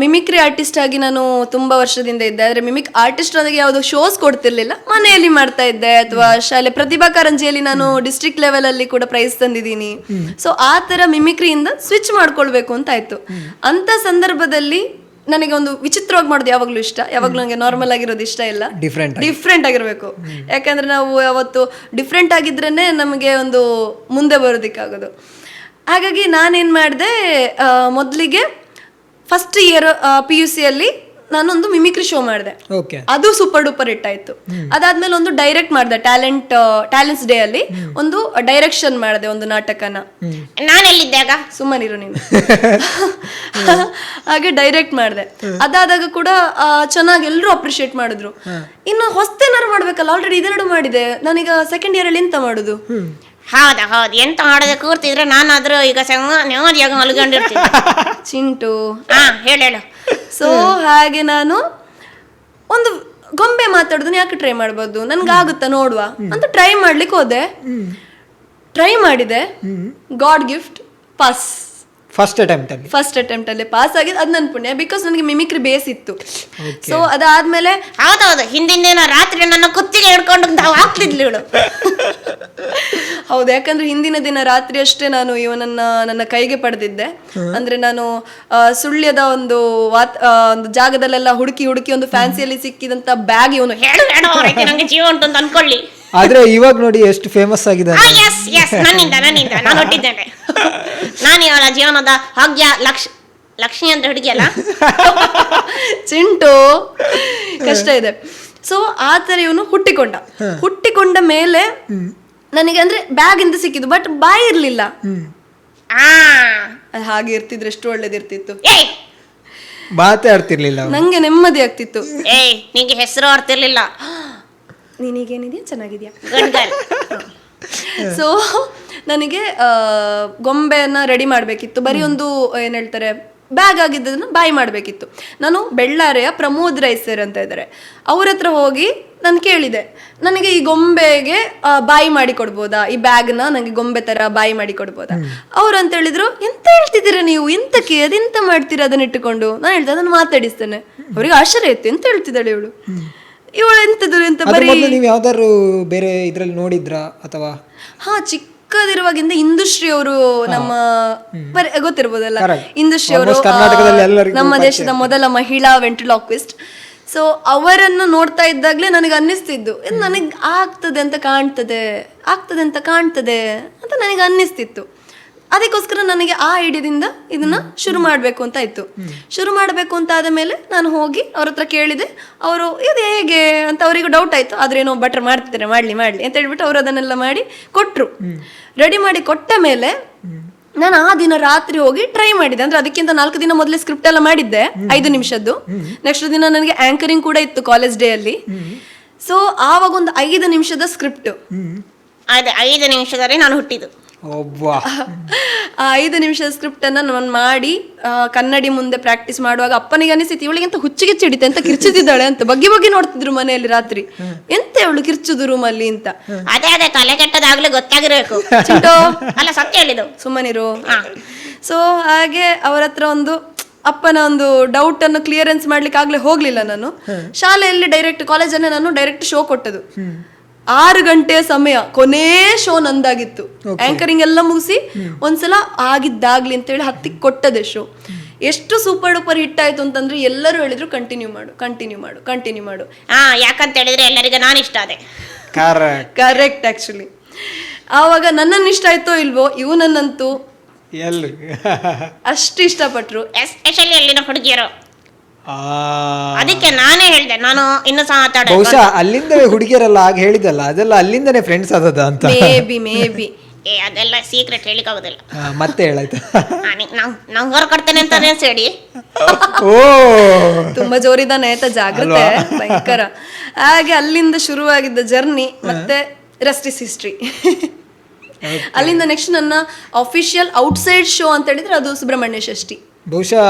ಮಿಮಿಕ್ರಿ ಆರ್ಟಿಸ್ಟ್ ಆಗಿ ನಾನು ತುಂಬಾ ವರ್ಷದಿಂದ ಇದ್ದೆ. ಆದ್ರೆ ಮಿಮಿಕ್ ಆರ್ಟಿಸ್ಟ್ ಆಗಿ ಯಾವುದು ಶೋಸ್ ಕೊಡ್ತಿರ್ಲಿಲ್ಲ, ಮನೆಯಲ್ಲಿ ಮಾಡ್ತಾ ಇದ್ದೆ, ಅಥವಾ ಶಾಲೆ ಪ್ರತಿಭಾ ಕಾರಂಜಿಯಲ್ಲಿ ನಾನು ಡಿಸ್ಟ್ರಿಕ್ಟ್ ಲೆವೆಲ್ ಅಲ್ಲಿ ಕೂಡ ಪ್ರೈಸ್ ತಂದಿದ್ದೀನಿ. ಸೊ ಆ ತರ ಮಿಮಿಕ್ರಿಯಿಂದ ಸ್ವಿಚ್ ಮಾಡ್ಕೊಳ್ಬೇಕು ಅಂತ ಆಯ್ತು. ಅಂತ ಸಂದರ್ಭದಲ್ಲಿ ನನಗೆ ಒಂದು ವಿಚಿತ್ರವಾಗಿ ಮಾಡೋದು ಯಾವಾಗ್ಲೂ ಇಷ್ಟ. ಯಾವಾಗ್ಲೂ ನನಗೆ ನಾರ್ಮಲ್ ಆಗಿರೋದು ಇಷ್ಟ ಇಲ್ಲ, ಡಿಫ್ರೆಂಟ್ ಆಗಿರ್ಬೇಕು. ಯಾಕಂದ್ರೆ ನಾವು ಯಾವತ್ತು ಡಿಫ್ರೆಂಟ್ ಆಗಿದ್ರೇನೆ ನಮಗೆ ಒಂದು ಮುಂದೆ ಬರೋದಕ್ಕಾಗೋದು. ಹಾಗಾಗಿ ನಾನೇನು ಮಾಡಿದೆ, ಮೊದಲಿಗೆ ಫಸ್ಟ್ ಇಯರ್ PUC ಅಲ್ಲಿ ನಾನೊಂದು ಮಿಮಿಕ್ರಿ ಶೋ ಮಾಡಿದೆ. ಅದು ಸೂಪರ್ ಡೂಪರ್ ಹಿಟ್ ಆಯ್ತು. ಅದಾದ್ಮೇಲೆ ಒಂದು ಡೈರೆಕ್ಟ್ ಮಾಡಿದೆ, ಟ್ಯಾಲೆಂಟ್ಸ್ ಡೇ ಅಲ್ಲಿ ಒಂದು ಡೈರೆಕ್ಷನ್ ಮಾಡಿದೆ ಒಂದು ನಾಟಕನ. ನಾನೆಲ್ಲಿದ್ದಾಗ ಸುಮ್ಮನಿರು ನೀನು. ಹಾಗೆ ಡೈರೆಕ್ಟ್ ಮಾಡಿದೆ. ಅದಾದಾಗ ಕೂಡ ಚೆನ್ನಾಗಿ ಎಲ್ಲರೂ ಅಪ್ರಿಶಿಯೇಟ್ ಮಾಡಿದ್ರು. ಇನ್ನು ಹೊಸ್ತೇನಾರು ಮಾಡ್ಬೇಕಲ್ಲ, ಆಲ್ರೆಡಿ ಇದೆರಡು ಮಾಡಿದೆ, ನಾನೀಗ ಸೆಕೆಂಡ್ ಇಯರ್ ಅಲ್ಲಿ ಎಂತ ಮಾಡುದು? ಹೌದು, ಎಂತ ಮಾಡೋದು ಕೂರ್ತಿದ್ರೆ ನಾನಾದ್ರೂ ಈಗ ನೆಮ್ಮದಿಯಾಗಿ ಮಲ್ಕೊಂಡಿರ್ತೀನಿ. ಚಿಂಟು ಹೇಳು. ಸೊ ಹಾಗೆ ನಾನು ಒಂದು ಗೊಂಬೆ ಮಾತಾಡೋದನ್ನ ಯಾಕೆ ಟ್ರೈ ಮಾಡ್ಬೋದು, ನನ್ಗಾಗುತ್ತಾ ನೋಡುವ ಅಂತ ಟ್ರೈ ಮಾಡ್ಲಿಕ್ಕೆ ಹೋದೆ. ಟ್ರೈ ಮಾಡಿದೆ, god gift pass. First attempt ಅಲ್ಲಿ ಪಾಸ್ ಆಗಿದೆ. ಅದು ನನ್ನ ಪುಣ್ಯ, ಬಿಕಾಸ್ ನನಗೆ ಮಿಮಿಕ್ರಿ ಬೇಸ್ ಇತ್ತು. ಸೊ ಅದಾದ್ಮೇಲೆ ಹೌದೌದು, ಹಿಂದಿನ ದಿನ ರಾತ್ರಿ ನನ್ನ ಕುತ್ತಿಗೆ ಹಿಡ್ಕೊಂಡು ಹಾಕ್ತಿದ್ಲು ಇವಳು. ಹೌದು, ಯಾಕಂದ್ರೆ ಹಿಂದಿನ ದಿನ ರಾತ್ರಿ ಅಷ್ಟೇ ನಾನು ಇವನನ್ನ ನನ್ನ ಕೈಗೆ ಪಡೆದಿದ್ದೆ. ಅಂದ್ರೆ ನಾನು ಸುಳ್ಯದ ಒಂದು ಜಾಗದಲ್ಲೆಲ್ಲ ಹುಡುಕಿ ಒಂದು ಫ್ಯಾನ್ಸಿಯಲ್ಲಿ ಸಿಕ್ಕಿದಂತ ಬ್ಯಾಗ್ ಇವನು ಹೇಳು ನಂಗೆ ಜೀವ ಉಂಟು ಅಂತ ಅನ್ಕೊಳ್ಳಿ. ಆದ್ರೆ ಇವಾಗ ನೋಡಿ ಎಷ್ಟು ಫೇಮಸ್ ಆಗಿದೆ. ನನ್ನಿಂದ ನಾನು ಹೊಟ್ಟಿದ್ದೇನೆ. ನಾನು ಇವಳ ಜೀವನದ ಭಾಗ್ಯ ಲಕ್ಷ್ಮಿ ಅಂತ ಹುಡುಗಿ ಅಲ್ಲ? ಚಿಂಟು ಕಷ್ಟ ಇದೆ. ಸೊ ಆ ಥರ ಇವನು ಹುಟ್ಟಿಕೊಂಡ ಮೇಲೆ ನನಗೆ ಅಂದ್ರೆ ಬ್ಯಾಗ್ ಇಂದ ಸಿಕ್ಕಿದ್ದು, ಬಟ್ ಬಾಯಿ ಇರ್ಲಿಲ್ಲ. ಅದು ಹಾಗೆ ಇರ್ತಿದ್ರೆ ಎಷ್ಟು ಒಳ್ಳೇದಿರ್ತಿತ್ತು. ಮಾತೇ ಆಡ್ತಿರ್ಲಿಲ್ಲ, ನಂಗೆ ನೆಮ್ಮದಿ ಆಗ್ತಿತ್ತು. ನಿಂಗೆ ಹೆಸರು ಆಡ್ತಿರ್ಲಿಲ್ಲ. ನೀನೀಗೇನಿದ್ಯಾ, ಚೆನ್ನಾಗಿದ್ಯಾ? ಗಂಡಲ್. ಸೊ ನನಗೆ ಗೊಂಬೆಯನ್ನ ರೆಡಿ ಮಾಡಬೇಕಿತ್ತು. ಬರೀ ಒಂದು ಏನು ಹೇಳ್ತಾರೆ ಬ್ಯಾಗ್ ಆಗಿದ್ದದನ್ನ ಬಾಯಿ ಮಾಡಬೇಕಿತ್ತು. ನಾನು ಬೆಳ್ಳಾರೆಯ ಪ್ರಮೋದ್ ರೈ ಸರ್ ಅಂತ ಇದ್ದಾರೆ, ಅವ್ರ ಹತ್ರ ಹೋಗಿ ನಾನು ಕೇಳಿದೆ, ನನಗೆ ಈ ಗೊಂಬೆಗೆ ಬಾಯಿ ಮಾಡಿ ಕೊಡ್ಬೋದಾ, ಈ ಬ್ಯಾಗ್ನ ನನಗೆ ಗೊಂಬೆ ತರ ಬಾಯಿ ಮಾಡಿ ಕೊಡ್ಬೋದಾ? ಅವ್ರು ಅಂತ ಹೇಳಿದ್ರು, ಎಂತ ಹೇಳ್ತಿದ್ದೀರಾ ನೀವು, ಎಂತಕ್ಕೆ ಅದೆಂತ ಮಾಡ್ತೀರಾ ಅದನ್ನ ಇಟ್ಟುಕೊಂಡು? ನಾನು ಹೇಳ್ದೆ ಅದನ್ನು ಮಾತಾಡಿಸ್ತೇನೆ. ಅವ್ರಿಗೆ ಆಶ್ಚರ್ಯ ಇತ್ತು, ಎಂತ ಹೇಳ್ತಿದ್ದಾಳೆ ಇವಳು ಎಂತದ್ದು ಎಂತ ಬರೀ. ನೀವು ಯಾವ್ದಾದ್ರು ಬೇರೆ ಇದ್ರಲ್ಲಿ ನೋಡಿದ್ರಾ ಅಥವಾ? ಹಾ, ಚಿಕ್ಕದಿರುವಾಗಿಂದ ಇಂದುಶ್ರೀ ಅವರು ನಮ್ಮ ಗೊತ್ತಿರ್ಬೋದಲ್ಲ, ಇಂದುಶ್ರೀ ಅವರು ನಮ್ಮ ದೇಶದ ಮೊದಲ ಮಹಿಳಾ ವೆಂಟ್ರಿಲಾಕ್ವಿಸ್ಟ್. ಸೊ ಅವರನ್ನು ನೋಡ್ತಾ ಇದ್ದಾಗಲೇ ನನಗೆ ಅನ್ನಿಸ್ತಿದ್ದು, ನನಗೆ ಆಗ್ತದೆ ಅಂತ ಕಾಣ್ತದೆ ಅಂತ ನನಗೆ ಅನ್ನಿಸ್ತಿತ್ತು. ಅದಕ್ಕೋಸ್ಕರ ನನಗೆ ಆ ಐಡಿಯಾದಿಂದ ಇದನ್ನ ಶುರು ಮಾಡಬೇಕು ಅಂತ ಇತ್ತು. ಶುರು ಮಾಡಬೇಕು ಅಂತ ಆದ ಮೇಲೆ ನಾನು ಹೋಗಿ ಅವ್ರ ಹತ್ರ ಕೇಳಿದೆ. ಅವರು ಇದು ಹೇಗೆ ಅಂತ ಅವರಿಗೂ ಡೌಟ್ ಆಯ್ತು. ಆದ್ರೆ ಏನೋ ಬಟರ್ ಮಾಡ್ತಿದ್ದಾರೆ, ಮಾಡ್ಲಿ ಅಂತ ಹೇಳ್ಬಿಟ್ಟು ಅವರು ಅದನ್ನೆಲ್ಲ ಮಾಡಿ ಕೊಟ್ರು. ರೆಡಿ ಮಾಡಿ ಕೊಟ್ಟ ಮೇಲೆ ನಾನು ಆ ದಿನ ರಾತ್ರಿ ಹೋಗಿ ಟ್ರೈ ಮಾಡಿದೆ. ಅಂದ್ರೆ ಅದಕ್ಕಿಂತ 4 ದಿನ ಮೊದಲೇ ಸ್ಕ್ರಿಪ್ಟ್ ಎಲ್ಲ ಮಾಡಿದ್ದೆ, 5 ನಿಮಿಷದ್ದು. ನೆಕ್ಸ್ಟ್ ದಿನ ನನಗೆ ಆಂಕರಿಂಗ್ ಕೂಡ ಇತ್ತು ಕಾಲೇಜ್ ಡೇ ಅಲ್ಲಿ. ಸೊ ಆವಾಗ ಒಂದು 5 ನಿಮಿಷದ ಸ್ಕ್ರಿಪ್ಟ್. 5 ನಿಮಿಷದಲ್ಲಿ ನಾನು ಹುಟ್ಟಿದ್ದು. ಆ 5 ನಿಮಿಷದ ಸ್ಕ್ರಿಪ್ಟ್ ಅನ್ನ ನಾನು ಮಾಡಿ ಕನ್ನಡಿ ಮುಂದೆ ಪ್ರಾಕ್ಟೀಸ್ ಮಾಡುವಾಗ ಅಪ್ಪನಿಗೆ ಅನಿಸಿತ್ತು, ಇವಳಿಗೆ ಅಂತ ಹುಚ್ಚಿಗೆ ಚಿಡಿತೆ ಅಂತ ಕಿರ್ಚುತ್ತಿದ್ದಾಳೆ ಅಂತ. ಬಗ್ಗೆ ನೋಡ್ತಿದ್ರು ಮನೆಯಲ್ಲಿ ರಾತ್ರಿ, ಎಂತ ಇವಳು ಕಿರ್ಚುದು ರೂಮಲ್ಲಿ ಅಂತ. ಅದೇ ತಲೆ ಕೆಟ್ಟದಾಗ್ಲೂ ಗೊತ್ತಾಗಿರ್ಬೇಕು. ಚಿಂಟೋ ಅಲ್ಲ, ಸತ್ಯ ಹೇಳಿದ್ದು, ಸುಮ್ಮನಿರು. ಸೊ ಹಾಗೆ ಅವರ ಹತ್ರ ಒಂದು ಅಪ್ಪನ ಒಂದು ಡೌಟ್ ಅನ್ನು ಕ್ಲಿಯರೆನ್ಸ್ ಮಾಡ್ಲಿಕ್ಕೆ ಆಗ್ಲೇ ಹೋಗ್ಲಿಲ್ಲ ನಾನು. ಶಾಲೆಯಲ್ಲಿ ಡೈರೆಕ್ಟ್, ಕಾಲೇಜಲ್ಲೇ ನಾನು ಡೈರೆಕ್ಟ್ ಶೋ ಕೊಟ್ಟದು. 6 ಗಂಟೆಯ ಸಮಯ, ಕೊನೇ ಶೋ ನಂದಾಗಿತ್ತು. ಆಂಕರಿಂಗ್ ಎಲ್ಲ ಮುಗಿಸಿ ಒಂದ್ಸಲ ಆಗಿದ್ದಾಗ್ಲಿ ಅಂತ ಹೇಳಿ 10ಕ್ಕೆ ಕೊಟ್ಟದೆ ಶೋ. ಎಷ್ಟು ಸೂಪರ್ ಡೂಪರ್ ಹಿಟ್ ಆಯ್ತು ಅಂತಂದ್ರೆ ಎಲ್ಲರೂ ಹೇಳಿದ್ರು ಕಂಟಿನ್ಯೂ ಮಾಡು. ಯಾಕಂತ ಹೇಳಿದ್ರೆ ಎಲ್ಲರಿಗೂ ನಾನು ಇಷ್ಟ ಅದೇ. ಕರೆಕ್ಟ್. ಆಕ್ಚುಲಿ ಆವಾಗ ನನ್ನನ್ನು ಇಷ್ಟ ಆಯ್ತೋ ಇಲ್ವೋ, ಇವನನ್ನಂತೂ ಅಷ್ಟು ಇಷ್ಟಪಟ್ರು, ಎಸ್ಪೆಷಲಿ ಅಲ್ಲಿನ ಹುಡುಗಿಯರು. ಅದಕ್ಕೆ ನಾನೇ ಹೇಳ್ದೆ, ನಾನು ಇನ್ನು ಸಹ ಮಾತಾಡೋದು. ಬಹುಶಃ ಅಲ್ಲಿಂದವೇ ಹುಡುಗಿಯರೆಲ್ಲ ಆಗ ಹೇಳಿದಲ್ಲ, ಅದೆಲ್ಲ ಅಲ್ಲಿಂದನೇ ಫ್ರೆಂಡ್ಸ್ ಆದದ ಅಂತ. ಮೇ ಬಿ ಅದೆಲ್ಲ ಸೀಕ್ರೆಟ್ ಹೇಳಿಕ್ ಆಗೋದಿಲ್ಲ. ಮತ್ತೆ ಹೇಳಾಯ್ತಾ, ನಾವು ಹೊರಕೊಡ್ತೇನೆ ಅಂತ ಹೇಳಿ. ತುಂಬಾ ಜೋರಿದಾನೆ ಆಯ್ತಾ, ಜಾಗ್ರತೆ ಭಯಂಕರ. ಹಾಗೆ ಅಲ್ಲಿಂದ ಶುರುವಾಗಿದ್ದ ಜರ್ನಿ ಮತ್ತೆ ರೆಸ್ಟ್ ಇಸ್ ಹಿಸ್ಟ್ರಿ. ಅಲ್ಲಿಂದ ನೆಕ್ಸ್ಟ್ ನನ್ನ ಅಫಿಷಿಯಲ್ ಔಟ್ಸೈಡ್ ಶೋ ಅಂತ ಹೇಳಿದ್ರೆ ಅದು ಸುಬ್ರಹ್ಮಣ್ಯ ಷಷ್ಠಿ. ಬಹುಶಃ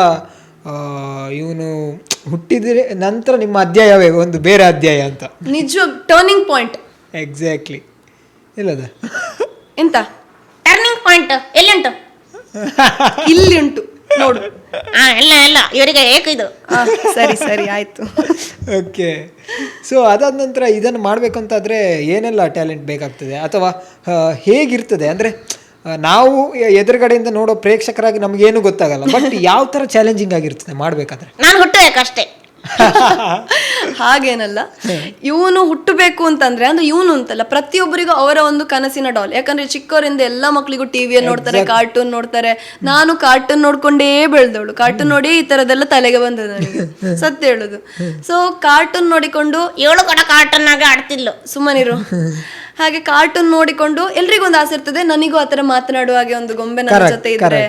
ಇವನು ಹುಟ್ಟಿದ್ರೆ ನಂತರ ನಿಮ್ಮ ಅಧ್ಯಾಯವೇ ಒಂದು ಬೇರೆ ಅಧ್ಯಾಯ ಅಂತ. ನಿಜ ಟರ್ನಿಂಗ್ ಪಾಯಿಂಟ್. ಎಕ್ಸಾಕ್ಟ್ಲಿ. ಇಲ್ಲದ ಎಂತ ಟರ್ನಿಂಗ್ ಪಾಯಿಂಟ್ ಎಲ್ಲಿ ಉಂಟು? ಇಲ್ಲಿ ಉಂಟು ನೋಡು. ಎಲ್ಲ ಇವರಿಗೆ ಏಕಿದು. ಸರಿ ಆಯ್ತು. ಓಕೆ. ಸೊ ಅದಾದ ನಂತರ ಇದನ್ನು ಮಾಡಬೇಕಂತಾದ್ರೆ ಏನೆಲ್ಲ ಟ್ಯಾಲೆಂಟ್ ಬೇಕಾಗ್ತದೆ ಅಥವಾ ಹೇಗಿರ್ತದೆ? ಅಂದರೆ ನಾವು ಎದುರುಗಡೆಯಿಂದ ನೋಡೋ ಪ್ರೇಕ್ಷಕರಾಗಿ ನಮಗೇನು ಗೊತ್ತಾಗಲ್ಲ, ಬಟ್ ಯಾವ ಥರ ಚಾಲೆಂಜಿಂಗ್ ಆಗಿರ್ತದೆ ಮಾಡಬೇಕಾದ್ರೆ? ನಾನು ಹುಟ್ಟಬೇಕಷ್ಟೇ. ಹಾಗೇನಲ್ಲ, ಇವನು ಹುಟ್ಟಬೇಕು ಅಂತಂದ್ರೆ ಅಂದ್ರೆ ಇವನು ಅಂತಲ್ಲ, ಪ್ರತಿಯೊಬ್ಬರಿಗೂ ಅವರ ಒಂದು ಕನಸಿನ ಡಾಲ್. ಯಾಕಂದ್ರೆ ಚಿಕ್ಕವರಿಂದ ಎಲ್ಲ ಮಕ್ಕಳಿಗೂ ಟಿವಿಯಲ್ಲಿ ನೋಡ್ತಾರೆ, ಕಾರ್ಟೂನ್ ನೋಡ್ತಾರೆ. ನಾನು ಕಾರ್ಟೂನ್ ನೋಡ್ಕೊಂಡೇ ಬೆಳೆದವಳು, ಕಾರ್ಟೂನ್ ನೋಡಿ ಈ ತರದೆಲ್ಲ ತಲೆಗೆ ಬಂದದ ನನಗೆ, ಸತ್ಯ ಹೇಳುದು. ಸೊ ಕಾರ್ಟೂನ್ ನೋಡಿಕೊಂಡು ಇವಳು ಕೂಡ ಕಾರ್ಟೂನ್ ಆಗಿ ಆಡ್ತಿದ್ಲು. ಸುಮ್ಮನಿರು. ಹಾಗೆ ಕಾರ್ಟೂನ್ ನೋಡಿಕೊಂಡು ಎಲ್ರಿಗೊಂದು ಆಸೆ ಇರ್ತದೆ, ನನಗೂ ಆತರ ಮಾತನಾಡುವ ಹಾಗೆ ಒಂದು ಗೊಂಬೆ ನನ್ನ ಜೊತೆ ಇದ್ರೆ,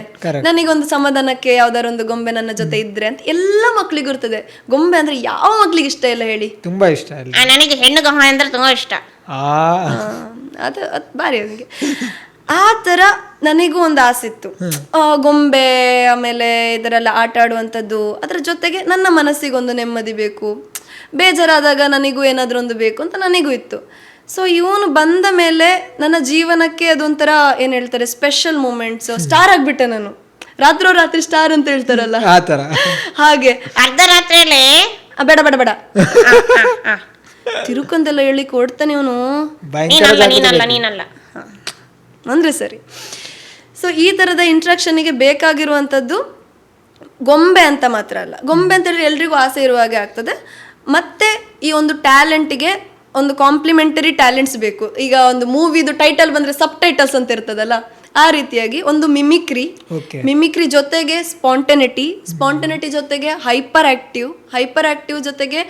ನನಗೊಂದು ಸಮಾಧಾನಕ್ಕೆ ಯಾವ್ದಾರ ಒಂದು ಗೊಂಬೆ ನನ್ನ ಜೊತೆ ಇದ್ರೆ ಅಂತ ಎಲ್ಲ ಮಕ್ಳಿಗೂ ಇರ್ತದೆ. ಗೊಂಬೆ ಅಂದ್ರೆ ಯಾವ ಮಕ್ಳಿಗೆ ಇಷ್ಟ ಇಲ್ಲ ಹೇಳಿ? ತುಂಬಾ ಇಷ್ಟ. ನನಗೆ ಹೆಣ್ಣು ಗೊಂಬೆ ಅಂದ್ರೆ ತುಂಬಾ ಇಷ್ಟ. ಅದು ಭಾರಿ ಅವನಿಗೆ. ಆ ತರ ನನಗೂ ಒಂದು ಆಸೆ ಇತ್ತು, ಗೊಂಬೆ ಆಮೇಲೆ ಇದರೆಲ್ಲ ಆಟ ಆಡುವಂಥದ್ದು. ಅದ್ರ ಜೊತೆಗೆ ನನ್ನ ಮನಸ್ಸಿಗೊಂದು ನೆಮ್ಮದಿ ಬೇಕು, ಬೇಜಾರಾದಾಗ ನನಗೂ ಏನಾದ್ರೂ ಒಂದು ಬೇಕು ಅಂತ ನನಗೂ ಇತ್ತು. ಸೊ ಇವನು ಬಂದ ಮೇಲೆ ನನ್ನ ಜೀವನಕ್ಕೆ ಅದೊಂಥರ ಏನ್ ಹೇಳ್ತಾರೆ ಸ್ಪೆಷಲ್ ಮೂಮೆಂಟ್ಸ್. ಸ್ಟಾರ್ ಆಗ್ಬಿಟ್ಟೆ ನಾನು, ರಾತ್ರಿ ಸ್ಟಾರ್ ಅಂತ ಹೇಳ್ತಾರಲ್ಲ ಹಾಗೆ. ಅರ್ಧ ರಾತ್ರಿಯಲ್ಲಿ ಬೇಡ ತಿರುಕೊಂದೆಲ್ಲ ಹೇಳಿ ಕೊಡ್ತಾನೆ ಇವನು. ನೀನಲ್ಲ ಅಂದ್ರೆ ಸರಿ. ಸೊ ಈ ತರದ ಇಂಟ್ರಾಕ್ಷನ್ಗೆ ಬೇಕಾಗಿರುವಂಥದ್ದು ಗೊಂಬೆ ಅಂತ ಮಾತ್ರ ಅಲ್ಲ, ಗೊಂಬೆ ಅಂತ ಹೇಳಿ ಎಲ್ರಿಗೂ ಆಸೆ ಇರುವ ಹಾಗೆ ಆಗ್ತದೆ. ಮತ್ತೆ ಈ ಒಂದು ಟ್ಯಾಲೆಂಟ್ಗೆ ಒಂದು ಕಾಂಪ್ಲಿಮೆಂಟರಿ ಟ್ಯಾಲೆಂಟ್ಸ್ ಬೇಕು. ಈಗ ಒಂದು ಮೂವಿದು ಟೈಟಲ್ ಬಂದ್ರೆ ಸಬ್ ಟೈಟಲ್ಸ್ ಅಂತ ಇರ್ತದಲ್ಲ, ಆ ರೀತಿಯಾಗಿ ಒಂದು ಮಿಮಿಕ್ರಿ ಜೊತೆಗೆ ಸ್ಪಾಂಟನಿಟಿ ಜೊತೆಗೆ ಹೈಪರ್ ಆಕ್ಟಿವ್ ಜೊತೆಗೆ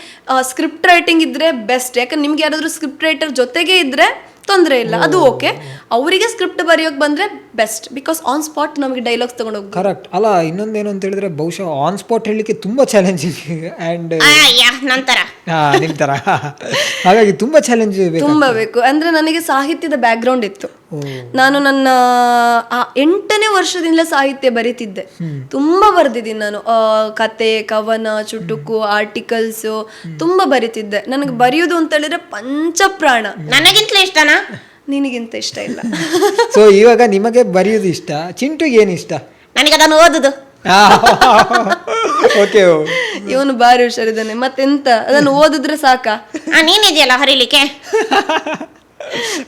ಸ್ಕ್ರಿಪ್ಟ್ ರೈಟಿಂಗ್ ಇದ್ರೆ ಬೆಸ್ಟ್. ಯಾಕಂದ್ರೆ ನಿಮ್ಗೆ ಯಾರಾದ್ರೂ ಸ್ಕ್ರಿಪ್ಟ್ ರೈಟರ್ ಜೊತೆಗೆ ಇದ್ರೆ ತೊಂದರೆ ಇಲ್ಲ, ಅದು ಓಕೆ. ಅವರಿಗೆ ಸ್ಕ್ರಿಪ್ಟ್ ಬರೆಯೋಕೆ ಬಂದ್ರೆ ಬೆಸ್ಟ್, ಬಿಕಾಸ್ ಆನ್ ಸ್ಪಾಟ್ ನಮಗೆ ಡೈಲಾಗ್ಸ್ ತಗೊಂಡು ಹೋಗ್ಬೋದು. ಕರೆಕ್ಟ್. ಅಲ್ಲ, ಇನ್ನೊಂದೇನು ಅಂತ ಹೇಳಿದ್ರೆ ಬಹುಶಃ ಆನ್ ಸ್ಪಾಟ್ ಹೇಳಲಿಕ್ಕೆ ತುಂಬಾ ಚಾಲೆಂಜಿಂಗ್ ಆ್ಯಂಡ್ ನಂತರ ನಿಮ್ಮ ಥರ ಹಾಗಾಗಿ ತುಂಬಾ ಚಾಲೆಂಜ್ ತುಂಬಾ ಬೇಕು. ಅಂದ್ರೆ ನನಗೆ ಸಾಹಿತ್ಯದ ಬ್ಯಾಕ್ ಗ್ರೌಂಡ್ ಇತ್ತು. ನಾನು ನನ್ನ 8ನೇ ವರ್ಷದಿಂದಲೇ ಸಾಹಿತ್ಯ ಬರೀತಿದ್ದೆ. ತುಂಬಾ ಬರೆದಿದ್ದೀನಿ ನಾನು. ಕತೆ, ಕವನ, ಚುಟುಕು, ಆರ್ಟಿಕಲ್ಸ್ ತುಂಬಾ ಬರೀತಿದ್ದೆ. ನನಗೆ ಬರೆಯುವುದು ಅಂತ ಹೇಳಿದ್ರೆ ಪಂಚಪ್ರಾಣ. ನನಗಿಂತಲೂ ಇಷ್ಟನಾ? ನಿನಗಿಂತ ಇಷ್ಟ ಇಲ್ಲ. ಸೊ ಇವಾಗ ನಿಮಗೆ ಬರೆಯೋದು ಇಷ್ಟ, ಚಿಂಟುಗೆ ಏನು ಇಷ್ಟ? ನನಗೆ ಅದನ್ನು ಓದುದು. ಓಕೆ, ಇವನು ಬಾರಿ ಹುಷಾರಿದ್ದಾನೆ. ಮತ್ತೆಂತ, ಅದನ್ನು ಓದಿದ್ರೆ ಸಾಕಾ? ನೀನಿದೆಯಲ್ಲ ಹರಿಲಿಕ್ಕೆ.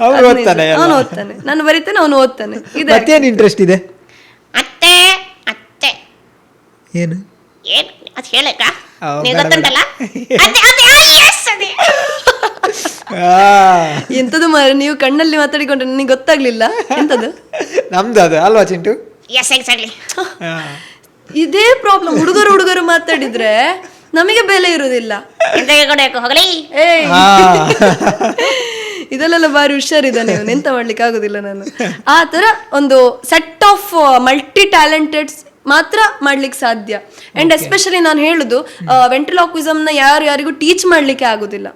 ಅವನು ಓದ್ತಾನೆ, ನಾನು ಬರೀತೇನೆ, ಅವನು ಓದ್ತಾನೆ. ಮತ್ತೇನು ಇಂಟ್ರೆಸ್ಟ್ ಇದೆ? ಅತ್ತೆ ಏನು ಏನು ಅದು ಹೇಳಕ್ಕ? ಬೇಡ, ನೀವು ಗೊತ್ತುಂಟಲ್ಲ ಎಂತದು ಮಾರೆ, ನೀವು ಕಣ್ಣಲ್ಲಿ ಮಾತಾಡಿಕೊಂಡ್ರೆ ನನಗೆ ಗೊತ್ತಾಗ್ಲಿಲ್ಲ ಎಂತದು. ನಮ್ದು ಅದು ಅಲ್ವಾ ಚಿಂಟು? Yes exactly. ಇದೇ ಪ್ರಾಬ್ಲಮ್. ಹುಡುಗರು ಮಾತಾಡಿದ್ರೆ ನಮಗೆ ಬೆಲೆ ಇರುವುದಿಲ್ಲ. ಹೋಗಲಿ. ಇದೆಲ್ಲ ಬಾರಿ ಹುಷಾರಿದ್ದಾನೆ ಇವನು, ಎಂತ ಮಾಡ್ಲಿಕ್ಕೆ ಆಗುದಿಲ್ಲ. ನಾನು ಆ ತರ ಒಂದು ಸೆಟ್ ಆಫ್ ಮಲ್ಟಿ ಟ್ಯಾಲೆಂಟೆಡ್ಸ್ ಮಾತ್ರ ಮಾಡ್ಲಿಕ್ಕೆ ಸಾಧ್ಯ. ಅಂಡ್ ಎಸ್ಪೆಷಲಿ ನಾನು ಹೇಳುದು, ವೆಂಟ್ರಲಾಕ್ವಿಸಮ್ ನ ಯಾರಿಗೂ ಟೀಚ್ ಮಾಡ್ಲಿಕ್ಕೆ ಆಗುದಿಲ್ಲ.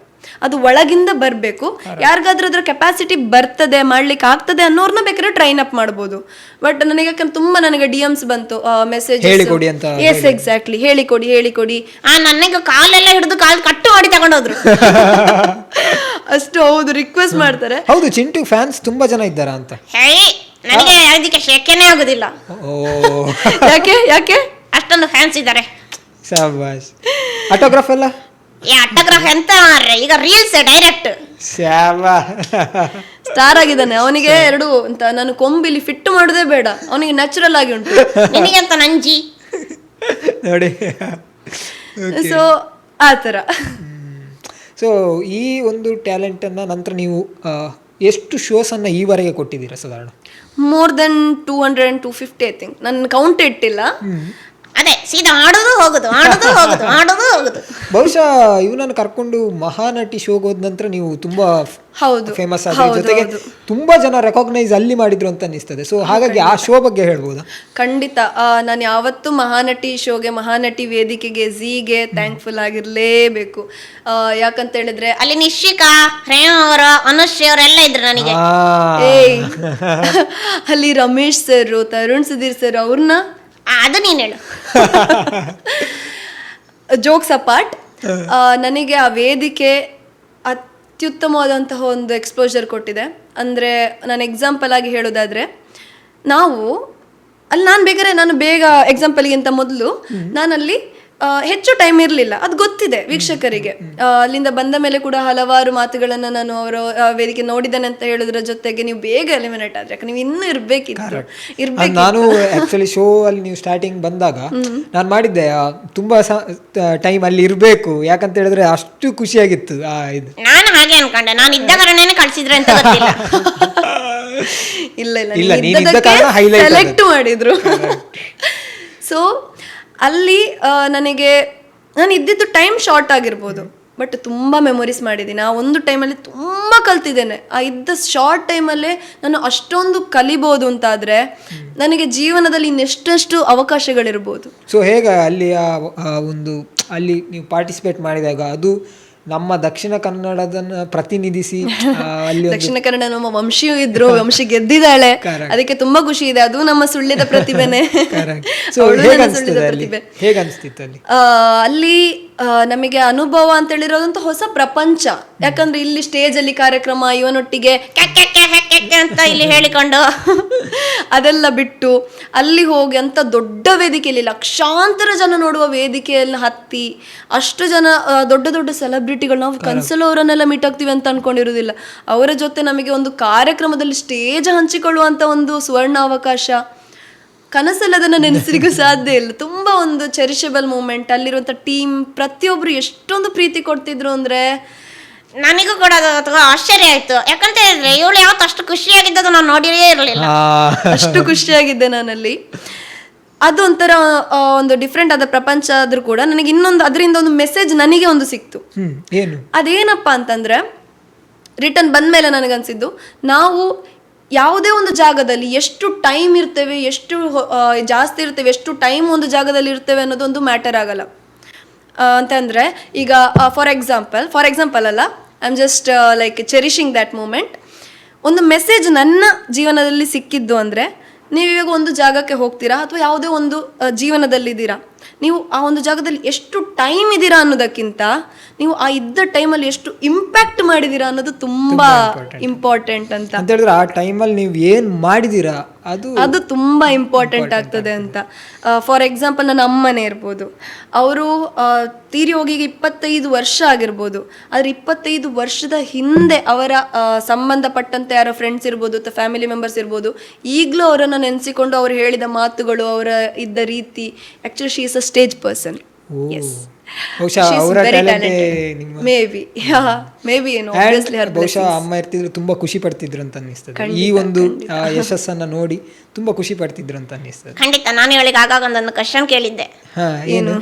ಅದು ಒಳಗಿಂದ ಬರಬೇಕು. ಯಾರಿಗಾದ್ರೂ ಅದ್ರ ಕೆಪಾಸಿಟಿ ಬರ್ತದೆ, ಮಾಡ್ಲಿಕ್ಕೆ ಆಗ್ತದೆ ಅನ್ನೋರ್ನ ಬೇಕಾದ್ರೆ ಟ್ರೈನ್ ಅಪ್ ಮಾಡ್ಬೋದು. ಬಟ್ ನನಗೆ ತುಂಬಾ DMs ಬಂತು, ಮೆಸೇಜ್. Yes exactly, ಹೇಳಿಕೊಡಿ. ನನಗೆ ಕಾಲೆಲ್ಲ ಹಿಡಿದು ಕಾಲ್ ಕಟ್ಟು ಮಾಡಿ ತಗೊಂಡೋದ್ರು. ಅಷ್ಟು ಹೌದು, ರಿಕ್ವೆಸ್ಟ್ ಮಾಡ್ತಾರೆ. ಹೌದು, ಚಿಂಟು ಫ್ಯಾನ್ಸ್ ತುಂಬಾ ಜನ ಇದ್ದಾರಾ ಅಂತ? ನನಗೆ ಅದಕ್ಕೆ ಶೆಕೆನೇ ಆಗುದಿಲ್ಲ. ಯಾಕೆ ಅಷ್ಟೊಂದು ಫ್ಯಾನ್ಸ್ ಇದ್ದಾರೆ. ಶಾಬಾಷ್. ಆಟೋಗ್ರಾಫ್ ಎಲ್ಲ ಆಟೋಗ್ರಾಫ್ ಎಂತ ಮಾರ್ರೆ, ಈಗ ರೀಲ್ಸ್ ಡೈರೆಕ್ಟ್. ಸ್ಟಾರ್ ಆಗಿದ್ದಾನೆ. ಅವನಿಗೆ ಎರಡು ಅಂತ ನಾನು ಕೊಂಬಿಲಿ ಫಿಟ್ ಮಾಡೋದೇ ಬೇಡ, ಅವನಿಗೆ ನ್ಯಾಚುರಲ್ ಆಗಿ ಉಂಟು. ನಿನಗೆ ಅಂತ ನಂಜಿ ನೋಡಿ. ಸೊ ಆ ಥರ. ಸೊ ಈ ಒಂದು ಟ್ಯಾಲೆಂಟನ್ನು ನಂತರ ನೀವು ಎಷ್ಟು ಶೋಸನ್ನು ಈವರೆಗೆ ಕೊಟ್ಟಿದ್ದೀರಾ ಸಾಧಾರಣ? More than 200 and 250 I think. ನನ್ನ ಕೌಂಟ್ ಇಟ್ಟಿಲ್ಲ. ಅದೇ ಸೀದಾ ಆಡೋದು ಹೋಗುದು. ಬಹುಶಃ ಇವನನ್ನು ಕರ್ಕೊಂಡು ಮಹಾನಟಿ ಶೋಗೆ ಹೋದ ನಂತರ ನೀವು ತುಂಬಾ ಫೇಮಸ್ ಆದ ಜೊತೆಗೆ ತುಂಬಾ ಜನ ರೆಕಾಗ್ನೈಸ್ ಅಲ್ಲಿ ಮಾಡಿದ್ರು ಅಂತ ಅನಿಸ್ತದೆ. ಸೊ ಹಾಗಾಗಿ ಆ ಶೋ ಬಗ್ಗೆ ಹೇಳ್ಬೋದಾ? ಖಂಡಿತ. ನಾನು ಯಾವತ್ತೂ ಮಹಾನಟಿ ಶೋಗೆ, ಮಹಾನಟಿ ವೇದಿಕೆಗೆ, ಝೀಗೆ ಥ್ಯಾಂಕ್ಫುಲ್ ಆಗಿರ್ಲೇಬೇಕು. ಯಾಕಂತ ಹೇಳಿದ್ರೆ ಅಲ್ಲಿ ನಿಶ್ಚಿಕಾ, ಪ್ರೇಮ ಅವರು, ಅನುಶ್ರೀ ಅವರೆಲ್ಲ ಇದ್ರು ನನಗೆ. ಅಲ್ಲಿ ರಮೇಶ್ ಸರ್, ತರುಣ್ ಸುಧೀರ್ ಸರ್, ಅವ್ರನ್ನ ಅದು ನೀನು ಹೇಳು. ಜೋಕ್ಸ್ ಅಪಾರ್ಟ್, ನನಗೆ ಆ ವೇದಿಕೆ ಅತ್ಯುತ್ತಮವಾದಂತಹ ಒಂದು ಎಕ್ಸ್ಪೋಜರ್ ಕೊಟ್ಟಿದೆ. ಅಂದರೆ ನಾನು ಎಕ್ಸಾಂಪಲ್ ಆಗಿ ಹೇಳೋದಾದರೆ, ನಾನು ಬೇಗ ಎಕ್ಸಾಂಪಲ್ಗಿಂತ ಮೊದಲು ನಾನಲ್ಲಿ ಹೆಚ್ಚು ಟೈಮ್ ಇರಲಿಲ್ಲ, ಅದು ಗೊತ್ತಿದೆ ವೀಕ್ಷಕರಿಗೆ. ಅಲ್ಲಿಂದ ಬಂದ ಮೇಲೆ ಕೂಡ ಹಲವಾರು ಮಾತುಗಳನ್ನು ನಾನು ಅವರ ವೇದಿಕೆ ನೋಡಿದ್ದೇನೆ ಅಂತ ಹೇಳೋದ್ರ ಜೊತೆಗೆ, ನೀವು ಬೇಗ ಎಲಿಮಿನೇಟ್ ಆದ್ರೆ, ಯಾಕಂದ್ರೆ ನೀವು ಇನ್ನೂ ಇರ್ಬೇಕಿತ್ತು. ನಾನು ಆಕ್ಚುಲಿ ಶೋ ಅಲ್ಲಿ ನೀವು ಸ್ಟಾರ್ಟಿಂಗ್ ಬಂದಾಗ ನಾನು ಮಾಡಿದ್ದೆ ತುಂಬಾ ಟೈಮ್ ಅಲ್ಲಿ ಇರಬೇಕು, ಯಾಕಂತ ಹೇಳಿದ್ರೆ ಅಷ್ಟು ಖುಷಿಯಾಗಿತ್ತು. ನಾನು ಹಾಗೆ ಅನ್ಕೊಂಡೆ, ನಾನು ಇದ್ದ ಕಾರಣನೇ ಕಳ್ಸಿದ್ರೆ ಅಂತ ಗೊತ್ತಿಲ್ಲ. ಇಲ್ಲ, ಸೆಲೆಕ್ಟ್ ಮಾಡಿದ್ರು. ಸೊ ಅಲ್ಲಿ ನಾನು ಇದ್ದಿದ್ದು ಟೈಮ್ ಶಾರ್ಟ್ ಆಗಿರ್ಬೋದು, ಬಟ್ ತುಂಬ ಮೆಮೊರೀಸ್ ಮಾಡಿದ್ದೀನಿ. ಆ ಒಂದು ಟೈಮಲ್ಲಿ ತುಂಬ ಕಲ್ತಿದ್ದೇನೆ. ಆ ಇದ್ದ ಶಾರ್ಟ್ ಟೈಮಲ್ಲೇ ನಾನು ಅಷ್ಟೊಂದು ಕಲಿಬೋದು ಅಂತಾದರೆ ನನಗೆ ಜೀವನದಲ್ಲಿ ಇನ್ನೆಷ್ಟೆಷ್ಟು ಅವಕಾಶಗಳಿರ್ಬೋದು. ಸೊ ಹೇಗೆ ಅಲ್ಲಿ ನೀವು ಪಾರ್ಟಿಸಿಪೇಟ್ ಮಾಡಿದಾಗ ಅದು ನಮ್ಮ ದಕ್ಷಿಣ ಕನ್ನಡದನ್ನ ಪ್ರತಿನಿಧಿಸಿ ದಕ್ಷಿಣ ಕನ್ನಡ ನಮ್ಮ ವಂಶಿಯೂ ಇದ್ರು, ವಂಶಿ ಗೆದ್ದಿದ್ದಾಳೆ, ಅದಕ್ಕೆ ತುಂಬಾ ಖುಷಿ ಇದೆ. ಅದು ನಮ್ಮ ಸುಳ್ಯದ ಪ್ರತಿಭೆನೆ. ಅಲ್ಲಿ ನಮಗೆ ಅನುಭವ ಅಂತ ಹೇಳಿರೋದಂತ ಹೊಸ ಪ್ರಪಂಚ. ಯಾಕಂದ್ರೆ ಇಲ್ಲಿ ಸ್ಟೇಜ್ ಅಲ್ಲಿ ಕಾರ್ಯಕ್ರಮ, ಇವನೊಟ್ಟಿಗೆ ಅಂತ ಇಲ್ಲಿ ಹೇಳಿಕೊಂಡು ಅದೆಲ್ಲ ಬಿಟ್ಟು ಅಲ್ಲಿ ಹೋಗಿ ಅಂತ ದೊಡ್ಡ ವೇದಿಕೆಯಲ್ಲಿ ಲಕ್ಷಾಂತರ ಜನ ನೋಡುವ ವೇದಿಕೆಯಲ್ಲಿ ಹತ್ತಿ, ಅಷ್ಟು ಜನ ದೊಡ್ಡ ದೊಡ್ಡ ಸೆಲೆಬ್ರಿಟಿಗಳು, ನಾವು ಕನ್ಸಲು ಅವರನ್ನೆಲ್ಲ ಮೀಟ್ ಆಗ್ತೀವಿ ಅಂತ ಅನ್ಕೊಂಡಿರೋದಿಲ್ಲ. ಅವರ ಜೊತೆ ನಮಗೆ ಒಂದು ಕಾರ್ಯಕ್ರಮದಲ್ಲಿ ಸ್ಟೇಜ್ ಹಂಚಿಕೊಳ್ಳುವಂತ ಒಂದು ಸುವರ್ಣ ಅವಕಾಶ, ಕನಸಲ್ಲಿ ಅದನ್ನು ನೆನೆಸಲಿಕ್ಕೂ ಸಾಧ್ಯ ಇಲ್ಲ. ತುಂಬ ಒಂದು ಚೆರಿಷಬಲ್ ಮೂಮೆಂಟ್. ಅಲ್ಲಿರುವಂಥ ಟೀಮ್ ಪ್ರತಿಯೊಬ್ಬರು ಎಷ್ಟೊಂದು ಪ್ರೀತಿ ಕೊಡ್ತಿದ್ರು ಅಂದರೆ ನನಗೂ ಕೂಡ ಅದು ತುಂಬಾ ಆಶ್ಚರ್ಯ ಆಯ್ತು. ಯಾಕಂತ ಹೇಳಿದ್ರೆ ಇವಳು ಯಾವತ್ತು ಅಷ್ಟು ಖುಷಿಯಾಗಿದ್ದದು ನಾನು ನೋಡಿರೇ ಇರಲಿಲ್ಲ. ಅಷ್ಟು ಖುಷಿಯಾಗಿದ್ದೆ ನಾನಲ್ಲಿ. ಅದು ಒಂಥರ ಒಂದು ಡಿಫ್ರೆಂಟ್ ಆದ ಪ್ರಪಂಚ ಆದ್ರೂ ಕೂಡ ನನಗೆ ಇನ್ನೊಂದು ಅದರಿಂದ ಒಂದು ಮೆಸೇಜ್ ನನಗೆ ಒಂದು ಸಿಕ್ತು. ಏನು ಅದೇನಪ್ಪ ಅಂತಂದ್ರೆ ರಿಟರ್ನ್ ಬಂದ್ಮೇಲೆ ನನಗನ್ಸಿದ್ದು, ನಾವು ಯಾವುದೇ ಒಂದು ಜಾಗದಲ್ಲಿ ಎಷ್ಟು ಟೈಮ್ ಇರ್ತೇವೆ, ಎಷ್ಟು ಜಾಸ್ತಿ ಇರ್ತೇವೆ, ಎಷ್ಟು ಟೈಮ್ ಒಂದು ಜಾಗದಲ್ಲಿ ಇರ್ತೇವೆ ಅನ್ನೋದೊಂದು ಮ್ಯಾಟರ್ ಆಗಲ್ಲ. ಅಂತಂದರೆ ಈಗ ಫಾರ್ ಎಕ್ಸಾಂಪಲ್ ಅಲ್ಲ, I am just like cherishing that moment. ಒಂದು ಮೆಸೇಜ್ ನನ್ನ ಜೀವನದಲ್ಲಿ ಸಿಕ್ಕಿದ್ದು ಅಂದರೆ, ನೀವಿವಾಗ ಒಂದು ಜಾಗಕ್ಕೆ ಹೋಗ್ತೀರಾ ಅಥವಾ ಯಾವುದೇ ಒಂದು ಜೀವನದಲ್ಲಿದ್ದೀರಾ, ನೀವು ಆ ಒಂದು ಜಾಗದಲ್ಲಿ ಎಷ್ಟು ಟೈಮ್ ಇದ್ದೀರಾ ಅನ್ನೋದಕ್ಕಿಂತ ನೀವು ಆ ಇದ್ದ ಟೈಮಲ್ಲಿ ಎಷ್ಟು ಇಂಪ್ಯಾಕ್ಟ್ ಮಾಡಿದ್ದೀರಾ ಅನ್ನೋದು ತುಂಬಾ ಇಂಪಾರ್ಟೆಂಟ್ ಅಂತ ಹೇಳಿದ್ರೆ ಆ ಟೈಮಲ್ಲಿ ನೀವು ಏನು ಮಾಡಿದ್ದೀರಾ ಅದು ತುಂಬಾ ಇಂಪಾರ್ಟೆಂಟ್ ಆಗ್ತದೆ ಅಂತ. ಫಾರ್ ಎಕ್ಸಾಂಪಲ್ ನನ್ನ ಅಮ್ಮನೇ ಇರ್ಬೋದು, ಅವರು ತೀರಿ ಹೋಗಿ 25 ವರ್ಷ ಆಗಿರ್ಬೋದು, ಆದರೆ 25 ವರ್ಷದ ಹಿಂದೆ ಅವರ ಸಂಬಂಧಪಟ್ಟಂತೆ ಯಾರೋ ಫ್ರೆಂಡ್ಸ್ ಇರ್ಬೋದು ಅಥವಾ ಫ್ಯಾಮಿಲಿ ಮೆಂಬರ್ಸ್ ಇರ್ಬೋದು, ಈಗಲೂ ಅವರನ್ನು ನೆನೆಸಿಕೊಂಡು ಅವ್ರು ಹೇಳಿದ ಮಾತುಗಳು, ಅವರ ಇದ್ದ ರೀತಿ, actually she is a stage person. ಬಹುಶಃ ಅಮ್ಮ ಇರ್ತಿದ್ರು ತುಂಬಾ ಖುಷಿ ಪಡ್ತಿದ್ರು ಅಂತ ಅನ್ನಿಸ್ತದೆ. ಈ ಒಂದು ಯಶಸ್ಸನ್ನ ನೋಡಿ ತುಂಬಾ ಖುಷಿ ಪಡ್ತಿದ್ರು ಅಂತ ಅನ್ನಿಸ್ತದೆ. ಖಂಡಿತ. ನಾನು ಇವಳಿಗೆ ಆಗಾಗ ಒಂದೊಂದು ಕ್ವಶನ್ ಕೇಳಿದ್ದೆ. ಏನು?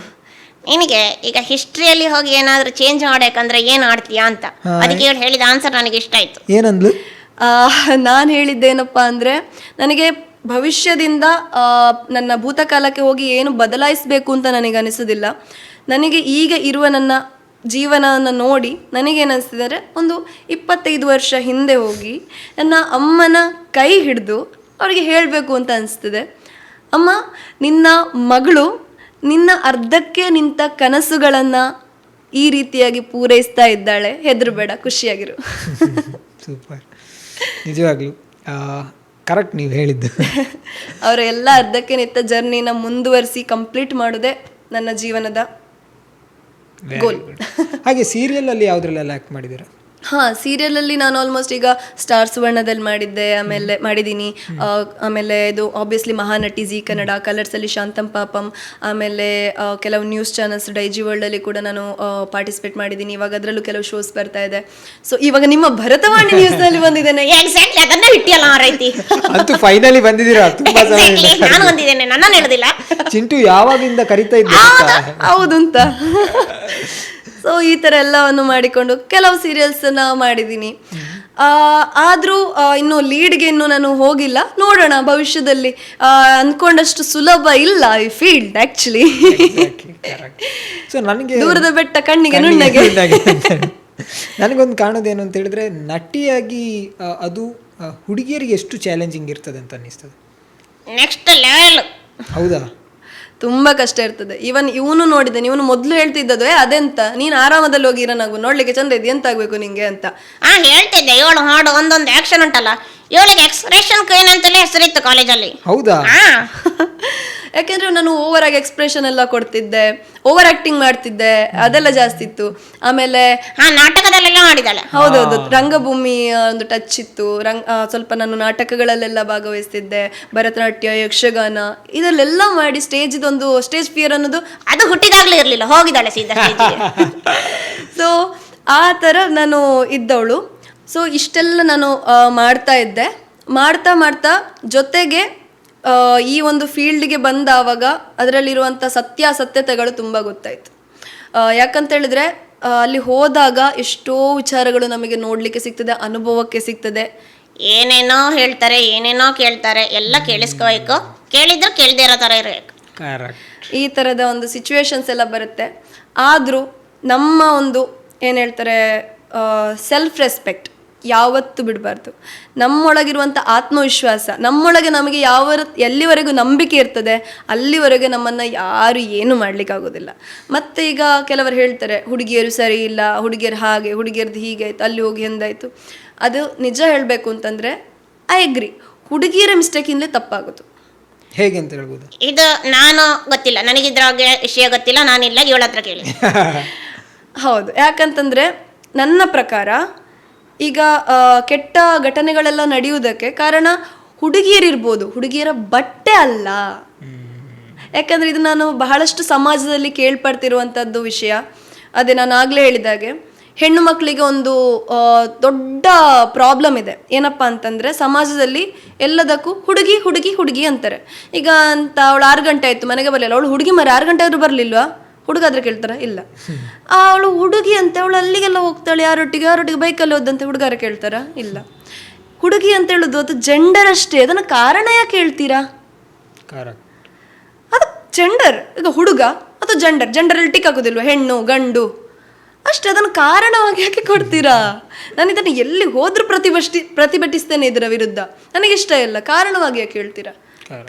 ನಿನಗೆ ಈಗ ಹಿಸ್ಟ್ರಿಯಲ್ಲಿ ಹೋಗಿ ಏನಾದ್ರೂ ಚೇಂಜ್ ಮಾಡಬೇಕಂದ್ರೆ ಏನ್ ಆಡ್ತೀಯಾ ಅಂತ. ಅದಕ್ಕೆ ಇವಳು ಹೇಳಿದ ಆನ್ಸರ್ ನನಗೆ ಇಷ್ಟ ಆಯ್ತು. ಏನಂದ್ಲು? ನಾನು ಹೇಳಿದ್ದೇನಪ್ಪ ಅಂದ್ರೆ, ನನಗೆ ಭವಿಷ್ಯದಿಂದ ನನ್ನ ಭೂತಕಾಲಕ್ಕೆ ಹೋಗಿ ಏನು ಬದಲಾಯಿಸಬೇಕು ಅಂತ ನನಗೆ ಅನಿಸೋದಿಲ್ಲ. ನನಗೆ ಈಗ ಇರುವ ನನ್ನ ಜೀವನವನ್ನು ನೋಡಿ ನನಗೇನಿಸ್ತಿದೆ ಅಂದರೆ, ಒಂದು 25 ವರ್ಷ ಹಿಂದೆ ಹೋಗಿ ನನ್ನ ಅಮ್ಮನ ಕೈ ಹಿಡಿದು ಅವರಿಗೆ ಹೇಳಬೇಕು ಅಂತ ಅನಿಸ್ತಿದೆ, ಅಮ್ಮ, ನಿನ್ನ ಮಗಳು ನಿನ್ನ ಅರ್ಧಕ್ಕೆ ನಿಂತ ಕನಸುಗಳನ್ನು ಈ ರೀತಿಯಾಗಿ ಪೂರೈಸ್ತಾ ಇದ್ದಾಳೆ, ಹೆದರಬೇಡ, ಖುಷಿಯಾಗಿರು. ಸೂಪರ್, ನಿಜವಾಗ್ಲೂ ಕರೆಕ್ಟ್ ನೀವು ಹೇಳಿದ್ದು. ಅವರ ಎಲ್ಲ ಅರ್ಧಕ್ಕೆ ನಿಂತ ಜರ್ನಿನ ಮುಂದುವರಿಸಿ ಕಂಪ್ಲೀಟ್ ಮಾಡೋದೇ ನನ್ನ ಜೀವನದ ಗೋಲ್. ಹಾಗೆ ಸೀರಿಯಲ್ ಅಲ್ಲಿ ಯಾವ್ದ್ರಲ್ಲೆಲ್ಲ ಆಕ್ಟ್ ಮಾಡಿದ್ದೀರಾ? ಸೀರಿಯಲಲ್ಲಿ ನಾನು ಆಲ್ಮೋಸ್ಟ್ ಈಗ ಸ್ಟಾರ್ ಸುವರ್ಣದಲ್ಲಿ ಮಾಡಿದ್ದೆ, ಆಮೇಲೆ ಮಾಡಿದ್ದೀನಿ. ಆಮೇಲೆ ಇದು ಆಬ್ವಿಯಸ್ಲಿ ಮಹಾನಟಿ, ಜಿ ಕನ್ನಡ, ಕಲರ್ಸಲ್ಲಿ ಶಾಂತಂ ಪಾಪಂ, ಆಮೇಲೆ ಕೆಲವು ನ್ಯೂಸ್ ಚಾನಲ್ಸ್, ಡೈಜಿ ವರ್ಲ್ಡಲ್ಲಿ ಕೂಡ ನಾನು ಪಾರ್ಟಿಸಿಪೇಟ್ ಮಾಡಿದ್ದೀನಿ. ಇವಾಗ ಅದರಲ್ಲೂ ಕೆಲವು ಶೋಸ್ ಬರ್ತಾ ಇದೆ. ಸೊ ಇವಾಗ ನಿಮ್ಮ ಭರತವಾಣಿ ನ್ಯೂಸ್ನಲ್ಲಿ ಬಂದಿದ್ದೇನೆ. ಎಕ್ಸಾಕ್ಟ್ಲಿ ಅದನ್ನ ಬಿಟ್ಟಿಯಲ್ಲ ರೈತಿ. ಅಂತೂ ಫೈನಲಿ ಬಂದಿದ್ದೀರಾ. ತುಂಬಾ ನಾನು ಬಂದಿದ್ದೇನೆ, ನನ್ನ ಹೇಳುದಿಲ್ಲ. ಚಿಂಟು ಯಾವಾಗಿಂದ ಕರಿತಾ ಇದ್ದ ಹೌದು ಅಂತ. ಸೊ ಈ ಥರ ಎಲ್ಲವನ್ನು ಮಾಡಿಕೊಂಡು ಕೆಲವು ಸೀರಿಯಲ್ಸನ್ನ ಮಾಡಿದ್ದೀನಿ. ಆದರೂ ಇನ್ನು ಲೀಡ್ಗೆ ಇನ್ನೂ ನಾನು ಹೋಗಿಲ್ಲ, ನೋಡೋಣ ಭವಿಷ್ಯದಲ್ಲಿ. ಅಂದ್ಕೊಂಡಷ್ಟು ಸುಲಭ ಇಲ್ಲ ಈ ಫೀಲ್ಡ್ ಆ್ಯಕ್ಚುಲಿ. ಸೊ ನನಗೆ ದೂರದ ಬೆಟ್ಟ ಕಣ್ಣಿಗೆ ನುಣ್ಣಗೆ. ನನಗೊಂದು ಕಾಣೋದೇನು ಅಂತ ಹೇಳಿದ್ರೆ, ನಟಿಯಾಗಿ ಅದು ಹುಡುಗಿಯರಿಗೆ ಎಷ್ಟು ಚಾಲೆಂಜಿಂಗ್ ಇರ್ತದೆ ಅಂತ ಅನ್ನಿಸ್ತದೆ. Next level. ಹೌದಾ? ತುಂಬಾ ಕಷ್ಟ ಇರ್ತದೆ. ಇವನು ನೋಡಿದ್ದೇನೆ, ಇವನು ಮೊದಲು ಹೇಳ್ತಿದ್ದದು, ಅದೆಂತ ನೀನು ಆರಾಮದಲ್ಲಿ ಹೋಗಿ ಇರೋನಾಗು, ನೋಡ್ಲಿಕ್ಕೆ ಚಂದ ಇದೆ, ಎಂತ ಆಗ್ಬೇಕು ನಿಂಗೆ ಅಂತ. ಹೇಳ್ತಿದ್ದೆ. ಇವಳು ಹಾಡು ಒಂದೊಂದು ಆಕ್ಷನ್ ಉಂಟಲ್ಲ, ಇವಳಿಗೆ ಎಕ್ಸ್ಪ್ರೆಷನ್ ಕ್ವೀನ್ ಅಂತಲೇ ಹೆಸರಿತ್ತು ಕಾಲೇಜಲ್ಲಿ. ಹೌದಾ? ಯಾಕೆಂದ್ರೆ ನಾನು ಓವರ್ ಆಗಿ ಎಕ್ಸ್ಪ್ರೆಷನ್ ಎಲ್ಲ ಕೊಡ್ತಿದ್ದೆ, ಓವರ್ ಆಕ್ಟಿಂಗ್ ಮಾಡ್ತಿದ್ದೆ, ಅದೆಲ್ಲ ಜಾಸ್ತಿ ಇತ್ತು. ಆಮೇಲೆ ನಾಟಕದಲ್ಲೆಲ್ಲ ಮಾಡಿದಾಳೆ. ಹೌದೌದು, ರಂಗಭೂಮಿ ಒಂದು ಟಚ್ ಇತ್ತು. ಸ್ವಲ್ಪ ನಾನು ನಾಟಕಗಳಲ್ಲೆಲ್ಲ ಭಾಗವಹಿಸ್ತಿದ್ದೆ, ಭರತನಾಟ್ಯ, ಯಕ್ಷಗಾನ, ಇದಲ್ಲೆಲ್ಲ ಮಾಡಿ ಇದೊಂದು ಸ್ಟೇಜ್ ಫಿಯರ್ ಅನ್ನೋದು ಅದು ಹುಟ್ಟಿದಾಗ್ಲೂ ಇರಲಿಲ್ಲ, ಹೋಗಿದ್ದಾಳೆ ಸೀದಾ. ಸೊ ಆ ಥರ ನಾನು ಇದ್ದವಳು. ಸೊ ಇಷ್ಟೆಲ್ಲ ನಾನು ಮಾಡ್ತಾ ಇದ್ದೆ. ಮಾಡ್ತಾ ಜೊತೆಗೆ ಈ ಒಂದು ಫೀಲ್ಡ್ಗೆ ಬಂದಾವಾಗ ಅದರಲ್ಲಿರುವಂಥ ಸತ್ಯಾಸತ್ಯತೆಗಳು ತುಂಬ ಗೊತ್ತಾಯಿತು. ಯಾಕಂತ ಹೇಳಿದ್ರೆ ಅಲ್ಲಿ ಹೋದಾಗ ಎಷ್ಟೋ ವಿಚಾರಗಳು ನಮಗೆ ನೋಡಲಿಕ್ಕೆ ಸಿಗ್ತದೆ, ಅನುಭವಕ್ಕೆ ಸಿಗ್ತದೆ. ಏನೇನೋ ಹೇಳ್ತಾರೆ, ಏನೇನೋ ಕೇಳ್ತಾರೆ, ಎಲ್ಲ ಕೇಳಿಸ್ಕೋಬೇಕು. ಕೇಳಿದ್ರು ಕೇಳದೇ ಇರೋ ಥರ ಇರಬೇಕು. ಈ ಥರದ ಒಂದು ಸಿಚುವೇಶನ್ಸ್ ಎಲ್ಲ ಬರುತ್ತೆ. ಆದರೂ ನಮ್ಮ ಒಂದು ಏನು ಹೇಳ್ತಾರೆ, ಸೆಲ್ಫ್ ರೆಸ್ಪೆಕ್ಟ್ ಯಾವತ್ತೂ ಬಿಡಬಾರ್ದು. ನಮ್ಮೊಳಗಿರುವಂಥ ಆತ್ಮವಿಶ್ವಾಸ, ನಮ್ಮೊಳಗೆ ನಮಗೆ ಎಲ್ಲಿವರೆಗೂ ನಂಬಿಕೆ ಇರ್ತದೆ ಅಲ್ಲಿವರೆಗೆ ನಮ್ಮನ್ನು ಯಾರು ಏನು ಮಾಡಲಿಕ್ಕಾಗೋದಿಲ್ಲ. ಮತ್ತು ಈಗ ಕೆಲವರು ಹೇಳ್ತಾರೆ, ಹುಡುಗಿಯರು ಸರಿ ಇಲ್ಲ, ಹುಡುಗಿಯರು ಹಾಗೆ, ಹುಡುಗಿಯರ್ದು ಹೀಗೆ ಆಯಿತು, ಅಲ್ಲಿ ಹೋಗಿ ಎಂದಾಯಿತು. ಅದು ನಿಜ ಹೇಳಬೇಕು ಅಂತಂದರೆ ಐ ಅಗ್ರಿ, ಹುಡುಗಿಯರ ಮಿಸ್ಟೇಕಿಂದಲೇ ತಪ್ಪಾಗೋದು. ಹೇಗೆ ಅಂತ ಹೇಳ್ಬೋದು? ಇದು ನಾನು ಗೊತ್ತಿಲ್ಲ, ನನಗಿದ್ರಾಗೆ ವಿಷಯ ಗೊತ್ತಿಲ್ಲ, ನಾನಿಲ್ಲ, ಇವಳ ಹತ್ರ ಕೇಳಿ. ಹೌದು, ಯಾಕಂತಂದರೆ ನನ್ನ ಪ್ರಕಾರ ಈಗ ಕೆಟ್ಟ ಘಟನೆಗಳೆಲ್ಲ ನಡೆಯುವುದಕ್ಕೆ ಕಾರಣ ಹುಡುಗಿಯರಿರ್ಬೋದು, ಹುಡುಗಿಯರ ಬಟ್ಟೆ ಅಲ್ಲ. ಯಾಕಂದರೆ ಇದು ನಾನು ಬಹಳಷ್ಟು ಸಮಾಜದಲ್ಲಿ ಕೇಳ್ಪಡ್ತಿರುವಂಥದ್ದು ವಿಷಯ. ಅದೇ ನಾನು ಆಗಲೇ ಹೇಳಿದಾಗೆ, ಹೆಣ್ಣು ಮಕ್ಕಳಿಗೆ ಒಂದು ದೊಡ್ಡ ಪ್ರಾಬ್ಲಮ್ ಇದೆ. ಏನಪ್ಪ ಅಂತಂದರೆ ಸಮಾಜದಲ್ಲಿ ಎಲ್ಲದಕ್ಕೂ ಹುಡುಗಿ ಹುಡುಗಿ ಹುಡುಗಿ ಅಂತಾರೆ. ಈಗ ಅಂತ ಅವಳು 6 ಗಂಟೆ ಆಯಿತು ಮನೆಗೆ ಬರಲಿಲ್ಲ, ಅವಳು ಹುಡುಗಿ ಮರ 6 ಗಂಟೆ ಆದರೂ ಬರಲಿಲ್ವಾ? ಹುಡುಗಾದ್ರೆ ಕೇಳ್ತಾರೆ ಇಲ್ಲ. ಅವಳು ಹುಡುಗಿ ಅಂತ ಅವಳು ಅಲ್ಲಿಗೆಲ್ಲ ಹೋಗ್ತಾಳೆ, ಯಾರೊಟ್ಟಿಗೆ ಬೈಕಲ್ಲಿ ಹೋದಂತೆ ಹುಡುಗಾರ ಕೇಳ್ತಾರ ಇಲ್ಲ. ಹುಡುಗಿ ಅಂತ ಹೇಳೋದು ಅದು ಜೆಂಡರ್ ಅಷ್ಟೇ, ಅದನ್ನು ಕಾರಣ ಯಾಕೆ ಹೇಳ್ತೀರಾ? ಅದು ಜೆಂಡರ್. ಈಗ ಹುಡುಗ ಅಥವಾ ಜೆಂಡರಲ್ಲಿ ಟಿಕ್ ಹಾಕೋದಿಲ್ವ, ಹೆಣ್ಣು ಗಂಡು ಅಷ್ಟೇ, ಅದನ್ನು ಕಾರಣವಾಗಿ ಯಾಕೆ ಕೊಡ್ತೀರಾ? ನಾನು ಇದನ್ನು ಎಲ್ಲಿ ಹೋದ್ರೂ ಪ್ರತಿಭಟಿಸ್ತೇನೆ ಇದರ ವಿರುದ್ಧ. ನನಗಿಷ್ಟ ಇಲ್ಲ, ಕಾರಣವಾಗಿ ಯಾಕೆ ಹೇಳ್ತೀರಾ?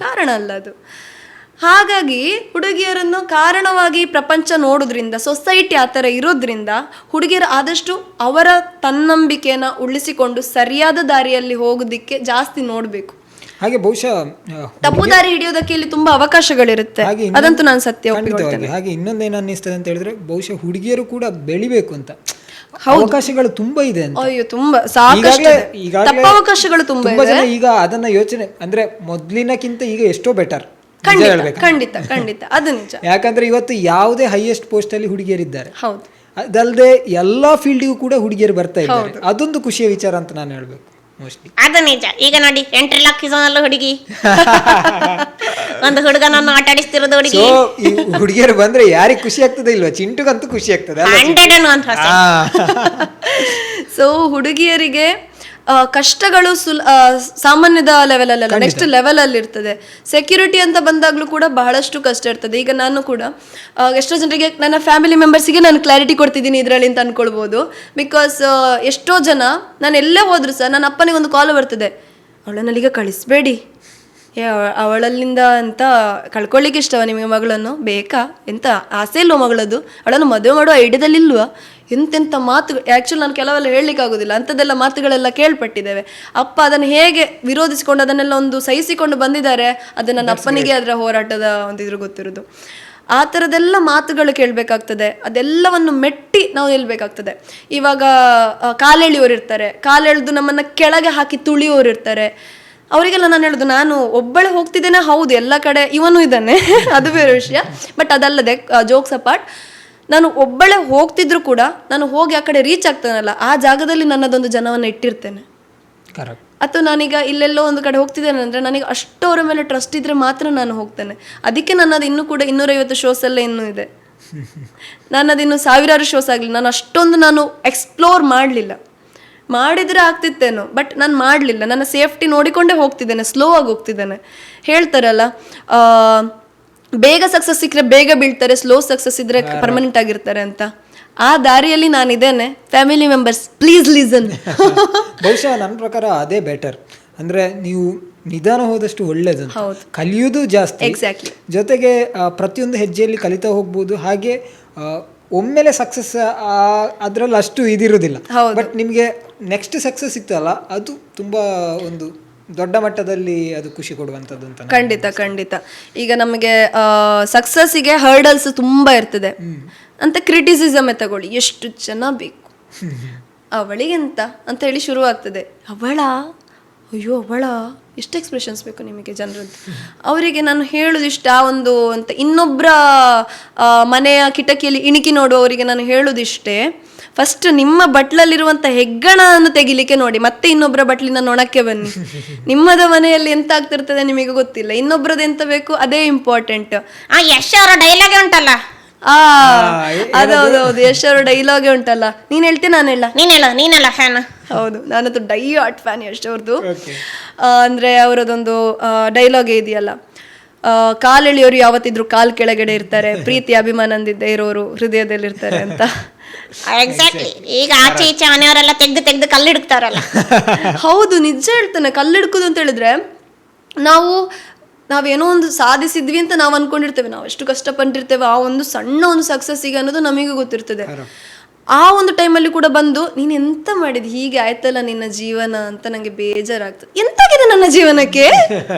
ಕಾರಣ ಅಲ್ಲ ಅದು. ಹಾಗಾಗಿ ಹುಡುಗಿಯರನ್ನು ಕಾರಣವಾಗಿ ಪ್ರಪಂಚ ನೋಡೋದ್ರಿಂದ, ಸೊಸೈಟಿ ಆ ಥರ ಇರೋದ್ರಿಂದ ಹುಡುಗಿಯರು ಆದಷ್ಟು ಅವರ ತನ್ನಂಬಿಕೆಯನ್ನು ಉಳಿಸಿಕೊಂಡು ಸರಿಯಾದ ದಾರಿಯಲ್ಲಿ ಹೋಗೋದಕ್ಕೆ ಜಾಸ್ತಿ ನೋಡಬೇಕು. ಹಾಗೆ ಬಹುಶಃ ತಪ್ಪು ದಾರಿ ಹಿಡಿಯೋದಕ್ಕೆ ಇಲ್ಲಿ ತುಂಬಾ ಅವಕಾಶಗಳಿರುತ್ತೆ, ಅದಂತೂ ನಾನು ಸತ್ಯ ಒಪ್ಪಿಕೊಳ್ತೇನೆ. ಹಾಗೆ ಇನ್ನೊಂದೇನು ಅನ್ನಿಸ್ತದೆ ಅಂತ ಹೇಳಿದ್ರೆ, ಬಹುಶಃ ಹುಡುಗಿಯರು ಕೂಡ ಬೆಳಿಬೇಕು ಅಂತ ಅವಕಾಶಗಳು ತುಂಬಾ ಇದೆ ಅಂತ. ಅಯ್ಯೋ ತುಂಬಾ ಸಾಕಷ್ಟು ತಪ್ಪು ಅವಕಾಶಗಳು ತುಂಬಾ ಇದೆ. ಈಗ ಅದನ್ನ ಯೋಚನೆ ಅಂದ್ರೆ ಮೊದ್ಲಿನಕ್ಕಿಂತ ಈಗ ಎಷ್ಟೋ ಬೆಟರ್. ಖಂಡಿತ ಖಂಡಿತ ಅದು ನಿಜ. ಯಾಕಂದ್ರೆ ಇವತ್ತು ಯಾವುದೇ ಹೈಯೆಸ್ಟ್ ಪೋಸ್ಟ್ ಅಲ್ಲಿ ಹುಡುಗಿಯರಿದ್ದಾರೆ. ಹೌದು. ಅದಲ್ಲದೆ ಎಲ್ಲಾ ಫೀಲ್ಡಿಗೂ ಕೂಡ ಹುಡುಗಿಯರು ಬರ್ತಾ ಇದ್ದಾರೆ. ಅದೊಂದು ಖುಷಿಯ ವಿಚಾರ ಅಂತ ನಾನು ಹೇಳ್ಬೇಕು. ಮೋಸ್ಟ್ಲಿ ಅದು ನಿಜ. ಈಗ ನೋಡಿ ಎಂಟ್ರಿ ಲಾಕಿಸೋನಲ್ಲ ಹುಡುಗಿ, ಒಂದು ಹುಡುಗನನ್ನು ಆಟ ಆಡಿಸ್ತಿರೋದು ಹುಡುಗಿ. ಈ ಹುಡುಗಿಯರು ಬಂದ್ರೆ ಯಾರಿಗೆ ಖುಷಿ ಆಗ್ತದೆ ಇಲ್ವಾ? ಚಿಂಟುಗಂತೂ ಖುಷಿ ಆಗ್ತದೆ. 101%. ಸೊ ಹುಡುಗಿಯರಿಗೆ ಕಷ್ಟಗಳು ಸಾಮಾನ್ಯದ ಲೆವೆಲಲ್ಲ, ನೆಕ್ಸ್ಟ್ ಲೆವೆಲಲ್ಲಿ ಇರ್ತದೆ. ಸೆಕ್ಯೂರಿಟಿ ಅಂತ ಬಂದಾಗಲೂ ಕೂಡ ಬಹಳಷ್ಟು ಕಷ್ಟ ಇರ್ತದೆ. ಈಗ ನಾನು ಕೂಡ ಎಷ್ಟೋ ಜನರಿಗೆ, ನನ್ನ ಫ್ಯಾಮಿಲಿ ಮೆಂಬರ್ಸಿಗೆ ನಾನು ಕ್ಲಾರಿಟಿ ಕೊಡ್ತಿದ್ದೀನಿ ಇದರಲ್ಲಿ ಅಂತ ಅನ್ಕೊಳ್ಬೋದು. ಬಿಕಾಸ್ ಎಷ್ಟೋ ಜನ ನಾನು ಎಲ್ಲೇ ಹೋದ್ರು ಸಹ ನನ್ನ ಅಪ್ಪನಿಗೆ ಒಂದು ಕಾಲ್ ಬರ್ತದೆ, ಅವಳನ್ನಲ್ಲಿಗ ಕಳಿಸ್ಬೇಡಿ, ಅವಳಲ್ಲಿಂದ ಅಂತ ಕಳ್ಕೊಳ್ಳಿಕ್ಕೆ ಇಷ್ಟವ ನಿಮಗೆ ಮಗಳನ್ನು? ಬೇಕಾ? ಎಂತ ಆಸೆ ಇಲ್ವ ಮಗಳದ್ದು? ಅವಳನ್ನು ಮದುವೆ ಮಾಡುವ ಐಡಿಯಾದಲ್ಲಿ ಇಲ್ವಾ? ಎಂತೆಂಥ ಮಾತುಗಳು. ಆ್ಯಕ್ಚುಲಿ ನಾನು ಕೆಲವೆಲ್ಲ ಹೇಳಲಿಕ್ಕೆ ಆಗೋದಿಲ್ಲ, ಅಂಥದ್ದೆಲ್ಲ ಮಾತುಗಳೆಲ್ಲ ಕೇಳ್ಪಟ್ಟಿದ್ದೇವೆ. ಅಪ್ಪ ಅದನ್ನು ಹೇಗೆ ವಿರೋಧಿಸಿಕೊಂಡು ಅದನ್ನೆಲ್ಲ ಒಂದು ಸಹಿಸಿಕೊಂಡು ಬಂದಿದ್ದಾರೆ, ಅದು ನನ್ನ ಅಪ್ಪನಿಗೆ ಅದರ ಹೋರಾಟದ ಒಂದು ಇದ್ರ ಗೊತ್ತಿರೋದು. ಆ ಥರದ್ದೆಲ್ಲ ಮಾತುಗಳು ಕೇಳಬೇಕಾಗ್ತದೆ. ಅದೆಲ್ಲವನ್ನು ಮೆಟ್ಟಿ ನಾವು ನಿಲ್ಬೇಕಾಗ್ತದೆ. ಇವಾಗ ಕಾಲೆಳೆಯೋರು ಇರ್ತಾರೆ, ಕಾಲೆಳೆದು ನಮ್ಮನ್ನು ಕೆಳಗೆ ಹಾಕಿ ತುಳಿಯೋರು ಇರ್ತಾರೆ. ಅವರಿಗೆಲ್ಲ ನಾನು ಹೇಳೋದು, ನಾನು ಒಬ್ಬಳೆ ಹೋಗ್ತಿದ್ದೇನೆ, ಹೌದು ಎಲ್ಲ ಕಡೆ ಇವನು ಇದ್ದಾನೆ, ಅದು ಬೇರೆ ವಿಷಯ. ಬಟ್ ಅದಲ್ಲದೆ ಜೋಕ್ಸ್ ಅಪಾರ್ಟ್, ನಾನು ಒಬ್ಬಳೆ ಹೋಗ್ತಿದ್ರು ಕೂಡ ನಾನು ಹೋಗಿ ಆ ಕಡೆ ರೀಚ್ ಆಗ್ತಾನಲ್ಲ, ಆ ಜಾಗದಲ್ಲಿ ನನ್ನದೊಂದು ಜನವನ್ನು ಇಟ್ಟಿರ್ತೇನೆ. ಅಥವಾ ನಾನೀಗ ಇಲ್ಲೆಲ್ಲೋ ಒಂದು ಕಡೆ ಹೋಗ್ತಿದ್ದೇನೆ ಅಂದರೆ ನನಗೆ ಅಷ್ಟು ಅವರ ಮೇಲೆ ಟ್ರಸ್ಟ್ ಇದ್ರೆ ಮಾತ್ರ ನಾನು ಹೋಗ್ತೇನೆ. ಅದಕ್ಕೆ ನನ್ನದು ಇನ್ನೂ ಕೂಡ 250 ಶೋಸ್ ಎಲ್ಲ ಇನ್ನೂ ಇದೆ. ನನ್ನದು ಇನ್ನೂ 1000 ಶೋಸ್ ಆಗಲಿ. ನಾನು ಅಷ್ಟೊಂದು ನಾನು ಎಕ್ಸ್ಪ್ಲೋರ್ ಮಾಡಲಿಲ್ಲ. ಮಾಡಿದರೆ ಆಗ್ತಿತ್ತೇನೋ, ಬಟ್ ನಾನು ಮಾಡಲಿಲ್ಲ. ನನ್ನ ಸೇಫ್ಟಿ ನೋಡಿಕೊಂಡೇ ಹೋಗ್ತಿದ್ದೇನೆ, ಸ್ಲೋ ಆಗಿ ಹೋಗ್ತಿದ್ದೇನೆ. ಹೇಳ್ತಾರಲ್ಲ, ಬೇಗ ಸಕ್ಸಸ್ ಸಿಕ್ಕರೆ ಬೇಗ ಬೀಳ್ತಾರೆ, ಸ್ಲೋ ಸಕ್ಸಸ್ ಇದ್ರೆ ಪರ್ಮನೆಂಟ್ ಆಗಿರ್ತಾರೆ ಅಂತ. ಆ ದಾರಿಯಲ್ಲಿ ನಾನಿದ್ದೇನೆ. Family members please listen. ಬಹುಶಃ ನನ್ನ ಪ್ರಕಾರ ಅದೇ ಬೆಟರ್. ಅಂದ್ರೆ ನೀವು ನಿಧಾನ ಹೋದಷ್ಟು ಒಳ್ಳೇದು, ಕಲಿಯುವುದು ಜಾಸ್ತಿ. ಎಕ್ಸಾಕ್ಟ್ಲಿ. ಜೊತೆಗೆ ಪ್ರತಿಯೊಂದು ಹೆಜ್ಜೆಯಲ್ಲಿ ಕಲಿತಾ ಹೋಗ್ಬೋದು. ಹಾಗೆ ಒಮ್ಮೆಲೆ ಸಕ್ಸಸ್ ಅದರಲ್ಲಿ ಅಷ್ಟು ಇದಿರುವುದಿಲ್ಲ. ಬಟ್ ನಿಮಗೆ ನೆಕ್ಸ್ಟ್ ಸಕ್ಸಸ್ ಸಿಗ್ತಲ್ಲ, ಅದು ತುಂಬಾ ಒಂದು ದೊಡ್ಡ ಮಟ್ಟದಲ್ಲಿ ಅದು ಖುಷಿ ಕೊಡುವಂಥದ್ದು ಅಂತ. ಖಂಡಿತ. ಈಗ ನಮಗೆ ಸಕ್ಸಸ್ಸಿಗೆ ಹರ್ಡಲ್ಸ್ ತುಂಬ ಇರ್ತದೆ ಅಂತ. ಕ್ರಿಟಿಸಿಸಮ್ ತಗೊಳ್ಳಿ, ಎಷ್ಟು ಜನ ಬೇಕು ಅವಳಿಗೆಂತ ಅಂತ ಹೇಳಿ ಶುರು ಆಗ್ತದೆ. ಅಯ್ಯೋ ಅವಳ ಎಷ್ಟು ಎಕ್ಸ್ಪ್ರೆಷನ್ಸ್ ಬೇಕು ನಿಮಗೆ ಜನರದ್ದು. ಅವರಿಗೆ ನಾನು ಹೇಳೋದಿಷ್ಟ ಒಂದು ಅಂತ, ಇನ್ನೊಬ್ಬರ ಮನೆಯ ಕಿಟಕಿಯಲ್ಲಿ ಇಣಿಕಿ ನೋಡುವವರಿಗೆ ನಾನು ಹೇಳೋದಿಷ್ಟೇ, ಫಸ್ಟ್ ನಿಮ್ಮ ಬಟ್ಲಲ್ಲಿರುವಂಥ ಹೆಗ್ಗಣವನ್ನು ತೆಗಿಲಿಕ್ಕೆ ನೋಡಿ, ಮತ್ತೆ ಇನ್ನೊಬ್ಬರ ಬಟ್ಲಿನ ನೊಣಕ್ಕೆ ಬನ್ನಿ. ನಿಮ್ಮದ ಮನೆಯಲ್ಲಿ ಎಂತ ಆಗ್ತಿರ್ತದೆ ನಿಮಗೆ ಗೊತ್ತಿಲ್ಲ, ಇನ್ನೊಬ್ಬರದ್ದು ಎಂತ ಬೇಕು ಅದೇ ಇಂಪಾರ್ಟೆಂಟ್. ಯಶ್ ಅವರ ಡೈಲಾಗ್ ಉಂಟಲ್ಲ, ಅದೌದೌದು, ಯಶ್ ಅವರ ಡೈಲಾಗೆ ಉಂಟಲ್ಲ. ನೀನ್ ಹೇಳ್ತೀನಿ, ನಾನು ಹೇಳ? ನೀನಲ್ಲ ಫ್ಯಾನ್. ಹೌದು, ನಾನದು ಡೈ ಆರ್ಟ್ ಫ್ಯಾನ್ ಯಶ್ ಅವ್ರದ್ದು. ಅಂದ್ರೆ ಅವರದೊಂದು ಡೈಲಾಗ್ ಇದೆಯಲ್ಲ, ಕಾಲೆಳೆಯೋರು ಯಾವತ್ತಿದ್ರು ಕಾಲ್ ಕೆಳಗಡೆ ಇರ್ತಾರೆ, ಪ್ರೀತಿ ಅಭಿಮಾನದಿಂದ ಇರೋರು ಹೃದಯದಲ್ಲಿ ಇರ್ತಾರೆ ಅಂತ. ಎಕ್ಸಾಕ್ಟ್ಲಿ. ಈಗ ಆಚೆ ಈಚೆ ಮನೆಯವರೆಲ್ಲ ತೆಗ್ದು ಕಲ್ಲಿಡ್ತಾರಲ್ಲ. ಹೌದು, ನಿಜ ಹೇಳ್ತಾನೆ. ಕಲ್ಲಿಡ್ಕೋದು ಅಂತ ಹೇಳಿದ್ರೆ ನಾವೇನೋ ಒಂದು ಸಾಧಿಸಿದ್ವಿ ಅಂತ ನಾವು ಅನ್ಕೊಂಡಿರ್ತೇವೆ, ನಾವು ಎಷ್ಟು ಕಷ್ಟಪಟ್ಟಿರ್ತೇವೆ, ಆ ಒಂದು ಸಣ್ಣ ಒಂದು ಸಕ್ಸಸ್ಸಿಗೆ ಅನ್ನೋದು ನಮಗೆ ಗೊತ್ತಿರ್ತದೆ. ಆ ಒಂದು ಟೈಮಲ್ಲಿ ಕೂಡ ಬಂದು ನೀನು ಎಂತ ಮಾಡಿದ್, ಹೀಗೆ ಆಯ್ತಲ್ಲ ನಿನ್ನ ಜೀವನ ಅಂತ ನಂಗೆ ಬೇಜಾರಾಗ್ತದೆ. ಎಂತಾಗಿದೆ ನನ್ನ ಜೀವನಕ್ಕೆ?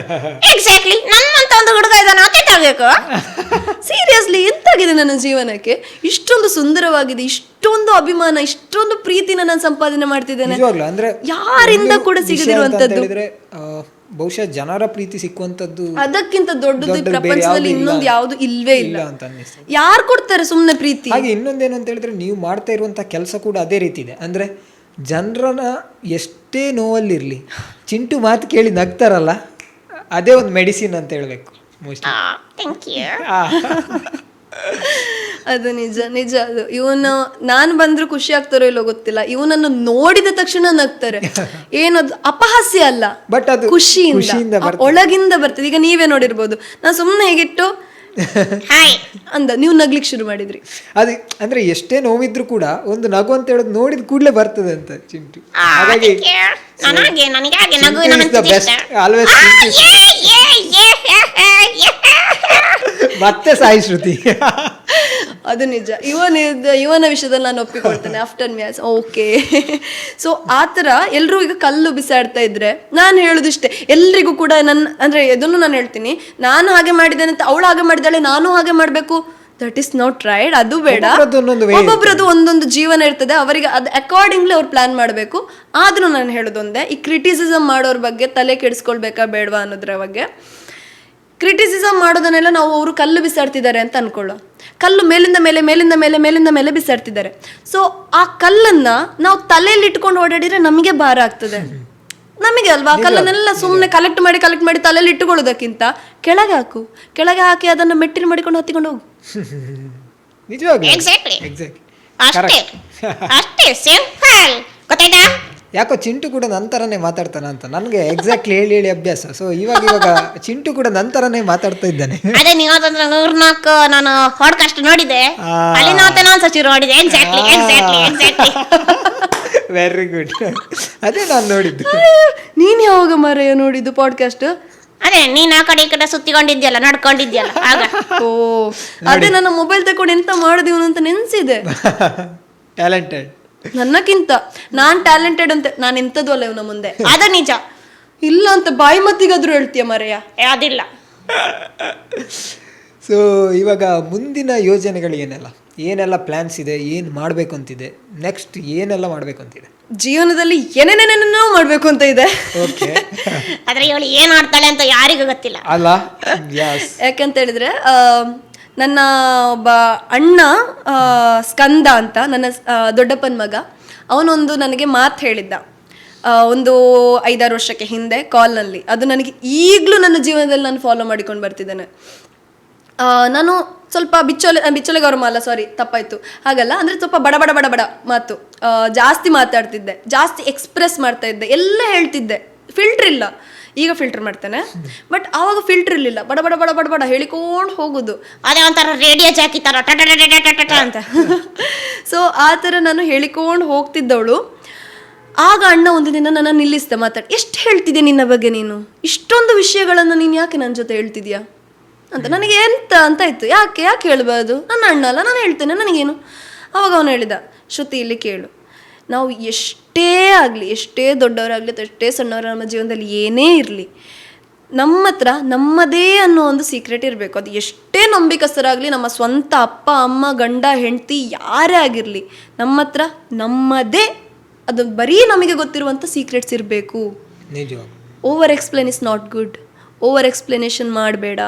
ಎಕ್ಸಾಕ್ಟ್ಲಿ, ನಮ್ಮಂತ ಒಂದು ಹುಡುಗ ಇದ್ದಾನೆ, ಅದೇಕಾಗಬೇಕು? ಸೀರಿಯಸ್ಲಿ, ಎಂತಾಗಿದೆ ನನ್ನ ಜೀವನಕ್ಕೆ? ಇಷ್ಟೊಂದು ಸುಂದರವಾಗಿದೆ, ಇಷ್ಟೊಂದು ಅಭಿಮಾನ, ಇಷ್ಟೊಂದು ಪ್ರೀತಿನ ನಾನು ಸಂಪಾದನೆ ಮಾಡ್ತಿದ್ದೇನೆ, ಅಂದ್ರೆ ಯಾರಿಂದ ಕೂಡ ಸಿಗದಿರುವಂತದ್ದು. ಬಹುಶಃ ಜನರ ಪ್ರೀತಿ ಸಿಕ್ಕುವಂಥದ್ದು ಅದಕ್ಕಿಂತ ದೊಡ್ಡದು ಈ ದೊಡ್ಡದು ಬೇರೆ ಪ್ರಪಂಚದಲ್ಲಿ ಯಾವ್ದು ಇಲ್ಲ. ಇನ್ನೊಂದು ಯಾವುದು ಇಲ್ವೇ ಇಲ್ಲ ಇಲ್ಲ ಅಂತ ಅನ್ನಿಸ್ತದೆ. ಯಾರು ಕೊಡ್ತಾರೆ ಸುಮ್ಮನೆ ಪ್ರೀತಿ? ಹಾಗೆ ಇನ್ನೊಂದೇನು ಅಂತ ಹೇಳಿದ್ರೆ, ನೀವು ಮಾಡ್ತಾ ಇರುವಂಥ ಕೆಲಸ ಕೂಡ ಅದೇ ರೀತಿ ಇದೆ. ಅಂದರೆ ಜನರನ್ನ ಎಷ್ಟೇ ನೋವಲ್ಲಿರಲಿ ಚಿಂಟು ಮಾತು ಕೇಳಿ ನಗ್ತಾರಲ್ಲ, ಅದೇ ಒಂದು ಮೆಡಿಸಿನ್ ಅಂತ ಹೇಳಬೇಕು ಮೋಸ್ಟ್ಲಿ. Thank you. ಅದು ನಿಜ ನಿಜ. ಅದು ಇವನು ನಾನು ಬಂದ್ರು ಖುಷಿ ಆಗ್ತಾರೋ ಇಲ್ಲೋ ಗೊತ್ತಿಲ್ಲ, ಇವನನ್ನು ನೋಡಿದ ತಕ್ಷಣ ನಗ್ತಾರೆ. ಏನದು ಅಪಹಾಸ್ಯ ಅಲ್ಲ, ಬಟ್ ಅದು ಖುಷಿಯಿಂದ ಒಳಗಿಂದ ಬರ್ತದೆ. ಈಗ ನೀವೇ ನೋಡಿರ್ಬೋದು, ನಾನು ಸುಮ್ಮನೆ ಹೇಗಿಟ್ಟು ಹಾಯ್ ಅಂದ ನೀವು ನಗ್ಲಿಕ್ಕೆ ಶುರು ಮಾಡಿದ್ರಿ. ಅದು ಅಂದ್ರೆ ಎಷ್ಟೇ ನೋವಿದ್ರು ಕೂಡ ಒಂದು ನಗು ಅಂತ ಹೇಳೋದು ನೋಡಿದ ಕೂಡಲೇ ಬರ್ತದೆ ಅಂತ ಚಿಂಟು. ಹಾಗಾಗಿ ನನಗೆ ನಗು ಆಲ್ವೇಸ್ ಮತ್ತೆ ಸಾಯಿ ಶ್ರುತಿ. ಅದು ನಿಜ. ಇವನ ವಿಷಯದಲ್ಲಿ ನಾನು ಒಪ್ಪಿಕೊಳ್ತೇನೆ. After match okay. ಸೊ ಆ ಥರ ಎಲ್ಲರೂ ಈಗ ಕಲ್ಲು ಬಿಸಾಡ್ತಾ ಇದ್ರೆ ನಾನು ಹೇಳುದಿಷ್ಟೇ, ಎಲ್ರಿಗೂ ಕೂಡ ಅಂದ್ರೆ ಇದನ್ನು ನಾನು ಹೇಳ್ತೀನಿ, ನಾನು ಹಾಗೆ ಮಾಡಿದ್ದೇನೆ ಅಂತ ಅವಳು ಹಾಗೆ ಮಾಡಿದಾಳೆ ನಾನು ಹಾಗೆ ಮಾಡಬೇಕು, ದಟ್ ಇಸ್ ನಾಟ್ ರೈಟ್. ಅದು ಬೇಡ. ಒಬ್ಬೊಬ್ರದ್ದು ಒಂದೊಂದು ಜೀವನ ಇರ್ತದೆ, ಅವರಿಗೆ ಅದು ಅಕಾರ್ಡಿಂಗ್ಲಿ ಅವ್ರು ಪ್ಲಾನ್ ಮಾಡಬೇಕು. ಆದ್ರೂ ನಾನು ಹೇಳೋದೊಂದೇ, ಈ ಕ್ರಿಟಿಸಿಸಮ್ ಮಾಡೋರ ಬಗ್ಗೆ ತಲೆ ಕೆಡಿಸ್ಕೊಳ್ಬೇಕಾ ಬೇಡವಾ ಅನ್ನೋದ್ರ ಬಗ್ಗೆ. ಕ್ರಿಟಿಸಿಸಮ್ ಮಾಡೋದನ್ನೆಲ್ಲ ನಾವು ಅವರು ಕಲ್ಲು ಬಿಸಾಡ್ತಿದ್ದಾರೆ ಅಂತ ಅನ್ಕೊಳ್ಳೋ, ಕಲ್ಲು ಮೇಲಿಂದ ಮೇಲೆ ಮೇಲಿಂದ ಮೇಲೆ ಮೇಲಿಂದ ಮೇಲೆ ಬಿಸಾಡ್ತಿದ್ದಾರೆ. ಸೊ ಆ ಕಲ್ಲನ್ನ ನಾವು ತಲೆಯಲ್ಲಿ ಇಟ್ಕೊಂಡು ಓಡಾಡಿದ್ರೆ ನಮಗೆ ಭಾರ ಆಗ್ತದೆ. ನಮಗೆ ಅಲ್ವಾ, ಕಲ್ಲನ್ನೆಲ್ಲ ಸುಮ್ಮನೆ ಕಲೆಕ್ಟ್ ಮಾಡಿ ತಲೆಯಲ್ಲಿ ಇಟ್ಟುಕೊಳ್ಳೋದಕ್ಕಿಂತ ಕೆಳಗೆ ಹಾಕು, ಕೆಳಗೆ ಹಾಕಿ ಅದನ್ನು ಮೆಟ್ಟಿನ ಮಾಡಿಕೊಂಡು ಹತ್ತಿಕೊಂಡು ಹೋಗು. ನಿಜವಾಗ್ಲೂ ಎಕ್ಸಾಕ್ಟ್ಲಿ ಎಕ್ಸಾಕ್ಟ್ಲಿ ಅಷ್ಟೇ ಸಿಂಪಲ್. ಗೊತ್ತಾಯ್ತಾ? ಯಾಕೋ ಚಿಂಟು ಕೂಡ ನಂತರನೇ ಮಾತಾಡ್ತಾನ ಅಂತ ನನಗೆ ಎಕ್ಸಾಕ್ಟ್ಲಿ ಹೇಳಿ ಹೇಳಿ ಅಭ್ಯಾಸ. ಸೊ ಇವಾಗ ಚಿಂಟು ಕೂಡ ನಂತರನೇ ಮಾತಾಡ್ತಾ ಇದ್ದಾನೆ. ಅದೇ ನೀವು ಅದಂದ್ರೆ 4 ನಾನು ಪಾಡ್ಕಾಸ್ಟ್ ನೋಡಿದೆ, ಅಲ್ಲಿ ನಾನು ಸಚಿವ ನೋಡಿದೆ. Exactly very good. ಅದೇ ನಾನು ನೋಡಿದ್ದು. ನೀನ್ ಯಾವಾಗ ಮಾರಾಯ ನೋಡಿದ್ದು ಪಾಡ್ಕಾಸ್ಟ್? ಅದೇ ನೀನ್ ಆ ಕಡೆ ಈ ಕಡೆ ಸುತ್ತಿಕೊಂಡಿದ್ಯಲ್ಲ, ನಡ್ಕೊಂಡಿದ್ಯಲ್ಲ ಆಗ. ಓ ಅದೇ ನನ್ನ ಮೊಬೈಲ್ ತಗೊಂಡು ಎಂತ ಮಾಡಿದೀವನು ಅಂತ ನೆನ್ಸಿದೆ. ಟ್ಯಾಲೆಂಟೆಡ್ ನನ್ನಕ್ಕಿಂತ ನಾನ್ ಟ್ಯಾಲೆಂಟೆಡ್ ಅಂತ ನಾನು ಎಂತದ್ದು ಅಲ್ಲ ಇವನ ಮುಂದೆ. ಅದ ನಿಜ ಇಲ್ಲ ಅಂತ ಬಾಯಿ ಮತ್ತಿಗಾದ್ರೂ ಹೇಳ್ತೀಯ ಮರೆಯ? ಅದಿಲ್ಲ. ಸೊ ಇವಾಗ ಮುಂದಿನ ಯೋಜನೆಗಳು ಏನೆಲ್ಲ ಪ್ಲಾನ್ಸ್ ಇದೆ, ಏನು ಮಾಡಬೇಕು ಅಂತಿದೆ, ನೆಕ್ಸ್ಟ್ ಏನೆಲ್ಲ ಮಾಡಬೇಕು ಅಂತಿದೆ ಜೀವನದಲ್ಲಿ? ಏನೇನೇನೇನೋ ಮಾಡ್ಬೇಕು ಅಂತ ಇದೆ. ಓಕೆ, ಆದ್ರೆ ಇವಳು ಏನ್ ಆಡ್ತಾಳೆ ಅಂತ ಯಾರಿಗೂ ಗೊತ್ತಿಲ್ಲ ಅಲ್ಲ? ಯಸ್. ಯಾಕಂತ ಹೇಳಿದ್ರೆ ನನ್ನ ಒಬ್ಬ ಅಣ್ಣ ಸ್ಕಂದ ಅಂತ, ನನ್ನ ದೊಡ್ಡಪ್ಪನ ಮಗ, ಅವನೊಂದು ನನಗೆ ಮಾತು ಹೇಳಿದ್ದ ಒಂದು 5-6 ವರ್ಷಕ್ಕೆ ಹಿಂದೆ ಕಾಲ್ನಲ್ಲಿ. ಅದು ನನಗೆ ಈಗಲೂ ನನ್ನ ಜೀವನದಲ್ಲಿ ನಾನು ಫಾಲೋ ಮಾಡಿಕೊಂಡು ಬರ್ತಿದ್ದೇನೆ. ನಾನು ಸ್ವಲ್ಪ ಬಿಚ್ಚೊಲೆಗೌರಮ ಅಲ್ಲ, ಸಾರಿ ತಪ್ಪಾಯ್ತು, ಹಾಗಲ್ಲ, ಅಂದರೆ ಸ್ವಲ್ಪ ಬಡ ಮಾತು, ಜಾಸ್ತಿ ಮಾತಾಡ್ತಿದ್ದೆ, ಜಾಸ್ತಿ ಎಕ್ಸ್ಪ್ರೆಸ್ ಮಾಡ್ತಾ ಇದ್ದೆ, ಎಲ್ಲ ಹೇಳ್ತಿದ್ದೆ, ಫಿಲ್ಟರ್ ಇಲ್ಲ. ಈಗ ಫಿಲ್ಟರ್ ಮಾಡ್ತೇನೆ, ಬಟ್ ಆವಾಗ ಫಿಲ್ಟರ್ ಇರಲಿಲ್ಲ. ಬಡ ಹೇಳಿಕೊಂಡು ಹೋಗುದು. ಅದೇ ಒಂಥರ ರೇಡಿಯೋ ಜಾಕಿ ತರ ಅಂತ. ಸೊ ಆ ಥರ ನಾನು ಹೇಳಿಕೊಂಡು ಹೋಗ್ತಿದ್ದವಳು. ಆಗ ಅಣ್ಣ ಒಂದು ದಿನ ನನ್ನ ನಿಲ್ಲಿಸ್ದೆ, ಮಾತಾಡಿ, ಎಷ್ಟು ಹೇಳ್ತಿದ್ಯಾ ನಿನ್ನ ಬಗ್ಗೆ ನೀನು, ಇಷ್ಟೊಂದು ವಿಷಯಗಳನ್ನು ನೀನು ಯಾಕೆ ನನ್ನ ಜೊತೆ ಹೇಳ್ತಿದ್ಯಾ ಅಂತ. ನನಗೆ ಎಂತ ಅಂತ ಇತ್ತು, ಯಾಕೆ ಹೇಳ್ಬಾರ್ದು, ನನ್ನ ಅಣ್ಣ ಅಲ್ಲ, ನಾನು ಹೇಳ್ತೇನೆ, ನನಗೇನು. ಆವಾಗ ಅವನು ಹೇಳಿದ, ಶ್ರುತಿ ಇಲ್ಲಿ ಕೇಳು, ನಾವು ಎಷ್ಟೇ ಆಗಲಿ, ಎಷ್ಟೇ ದೊಡ್ಡವರಾಗಲಿ ಅಥವಾ ಎಷ್ಟೇ ಸಣ್ಣವರ ನಮ್ಮ ಜೀವನದಲ್ಲಿ ಏನೇ ಇರಲಿ, ನಮ್ಮ ಹತ್ರ ನಮ್ಮದೇ ಅನ್ನೋ ಒಂದು ಸೀಕ್ರೆಟ್ ಇರಬೇಕು. ಅದು ಎಷ್ಟೇ ನಂಬಿಕಸ್ಥರಾಗಲಿ, ನಮ್ಮ ಸ್ವಂತ ಅಪ್ಪ ಅಮ್ಮ ಗಂಡ ಹೆಂಡತಿ ಯಾರೇ ಆಗಿರಲಿ, ನಮ್ಮ ಹತ್ರ ನಮ್ಮದೇ, ಅದು ಬರೀ ನಮಗೆ ಗೊತ್ತಿರುವಂಥ ಸೀಕ್ರೆಟ್ಸ್ ಇರಬೇಕು. Over explain is not good. Over explanation ಮಾಡಬೇಡ.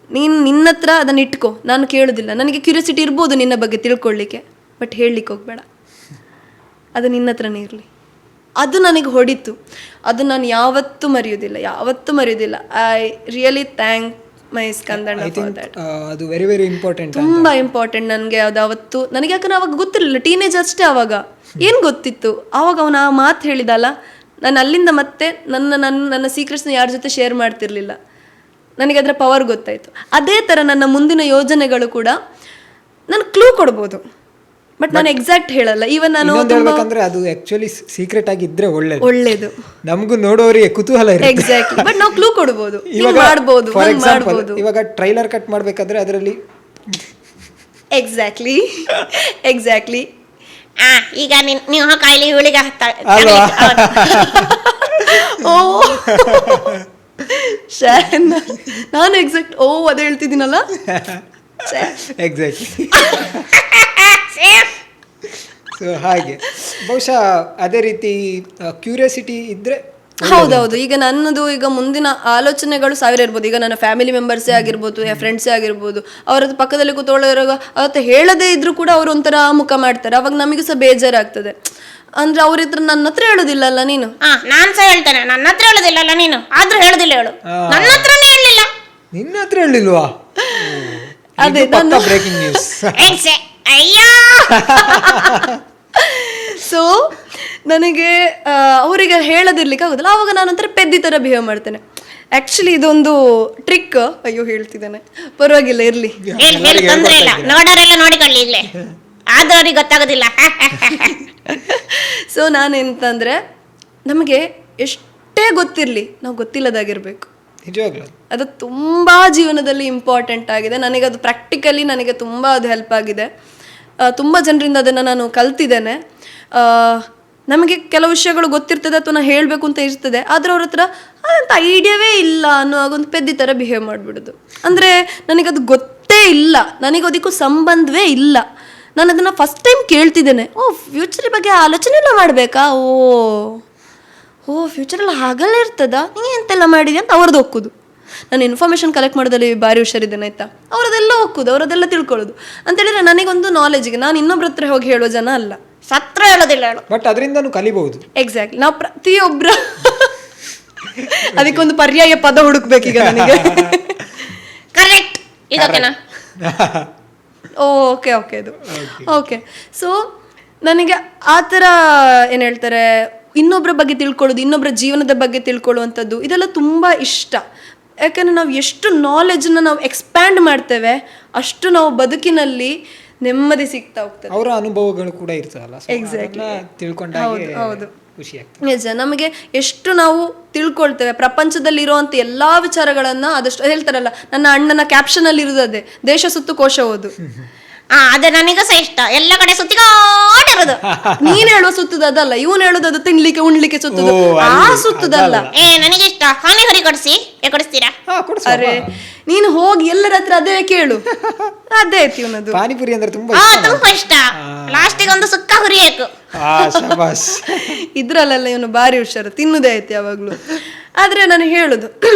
ನೀನು ನಿನ್ನ ಹತ್ರ ಅದನ್ನು ಇಟ್ಕೋ, ನಾನು ಕೇಳೋದಿಲ್ಲ. ನನಗೆ ಕ್ಯೂರಿಯಾಸಿಟಿ ಇರ್ಬೋದು ನಿನ್ನ ಬಗ್ಗೆ ತಿಳ್ಕೊಳ್ಳಿಕ್ಕೆ, ಬಟ್ ಹೇಳಲಿಕ್ಕೆ ಹೋಗಬೇಡ, ಅದು ನಿನ್ನ ಹತ್ರನೇ ಇರಲಿ. ಅದು ನನಗೆ ಹೊಡಿತು, ಅದು ನಾನು ಯಾವತ್ತೂ ಮರೆಯೋದಿಲ್ಲ. ಐ ರಿಯಲಿ ಥ್ಯಾಂಕ್ ಮೈ ಸ್ಕಂದಣ್ಣ ಫಾರ್ ದ್ಯಾಟ್. ಅದು ವೆರಿ ವೆರಿ ಇಂಪಾರ್ಟೆಂಟ್, ತುಂಬ ಇಂಪಾರ್ಟೆಂಟ್ ನನಗೆ ಅದು ಅವತ್ತು. ನನಗೆ ಯಾಕಂದ್ರೆ ಅವಾಗ ಗೊತ್ತಿರಲಿಲ್ಲ, ಟೀನೇಜ್ ಅಷ್ಟೇ ಆವಾಗ, ಏನು ಗೊತ್ತಿತ್ತು. ಆವಾಗ ಅವನು ಆ ಮಾತು ಹೇಳಿದಲ್ಲ, ನಾನು ಅಲ್ಲಿಂದ ಮತ್ತೆ ನನ್ನ ಸೀಕ್ರೆಟ್ಸ್ನ ಯಾರ ಜೊತೆ ಶೇರ್ ಮಾಡ್ತಿರ್ಲಿಲ್ಲ. ನನಗೆ ಅದರ ಪವರ್ ಗೊತ್ತಾಯಿತು. ಅದೇ ಥರ ನನ್ನ ಮುಂದಿನ ಯೋಜನೆಗಳು ಕೂಡ ನಾನು ಕ್ಲೂ ಕೊಡ್ಬೋದು, ಬಟ್ ನಾನು ಎಕ್ಸಾಕ್ಟ್ ಹೇಳಲ್ಲ. ಈವನ್ ನಾನು ಹೇಳ್ಬೇಕಂದ್ರೆ ಅದು ಆಕ್ಚುಲಿ ಸೀಕ್ರೆಟ್ ಆಗಿ ಇದ್ರೆ ಒಳ್ಳೇದು, ನಮಗೂ ನೋಡೋರಿಗೆ ಕುತೂಹಲ ಇರುತ್ತೆ. ಎಕ್ಸಾಕ್ಟ್ಲಿ, ಬಟ್ ನಾವು ಕ್ಲೂ ಕೊಡ್ಬೋದು, ಮಾಡ್ಬೋದು. ಫಾರ್ ಎಕ್ಸಾಂಪಲ್ ಇವಾಗ ಟ್ರೈಲರ್ ಕಟ್ ಮಾಡ್ಬೇಕಾದ್ರೆ ಅದರಲ್ಲಿ ಎಕ್ಸಾಕ್ಟ್ಲಿ ಈಗ ನೀವು ಕಾಯಿಲೆ ಇವಳಿಗೆ ಓ ನಾನು ಎಕ್ಸಾಕ್ಟ್ ಅದೇ ಹೇಳ್ತಿದ್ದೀನಲ್ಲ. ಎಕ್ಸಾಕ್ಟ್ಲಿ. ಸೊ ಹಾಗೆ ಬಹುಶಃ ಅದೇ ರೀತಿ ಕ್ಯೂರಿಯಾಸಿಟಿ ಇದ್ದರೆ ಹೌದೌದು. ಈಗ ನನ್ನದು ಈಗ ಮುಂದಿನ ಆಲೋಚನೆಗಳು ಸಾವಿರ ಇರ್ಬೋದು. ಈಗ ನನ್ನ ಫ್ಯಾಮಿಲಿ ಮೆಂಬರ್ಸೇ ಆಗಿರ್ಬೋದು, ಫ್ರೆಂಡ್ಸೇ ಆಗಿರ್ಬೋದು, ಅವರದ್ದು ಪಕ್ಕದಲ್ಲಿ ಕೂತ್ಕೊಳ್ಳೋವಾಗ ಅವತ್ತು ಹೇಳದೇ ಇದ್ರೂ ಕೂಡ ಅವರು ಒಂಥರ ಮುಖ ಮಾಡ್ತಾರೆ. ಅವಾಗ ನಮಗೂ ಸಹ ಬೇಜಾರಾಗ್ತದೆ. ಅಂದ್ರೆ ಅವ್ರ ಹತ್ರ ನನ್ನ ಹತ್ರ ಹೇಳುದಿಲ್ಲಲ್ಲ ನೀನು. ನಾನ್ ಸಹ ಹೇಳ್ತೇನೆ, ನನ್ನ ಹತ್ರ ಹೇಳುದಿಲ್ಲಲ್ಲ ನೀನು, ಆದ್ರೂ ಹೇಳುದಿಲ್ಲ ಹೇಳು. ನನ್ನ ಹತ್ರನೇ ಹೇಳಲಿಲ್ಲ. ನಿನ್ನ ಹತ್ರ ಹೇಳಿಲ್ವಾ? ಅದೇ ಬ್ರೇಕಿಂಗ್ ನ್ಯೂಸ್. ಅಯ್ಯೋ. ಸೊ ನನಗೆ ಅವರಿಗೆ ಹೇಳದಿರ್ಲಿಕ್ಕೆ ಆಗುದಿಲ್ಲ. ಆವಾಗ ನಾನು ಒಂಥರ ಪೆದ್ದಿ ಥರ ಬಿಹೇವ್ ಮಾಡ್ತೇನೆ. ಆ್ಯಕ್ಚುಲಿ ಇದೊಂದು ಟ್ರಿಕ್. ಅಯ್ಯೋ ಹೇಳ್ತಿದ್ದೇನೆ, ಪರವಾಗಿಲ್ಲ ಇರಲಿ. ಹೇಳಿ ತೊಂದ್ರೆ ಇಲ್ಲ, ನೋಡೋರೆಲ್ಲ ನೋಡಿಕೊಳ್ಳಿ ಇಲ್ಲೇ, ಆದ್ರೂ ಅವ್ರಿಗೆ ಗೊತ್ತಾಗೋದಿಲ್ಲ. ಸೊ ನಾನೆಂತಂದರೆ, ನಮಗೆ ಎಷ್ಟೇ ಗೊತ್ತಿರಲಿ ನಾವು ಗೊತ್ತಿಲ್ಲದಾಗಿರ್ಬೇಕು. ನಿಜವಾಗ್ಲೂ ಅದು ತುಂಬ ಜೀವನದಲ್ಲಿ ಇಂಪಾರ್ಟೆಂಟ್ ಆಗಿದೆ. ನನಗದು ಪ್ರಾಕ್ಟಿಕಲಿ ನನಗೆ ತುಂಬ ಅದು ಹೆಲ್ಪ್ ಆಗಿದೆ. ತುಂಬ ಜನರಿಂದ ಅದನ್ನು ನಾನು ಕಲ್ತಿದ್ದೇನೆ. ನಮಗೆ ಕೆಲವು ವಿಷಯಗಳು ಗೊತ್ತಿರ್ತದೆ ಅಥವಾ ನಾನು ಹೇಳಬೇಕು ಅಂತ ಇರ್ತದೆ, ಆದರೆ ಅವ್ರ ಹತ್ರ ಅದಂತ ಐಡಿಯಾವೇ ಇಲ್ಲ ಅನ್ನೋ ಆಗೊಂದು ಪೆದ್ದಿ ಥರ ಬಿಹೇವ್ ಮಾಡಿಬಿಡೋದು. ಅಂದರೆ ನನಗದು ಗೊತ್ತೇ ಇಲ್ಲ, ನನಗದಕ್ಕೂ ಸಂಬಂಧವೇ ಇಲ್ಲ. ನಾನು ಅದನ್ನು ಫಸ್ಟ್ ಟೈಮ್ ಕೇಳ್ತಿದ್ದೇನೆ. ಫ್ಯೂಚರ್ ಬಗ್ಗೆ ಆಲೋಚನೆ ಎಲ್ಲ ಮಾಡಬೇಕಾ? ಫ್ಯೂಚರಲ್ಲಿ ಹಾಗೆಲ್ಲ ಇರ್ತದಾ, ನೀನು ಎಂತೆಲ್ಲ ಮಾಡಿದೆ ಅಂತ ಅವ್ರದ್ದು ಒಕ್ಕುದು. ನಾನು ಇನ್ಫಾರ್ಮೇಷನ್ ಕಲೆಕ್ಟ್ ಮಾಡೋದಲ್ಲಿ ಭಾರಿ ಹುಷಾರಿದ್ದೇನೆ ಆಯ್ತಾ. ಅವರದೆಲ್ಲ ಒಕ್ಕುದು, ಅವರದೆಲ್ಲ ತಿಳ್ಕೊಳ್ಳೋದು ಅಂತೇಳಿದ್ರೆ ನನಗೊಂದು ನಾಲೆಜ್ಗೆ. ನಾನು ಇನ್ನೊಬ್ರ ಹತ್ರ ಹೋಗಿ ಹೇಳೋ ಜನ ಅಲ್ಲ. ಸತ್ರ ಹೇಳೋದಿಲ್ಲ ಹೇಳು. ಬಟ್ ಅದರಿಂದನೂ ಕಲಿಬಹುದು. ಎಕ್ಸಾಕ್ಟ್ಲಿ. ನಾವು ಪ್ರತಿಯೊಬ್ಬರ ಅದಕ್ಕೊಂದು ಪರ್ಯಾಯ ಪದ ಹುಡುಕ್ಬೇಕೀಗ ನನಗೆ. ಕರೆಕ್ಟ್. ಇದಕ್ಕೆನಾ? ಓಕೆ ಇದು ಓಕೆ. ಸೊ ನನಗೆ ಆ ಥರ ಏನು ಹೇಳ್ತಾರೆ, ಇನ್ನೊಬ್ಬರ ಬಗ್ಗೆ ತಿಳ್ಕೊಳ್ಳೋದು, ಇನ್ನೊಬ್ಬರ ಜೀವನದ ಬಗ್ಗೆ ತಿಳ್ಕೊಳ್ಳುವಂಥದ್ದು, ಇದೆಲ್ಲ ತುಂಬ ಇಷ್ಟ. ಯಾಕಂದರೆ ನಾವು ಎಷ್ಟು ನಾಲೆಜನ್ನ ನಾವು ಎಕ್ಸ್ಪ್ಯಾಂಡ್ ಮಾಡ್ತೇವೆ ಅಷ್ಟು ನಾವು ಬದುಕಿನಲ್ಲಿ ನೆಮ್ಮದಿ ಸಿಗ್ತಾ ಹೋಗ್ತದೆ. ಅವರ ಅನುಭವಗಳು ಕೂಡ ಇರ್ತದಲ್ಲ, ಎಕ್ಸಾಕ್ಟ್ಲಿ ತಿಳ್ಕೊಂಡಾಗ ಹೌದು ಖುಷಿ ಆಗ್ತದೆ. ನಿಜ. ನಮಗೆ ಎಷ್ಟು ನಾವು ತಿಳ್ಕೊಳ್ತೇವೆ ಪ್ರಪಂಚದಲ್ಲಿ ಇರುವಂಥ ಎಲ್ಲ ವಿಚಾರಗಳನ್ನು. ಆದಷ್ಟು ಹೇಳ್ತಾರಲ್ಲ, ನನ್ನ ಅಣ್ಣನ ಕ್ಯಾಪ್ಷನಲ್ಲಿ ಇರೋದು ಅದೇ, ದೇಶ ಸುತ್ತು ಕೋಶ ಓದು. ಅದು ನನಗೂ ಸಹ ಇಷ್ಟ. ಎಲ್ಲ ಕಡೆ ಸುತ್ತಿಕೊಂಡಿರೋದು. ನೀನ್ ಹೇಳುವ ಸುತ್ತದ ಅದಲ್ಲ, ಇವನ್ ಹೇಳುದು ಅದು ತಿನ್ಲಿಕ್ಕೆ ಉಣ್ಲಿಕ್ಕೆ ಸುತ್ತದು, ಆ ಸುತ್ತದಲ್ಲ. ನನಗೆ ಇಷ್ಟ. ಪಾನಿಪುರಿ ಕೊಡಿಸ್ತೀರಾ? ಅರೆ ನೀನು ಹೋಗಿ ಎಲ್ಲರ ಹತ್ರ ಅದೇ ಕೇಳು, ಅದೇ ಐತಿ ಇವನದು. ಪಾನಿಪುರಿ ಅಂದ್ರೆ ತುಂಬಾ ಇಷ್ಟ. ಲಾಸ್ಟಿಗೆ ಒಂದು ಸುಕ್ಕ ಹುರಿಯಬೇಕು. ಇದ್ರಲ್ಲೆಲ್ಲ ಇವನು ಭಾರಿ ಹುಷಾರು, ತಿನ್ನುದೇ ಐತಿ ಯಾವಾಗ್ಲೂ. ಆದ್ರೆ ನಾನು ಹೇಳುದು,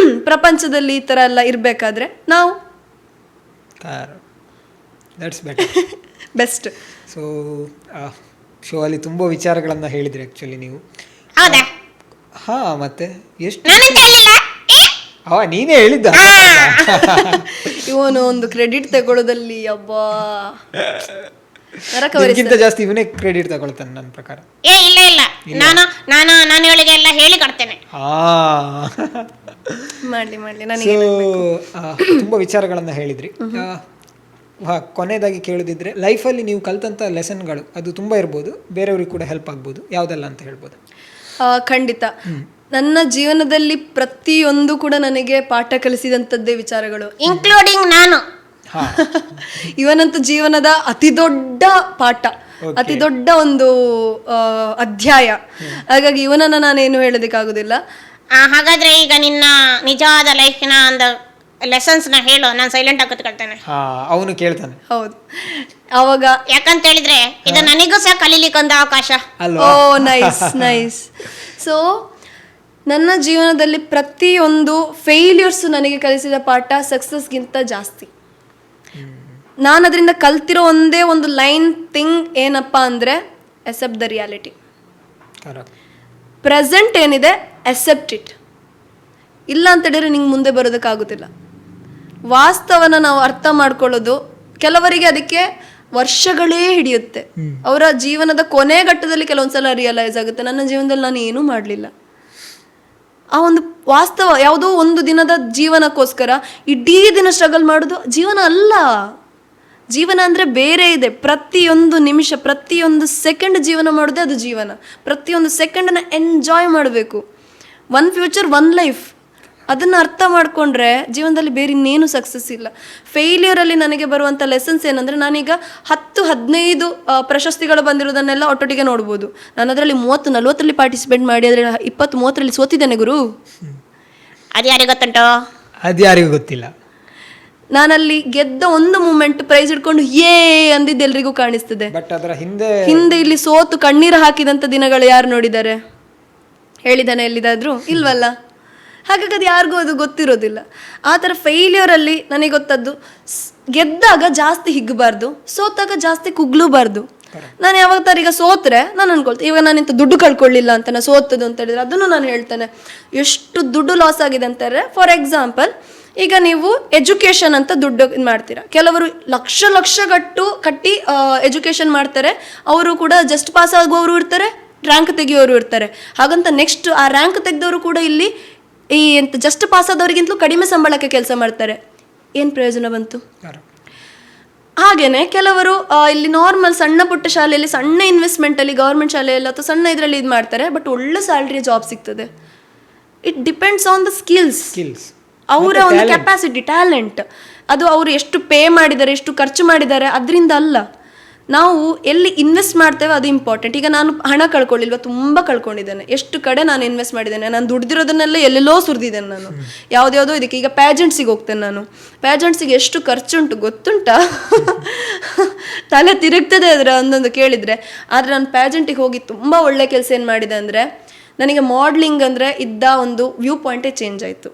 ಪ್ರಪಂಚದಲ್ಲಿ ಈ ತರ ಎಲ್ಲ ಇರ್ಬೇಕಾದ್ರೆ ನಾವು ಬೆಸ್ಟ್. ಸೊ ಶೋ ಅಲ್ಲಿ ತುಂಬಾ ವಿಚಾರಗಳನ್ನ ಹೇಳಿದ್ರಿ ಆಕ್ಚುಲಿ ನೀವು. ಹೌದಾ? ಹಾ, ಮತ್ತೆ ಎಷ್ಟು ನೀನೇ ಹೇಳಿದ್ದ. ಇವನು ಒಂದು ಕ್ರೆಡಿಟ್ ತಗೊಳ್ಳೋದಲ್ಲಿ ಅಬ್ಬಾ ನರಕವರಿಗಿಂತ ಜಾಸ್ತಿ ಇವನೇ ಕ್ರೆಡಿಟ್ ತಗೊಳ್ತಾನೆ ನನ್ನ ಪ್ರಕಾರ. ಇಲ್ಲ ನಾನು ಇವಳಿಗೆ ಎಲ್ಲ ಹೇಳಿ ಕೊಡ್ತೇನೆ. ಮಾಡ್ಲಿ ನನಗೆ ತುಂಬಾ ವಿಚಾರಗಳನ್ನ ಹೇಳಿದ್ರಿ. ಕೊನೆಯದಾಗಿ ಕೇಳೋದಿದ್ರೆ, ಲೈಫಲ್ಲಿ ನೀವು ಕಲ್ತಂಥ ಲೆಸನ್ಗಳು ಅದು ತುಂಬ ಇರ್ಬೋದು, ಬೇರೆಯವ್ರಿಗೆ ಕೂಡ ಹೆಲ್ಪ್ ಆಗ್ಬೋದು, ಯಾವುದೆಲ್ಲ ಅಂತ ಹೇಳ್ಬೋದು? ಖಂಡಿತ. ನನ್ನ ಜೀವನದಲ್ಲಿ ಪ್ರತಿಯೊಂದು ಕೂಡ ನನಗೆ ಪಾಠ ಕಲಿಸಿದಂಥದ್ದೇ ವಿಚಾರಗಳು, ಇನ್ಕ್ಲೂಡಿಂಗ್ ನಾನು. ಇವನಂತೂ ಜೀವನದ ಅತಿ ದೊಡ್ಡ ಪಾಠ, ಅತಿ ದೊಡ್ಡ ಒಂದು ಅಧ್ಯಾಯ. ಹಾಗಾಗಿ ಇವನನ್ನ ನಾನೇನು ಹೇಳೋದಕ್ಕಾಗೋದಿಲ್ಲ. ಹಾಗಾದ್ರೆ ಈಗ ನಿನ್ನ ನಿಜವಾದ ಲೈಫಿನ ಒಂದು ಲೆಸನ್ಸ್ ನ ಹೇಳು, ನಾನು ಸೈಲೆಂಟ್ ಆಗಿ ಕೂತ್ಕೊಳ್ತೇನೆ. ಅವನು ಕೇಳ್ತಾನೆ. ಹೌದು. ಅವಾಗ ಯಾಕಂತ ಹೇಳಿದ್ರೆ ಇದು ನನಗೂ ಸಹ ಕಲೀಲಿಕ್ಕೆ ಒಂದು ಅವಕಾಶ. ನೈಸ್. ಸೊ ನನ್ನ ಜೀವನದಲ್ಲಿ ಪ್ರತಿಯೊಂದು ಫೇಲ್ಯೂರ್ಸ್ ನನಗೆ ಕಲಿಸಿದ ಪಾಠ ಸಕ್ಸಸ್ಗಿಂತ ಜಾಸ್ತಿ. ನಾನು ಅದರಿಂದ ಕಲ್ತಿರೋ ಒಂದೇ ಒಂದು ಲೈನ್ ಥಿಂಗ್ ಏನಪ್ಪ ಅಂದರೆ, ಅಕ್ಸೆಪ್ಟ್ ದ ರಿಯಾಲಿಟಿ. ಪ್ರೆಸೆಂಟ್ ಏನಿದೆ ಅಕ್ಸೆಪ್ಟ್ ಇಟ್. ಇಲ್ಲ ಅಂತೇಳಿದ್ರೆ ನಿಂಗೆ ಮುಂದೆ ಬರೋದಕ್ಕಾಗೋದಿಲ್ಲ. ವಾಸ್ತವನ ನಾವು ಅರ್ಥ ಮಾಡ್ಕೊಳ್ಳೋದು ಕೆಲವರಿಗೆ ಅದಕ್ಕೆ ವರ್ಷಗಳೇ ಹಿಡಿಯುತ್ತೆ. ಅವರ ಜೀವನದ ಕೊನೆ ಘಟ್ಟದಲ್ಲಿ ಕೆಲವೊಂದ್ಸಲ ರಿಯಲೈಸ್ ಆಗುತ್ತೆ, ನನ್ನ ಜೀವನದಲ್ಲಿ ನಾನು ಏನೂ ಮಾಡಲಿಲ್ಲ. ಆ ಒಂದು ವಾಸ್ತವ ಯಾವುದೋ ಒಂದು ದಿನದ ಜೀವನಕ್ಕೋಸ್ಕರ ಇಡೀ ದಿನ ಸ್ಟ್ರಗಲ್ ಮಾಡೋದು ಜೀವನ ಅಲ್ಲ. ಜೀವನ ಅಂದರೆ ಬೇರೆ ಇದೆ. ಪ್ರತಿಯೊಂದು ನಿಮಿಷ, ಪ್ರತಿಯೊಂದು ಸೆಕೆಂಡ್ ಜೀವನ ಮಾಡೋದೇ ಅದು ಜೀವನ. ಪ್ರತಿಯೊಂದು ಸೆಕೆಂಡನ್ನು ಎಂಜಾಯ್ ಮಾಡಬೇಕು. ಒನ್ ಫ್ಯೂಚರ್ ಒನ್ ಲೈಫ್, ಅದನ್ನು ಅರ್ಥ ಮಾಡಿಕೊಂಡ್ರೆ ಜೀವನದಲ್ಲಿ ಬೇರೆ ಇನ್ನೇನು ಸಕ್ಸಸ್ ಇಲ್ಲ. ಫೇಲ್ಯೂರಲ್ಲಿ ನನಗೆ ಬರುವಂಥ ಲೆಸನ್ಸ್ ಏನಂದರೆ, ನಾನೀಗ 10-15 ಪ್ರಶಸ್ತಿಗಳು ಬಂದಿರೋದನ್ನೆಲ್ಲ ಒಟ್ಟೊಟ್ಟಿಗೆ ನೋಡ್ಬೋದು. ನಾನು ಅದರಲ್ಲಿ 30-40ರಲ್ಲಿ ಪಾರ್ಟಿಸಿಪೇಟ್ ಮಾಡಿ ಅದರಲ್ಲಿ 20-30ರಲ್ಲಿ ಸೋತಿದ್ದೇನೆ ಗುರು. ಅದು ಯಾರಿಗೆ ಗೊತ್ತುಂಟು? ಅದು ಯಾರಿಗೂ ಗೊತ್ತಿಲ್ಲ. ನಾನಲ್ಲಿ ಗೆದ್ದ ಒಂದು ಮೂಮೆಂಟ್ ಪ್ರೈಸ್ ಹಿಡ್ಕೊಂಡು ಅಂದಿದ್ದು ಎಲ್ರಿಗೂ ಕಾಣಿಸ್ತದೆ. ಬಟ್ ಅದರ ಹಿಂದೆ ಇಲ್ಲಿ ಸೋತು ಕಣ್ಣೀರು ಹಾಕಿದಂಥ ದಿನಗಳು ಯಾರು ನೋಡಿದ್ದಾರೆ ಹೇಳಿದಾನೆ ಎಲ್ಲಿದಾದ್ರೂ ಇಲ್ವಲ್ಲ. ಹಾಗಾಗಿ ಅದು ಯಾರಿಗೂ ಅದು ಗೊತ್ತಿರೋದಿಲ್ಲ. ಆ ಥರ ಫೇಲ್ಯೂರಲ್ಲಿ ನನಗೆ ಗೊತ್ತದ್ದು, ಗೆದ್ದಾಗ ಜಾಸ್ತಿ ಹಿಗ್ಗಬಾರ್ದು, ಸೋತಾಗ ಜಾಸ್ತಿ ಕುಗ್ಲೂಬಾರ್ದು. ನಾನು ಯಾವಾಗ ಥರ ಈಗ ಸೋತ್ರೆ ನಾನು ಅನ್ಕೊಳ್ತೀನಿ, ಇವಾಗ ನಾನು ಇಂಥ ದುಡ್ಡು ಕಳ್ಕೊಳ್ಳಿಲ್ಲ ಅಂತ ನಾನು ಸೋತದು ಅಂತ ಹೇಳಿದ್ರೆ ಅದನ್ನು ನಾನು ಹೇಳ್ತೇನೆ. ಎಷ್ಟು ದುಡ್ಡು ಲಾಸ್ ಆಗಿದೆ ಅಂತಾರೆ. ಫಾರ್ ಎಕ್ಸಾಂಪಲ್, ಈಗ ನೀವು ಎಜುಕೇಷನ್ ಅಂತ ದುಡ್ಡು ಇದು ಮಾಡ್ತೀರಾ. ಕೆಲವರು ಲಕ್ಷ ಕಟ್ಟಿ ಎಜುಕೇಷನ್ ಮಾಡ್ತಾರೆ. ಅವರು ಕೂಡ ಜಸ್ಟ್ ಪಾಸ್ ಆಗುವವರು ಇರ್ತಾರೆ, ರ್ಯಾಂಕ್ ತೆಗಿಯೋರು ಇರ್ತಾರೆ. ಹಾಗಂತ ನೆಕ್ಸ್ಟ್ ಆ ರ್ಯಾಂಕ್ ತೆಗೆದವರು ಕೂಡ ಇಲ್ಲಿ ಈ ಎಂತ ಜಸ್ಟ್ ಪಾಸ್ ಆದವರಿಗಿಂತಲೂ ಕಡಿಮೆ ಸಂಬಳಕ್ಕೆ ಕೆಲಸ ಮಾಡ್ತಾರೆ. ಏನು ಪ್ರಯೋಜನ ಬಂತು? ಹಾಗೇನೆ ಕೆಲವರು ಇಲ್ಲಿ ನಾರ್ಮಲ್ ಸಣ್ಣ ಪುಟ್ಟ ಶಾಲೆಯಲ್ಲಿ ಸಣ್ಣ ಇನ್ವೆಸ್ಟ್ಮೆಂಟಲ್ಲಿ, ಗೌರ್ಮೆಂಟ್ ಶಾಲೆಯಲ್ಲಿ ಅಥವಾ ಸಣ್ಣ ಇದರಲ್ಲಿ ಇದು ಮಾಡ್ತಾರೆ, ಬಟ್ ಒಳ್ಳೆ ಸ್ಯಾಲ್ರಿಯ ಜಾಬ್ ಸಿಗ್ತದೆ. It depends on the skills, ಅವರ ಒಂದು ಕೆಪಾಸಿಟಿ, ಟ್ಯಾಲೆಂಟ್. ಅದು ಅವರು ಎಷ್ಟು ಪೇ ಮಾಡಿದ್ದಾರೆ, ಎಷ್ಟು ಖರ್ಚು ಮಾಡಿದ್ದಾರೆ ಅದರಿಂದ ಅಲ್ಲ. ನಾವು ಎಲ್ಲಿ ಇನ್ವೆಸ್ಟ್ ಮಾಡ್ತೇವೆ ಅದು ಇಂಪಾರ್ಟೆಂಟ್. ಈಗ ನಾನು ಹಣ ಕಳ್ಕೊಳ್ಳಿಲ್ವ, ತುಂಬ ಕಳ್ಕೊಂಡಿದ್ದೇನೆ. ಎಷ್ಟು ಕಡೆ ನಾನು ಇನ್ವೆಸ್ಟ್ ಮಾಡಿದ್ದೇನೆ, ನಾನು ದುಡ್ದಿರೋದನ್ನೆಲ್ಲ ಎಲ್ಲೆಲ್ಲೋ ಸುರಿದಿದ್ದೇನೆ ನಾನು, ಯಾವುದ್ಯಾವುದೋ ಇದಕ್ಕೆ. ಈಗ ಪ್ಯಾಜೆಂಟ್ಸಿಗೆ ಹೋಗ್ತೇನೆ ನಾನು, ಪ್ಯಾಜೆಂಟ್ಸಿಗೆ ಎಷ್ಟು ಖರ್ಚುಂಟು ಗೊತ್ತುಂಟಾ? ತಲೆ ತಿರುಗ್ತದೆ ಅದರ ಒಂದೊಂದು ಕೇಳಿದರೆ. ಆದರೆ ನಾನು ಪ್ಯಾಜೆಂಟಿಗೆ ಹೋಗಿ ತುಂಬ ಒಳ್ಳೆ ಕೆಲಸ ಏನು ಮಾಡಿದೆ ಅಂದರೆ, ನನಗೆ ಮಾಡ್ಲಿಂಗ್ ಅಂದರೆ ಇದ್ದ ಒಂದು ವ್ಯೂ ಪಾಯಿಂಟೇ ಚೇಂಜ್ ಆಯಿತು.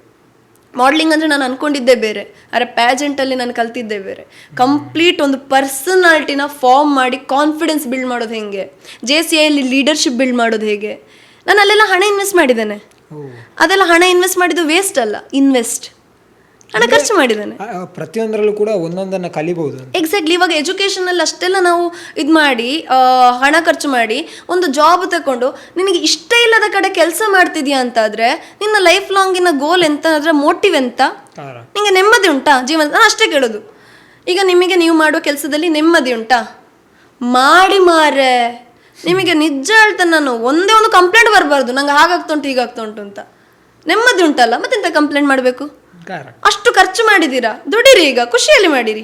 ಮಾಡ್ಲಿಂಗ್ ಅಂದರೆ ನಾನು ಅಂದ್ಕೊಂಡಿದ್ದೇ ಬೇರೆ, ಆದರೆ ಪ್ಯಾಜೆಂಟಲ್ಲಿ ನಾನು ಕಲ್ತಿದ್ದೇ ಬೇರೆ. ಕಂಪ್ಲೀಟ್ ಒಂದು ಪರ್ಸನಾಲಿಟಿನ ಫಾರ್ಮ್ ಮಾಡಿ ಕಾನ್ಫಿಡೆನ್ಸ್ ಬಿಲ್ಡ್ ಮಾಡೋದು ಹೇಗೆ, JCIಯಲ್ಲಿ ಲೀಡರ್ಶಿಪ್ ಬಿಲ್ಡ್ ಮಾಡೋದು ಹೇಗೆ. ನಾನು ಅಲ್ಲೆಲ್ಲ ಹಣ ಇನ್ವೆಸ್ಟ್ ಮಾಡಿದ್ದೇನೆ. ಅದೆಲ್ಲ ಹಣ ಇನ್ವೆಸ್ಟ್ ಮಾಡಿದ್ದು ವೇಸ್ಟ್ ಅಲ್ಲ, ಹಣ ಖರ್ಚು ಮಾಡಿದ್ದೇನೆ. ಪ್ರತಿಯೊಂದರಲ್ಲೂ ಕೂಡ ಒಂದೊಂದನ್ನು ಕಲಿಬಹುದು. ಎಕ್ಸಾಕ್ಟ್ಲಿ. ಇವಾಗ ಎಜುಕೇಷನಲ್ಲಿ ಅಷ್ಟೆಲ್ಲ ನಾವು ಇದು ಮಾಡಿ ಹಣ ಖರ್ಚು ಮಾಡಿ ಒಂದು ಜಾಬ್ ತಗೊಂಡು ನಿನಗೆ ಇಷ್ಟ ಇಲ್ಲದ ಕಡೆ ಕೆಲಸ ಮಾಡ್ತಿದ್ಯಾ ಅಂತಾದರೆ ನಿನ್ನ ಲೈಫ್ ಲಾಂಗಿನ ಗೋಲ್ ಎಂತ ಅಂದರೆ ಮೋಟಿವ್ ಎಂತ? ನಿಮಗೆ ನೆಮ್ಮದಿ ಉಂಟಾ ಜೀವನ? ನಾನು ಅಷ್ಟೇ ಕೇಳೋದು. ಈಗ ನಿಮಗೆ ನೀವು ಮಾಡುವ ಕೆಲಸದಲ್ಲಿ ನೆಮ್ಮದಿ ಉಂಟಾ? ಮಾಡಿ ಮಾರೆ. ನಿಮಗೆ ನಿಜ ಹೇಳ್ತೇನೆ ನಾನು, ಒಂದೇ ಒಂದು ಕಂಪ್ಲೇಂಟ್ ಬರಬಾರ್ದು, ನಂಗೆ ಹಾಗಾಗ್ತುಂಟು ಹೀಗಾಗ್ತುಂಟು ಅಂತ. ನೆಮ್ಮದಿ ಉಂಟಲ್ಲ, ಮತ್ತೆಂತ ಕಂಪ್ಲೇಂಟ್ ಮಾಡಬೇಕು? ಅಷ್ಟು ಖರ್ಚು ಮಾಡಿದ್ದೀರಾ, ದುಡಿರಿ, ಈಗ ಖುಷಿಯಲ್ಲಿ ಮಾಡಿರಿ.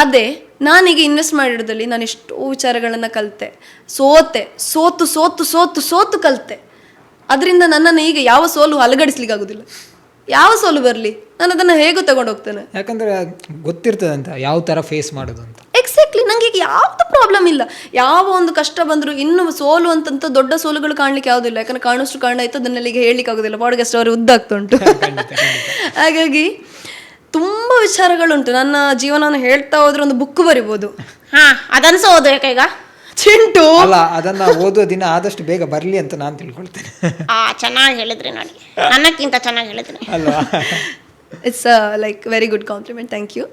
ಅದೇ ನಾನೀಗ ಇನ್ವೆಸ್ಟ್ ಮಾಡಿರೋದ್ರಲ್ಲಿ ನಾನು ಎಷ್ಟೋ ವಿಚಾರಗಳನ್ನು ಕಲಿತೆ. ಸೋತು ಕಲಿತೆ. ಅದರಿಂದ ನನ್ನನ್ನು ಈಗ ಯಾವ ಸೋಲು ಅಲಗಡಿಸ್ಲಿಕ್ಕೆ ಆಗೋದಿಲ್ಲ. ಯಾವ ಸೋಲು ಬರಲಿ ನಾನು ಅದನ್ನು ಹೇಗೂ ತಗೊಂಡು ಹೋಗ್ತೇನೆ. ಯಾಕಂದ್ರೆ ಗೊತ್ತಿರ್ತದೆ ಅಂತ ಯಾವ ಥರ ಫೇಸ್ ಮಾಡೋದು ಅಂತ. ಎಕ್ಸಾಕ್ಟ್ಲಿ. ನನಗೆ ಈಗ ಯಾವುದು ಪ್ರಾಬ್ಲಮ್ ಇಲ್ಲ. ಯಾವ ಒಂದು ಕಷ್ಟ ಬಂದರೂ ಇನ್ನು ಸೋಲು ಅಂತಂತ ದೊಡ್ಡ ಸೋಲುಗಳು ಕಾಣಲಿಕ್ಕೆ ಯಾವುದಿಲ್ಲ. ಯಾಕಂದ್ರೆ ಕಾಣಿಷ್ಟು ಕಾರಣ ಆಯಿತು, ಅದನ್ನೆಲ್ಲ ಈಗ ಹೇಳಲಿಕ್ಕೆ ಆಗೋದಿಲ್ಲ, ಪಾಡ್ಕಾಸ್ಟ್ ಅವರು ಉದ್ದಾಗ್ತಾ ಉಂಟು. ಹಾಗಾಗಿ ತುಂಬ ವಿಚಾರಗಳುಂಟು. ನನ್ನ ಜೀವನವನ್ನು ಹೇಳ್ತಾ ಹೋದ್ರೆ ಒಂದು ಬುಕ್ ಬರಿಬೋದು. ಅದನ್ನು ಸಹ ಓದಬೇಕು ಈಗ ಚಿಂಟು. ಅಲ್ಲ, ಅದನ್ನ ಓದುವ ದಿನ ಆದಷ್ಟು ಬೇಗ ಬರಲಿ ಅಂತ ನಾನು ತಿಳ್ಕೊಳ್ತೇನೆ. ಚೆನ್ನಾಗಿ ಹೇಳಿದ್ರಿ ನೋಡಿ, ನನ್ನಕ್ಕಿಂತ ಚೆನ್ನಾಗಿ ಹೇಳಿದ್ರಿ ಅಲ್ವಾ? It's like very good compliment, thank you.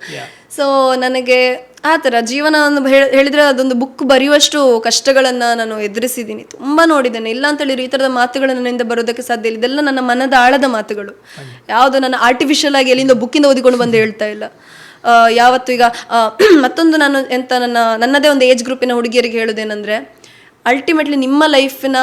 So ನನಗೆ ಆ ಥರ ಜೀವನ ಹೇಳಿದರೆ ಅದೊಂದು ಬುಕ್ ಬರೆಯುವಷ್ಟು ಕಷ್ಟಗಳನ್ನು ನಾನು ಎದುರಿಸಿದ್ದೀನಿ, ತುಂಬ ನೋಡಿದ್ದೇನೆ. ಇಲ್ಲ ಅಂತ ಹೇಳಿದ್ರೆ ಈ ಥರದ ಮಾತುಗಳು ನನ್ನಿಂದ ಬರೋದಕ್ಕೆ ಸಾಧ್ಯ ಇಲ್ಲ. ಇದೆಲ್ಲ ನನ್ನ ಮನದ ಆಳದ ಮಾತುಗಳು. ಯಾವುದು ನನ್ನ ಆರ್ಟಿಫಿಷಿಯಲ್ ಆಗಿ ಎಲ್ಲಿಂದ ಬುಕ್ಕಿಂದ ಓದಿಕೊಂಡು ಬಂದು ಹೇಳ್ತಾ ಇಲ್ಲ. ಯಾವತ್ತು ಈಗ ಮತ್ತೊಂದು ನಾನು ನನ್ನದೇ ಒಂದು ಏಜ್ ಗ್ರೂಪಿನ ಹುಡುಗಿಯರಿಗೆ ಹೇಳೋದೇನೆಂದರೆ, ಅಲ್ಟಿಮೇಟ್ಲಿ ನಿಮ್ಮ ಲೈಫಿನ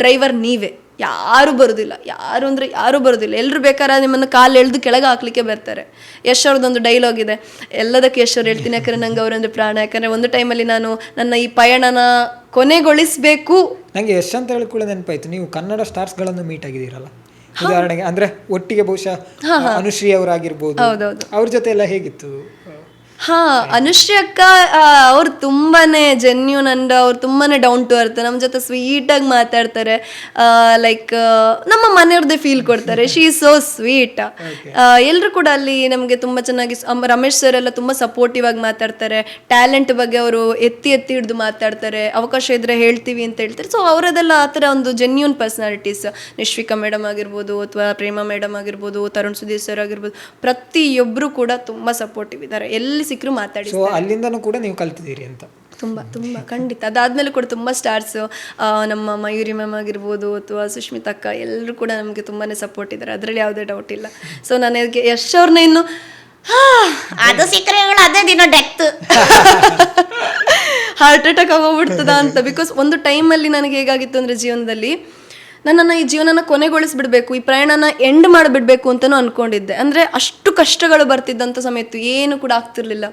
ಡ್ರೈವರ್ ನೀವೇ, ಯಾರೂ ಬರೋದಿಲ್ಲ. ಯಾರೂ ಬರೋದಿಲ್ಲ. ಎಲ್ಲರೂ ಬೇಕಾದ್ರೆ ನಿಮ್ಮನ್ನು ಕಾಲು ಎಳೆದು ಕೆಳಗೆ ಹಾಕ್ಲಿಕ್ಕೆ ಬರ್ತಾರೆ. ಯಶ್ ಅವ್ರದ್ದೊಂದು ಡೈಲಾಗ್ ಇದೆ, ಎಲ್ಲದಕ್ಕೆ ಯಶ್ ಅವ್ರು ಹೇಳ್ತೀನಿ, ಯಾಕಂದರೆ ನಂಗೆ ಅವರಂದ್ರೆ ಪ್ರಾಣ. ಯಾಕಂದರೆ ಒಂದು ಟೈಮಲ್ಲಿ ನಾನು ನನ್ನ ಈ ಪಯಣನ ಕೊನೆಗೊಳಿಸಬೇಕು. ನನಗೆ ಯಶ್ ಅಂತ ಹೇಳಿ ಕೂಡ ನೆನಪಾಯ್ತು, ನೀವು ಕನ್ನಡ ಸ್ಟಾರ್ಸ್ಗಳನ್ನು ಮೀಟ್ ಆಗಿದ್ದೀರಲ್ಲ. ಉದಾಹರಣೆಗೆ ಅಂದ್ರೆ ಒಟ್ಟಿಗೆ ಬಹುಶಃ ಅನುಶ್ರೀ ಅವರಾಗಿರ್ಬೋದು, ಅವ್ರ ಜೊತೆ ಎಲ್ಲ ಹೇಗಿತ್ತು? ಅನುಶ್ರೀ ಅಕ್ಕ ಅವ್ರು ತುಂಬಾನೇ ಜೆನ್ಯೂನ್ ಅಂಡ್ ಅವ್ರು ತುಂಬಾನೇ ಡೌನ್ ಟು ಅರ್ತ್. ನಮ್ಮ ಜೊತೆ ಸ್ವೀಟಾಗಿ ಮಾತಾಡ್ತಾರೆ. ಲೈಕ್ ನಮ್ಮ ಮನೆಯವ್ರದ್ದೇ ಫೀಲ್ ಕೊಡ್ತಾರೆ. She is so sweet. ಎಲ್ಲರೂ ಕೂಡ ಅಲ್ಲಿ ನಮಗೆ ತುಂಬ ಚೆನ್ನಾಗಿ, ರಮೇಶ್ ಸರ್ ಎಲ್ಲ ತುಂಬ ಸಪೋರ್ಟಿವ್ ಆಗಿ ಮಾತಾಡ್ತಾರೆ. ಟ್ಯಾಲೆಂಟ್ ಬಗ್ಗೆ ಅವರು ಎತ್ತಿ ಹಿಡಿದು ಮಾತಾಡ್ತಾರೆ. ಅವಕಾಶ ಇದ್ರೆ ಹೇಳ್ತೀವಿ ಅಂತ ಹೇಳ್ತಾರೆ. ಸೊ ಅವರದೆಲ್ಲ ಆ ಥರ ಒಂದು ಜೆನ್ಯೂನ್ ಪರ್ಸನಾಲಿಟೀಸ್. ನಿಶ್ವಿಕಾ ಮೇಡಮ್ ಆಗಿರ್ಬೋದು, ಅಥವಾ ಪ್ರೇಮಾ ಮೇಡಮ್ ಆಗಿರ್ಬೋದು, ತರುಣ್ ಸುಧೀರ್ ಸರ್ ಆಗಿರ್ಬೋದು, ಪ್ರತಿಯೊಬ್ಬರು ಕೂಡ ತುಂಬ ಸಪೋರ್ಟಿವ್ ಇದ್ದಾರೆ. ಎಲ್ಲಿ ಸಿಕ್ಕರು ಮಾತಾಡಿ. ಸೊ ಅಲ್ಲಿಂದನೂ ಕೂಡ ನೀವು ಕಲ್ತಿದ್ದೀರಿ ಅಂತ? ತುಂಬ ಖಂಡಿತ. ಅದಾದ್ಮೇಲೆ ಕೂಡ ತುಂಬ ಸ್ಟಾರ್ಸ್, ನಮ್ಮ ಮಯೂರಿ ಮ್ಯಾಮ್ ಆಗಿರ್ಬೋದು, ಅಥವಾ ಸುಷ್ಮಿತಾ ಅಕ್ಕ, ಎಲ್ಲರೂ ಕೂಡ ನಮಗೆ ತುಂಬಾನೇ ಸಪೋರ್ಟ್ ಇದ್ದಾರೆ, ಅದರಲ್ಲಿ ಯಾವುದೇ ಡೌಟ್ ಇಲ್ಲ. ಸೊ ನನಗೆ ಯಶ್ ಅವ್ರನ್ನ ಇನ್ನು ಅದು ಸಿಕ್ಕರೆ ಅದೇ ದಿನ ಡೆತ್, ಹಾರ್ಟ್ ಅಟ್ಯಾಕ್ ಆಗೋಗ್ಬಿಡ್ತದ ಅಂತ. ಬಿಕಾಸ್ ಒಂದು ಟೈಮಲ್ಲಿ ನನಗೆ ಹೇಗಾಗಿತ್ತು ಅಂದರೆ, ಜೀವನದಲ್ಲಿ ನನ್ನನ್ನು ಈ ಜೀವನನ ಕೊನೆಗೊಳಿಸ್ಬಿಡ್ಬೇಕು, ಈ ಪ್ರಯಾಣನ ಎಂಡ್ ಮಾಡಿಬಿಡ್ಬೇಕು ಅಂತಲೂ ಅಂದ್ಕೊಂಡಿದ್ದೆ. ಅಂದರೆ ಅಷ್ಟು ಕಷ್ಟಗಳು ಬರ್ತಿದ್ದಂಥ ಸಮಯ ಇತ್ತು, ಏನು ಕೂಡ ಆಗ್ತಿರ್ಲಿಲ್ಲ.